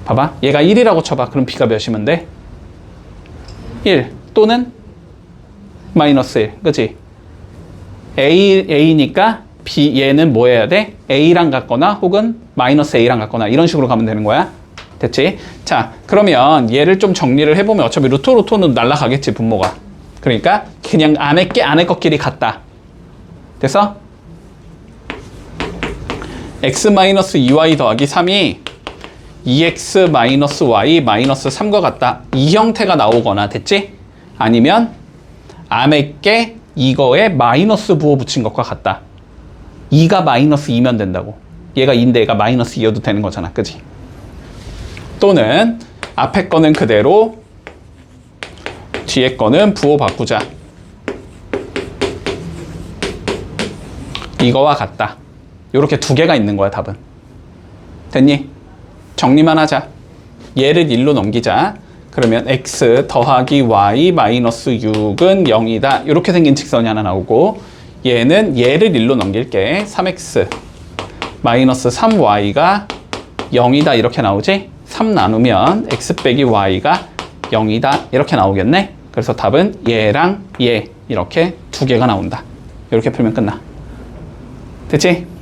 봐봐. 얘가 1이라고 쳐봐. 그럼 B가 몇이면 돼? 1 또는 마이너스 1. 그치? A니까 B, 얘는 뭐 해야 돼? A랑 같거나 혹은 마이너스 A랑 같거나 이런 식으로 가면 되는 거야. 됐지? 자, 그러면 얘를 좀 정리를 해보면 어차피 루토는 날라가겠지, 분모가. 그러니까 그냥 안에 것끼리 같다. 됐어? x-2y 더하기 3이 2x-y 마이너스 3과 같다. 이 형태가 나오거나, 됐지? 아니면 안에 게 이거에 마이너스 부호 붙인 것과 같다. 2가 마이너스 2면 된다고. 얘가 2인데 얘가 마이너스 2여도 되는 거잖아. 그지? 또는 앞에 거는 그대로 뒤에 거는 부호 바꾸자. 이거와 같다. 이렇게 두 개가 있는 거야, 답은. 됐니? 정리만 하자. 얘를 1로 넘기자. 그러면 x 더하기 y 마이너스 6은 0이다. 이렇게 생긴 직선이 하나 나오고, 얘는 얘를 1로 넘길게. 3x 마이너스 3y가 0이다. 이렇게 나오지? 3 나누면 x 빼기 y가 0이다. 이렇게 나오겠네. 그래서 답은 얘랑 얘 이렇게 두 개가 나온다. 이렇게 풀면 끝나. 됐지?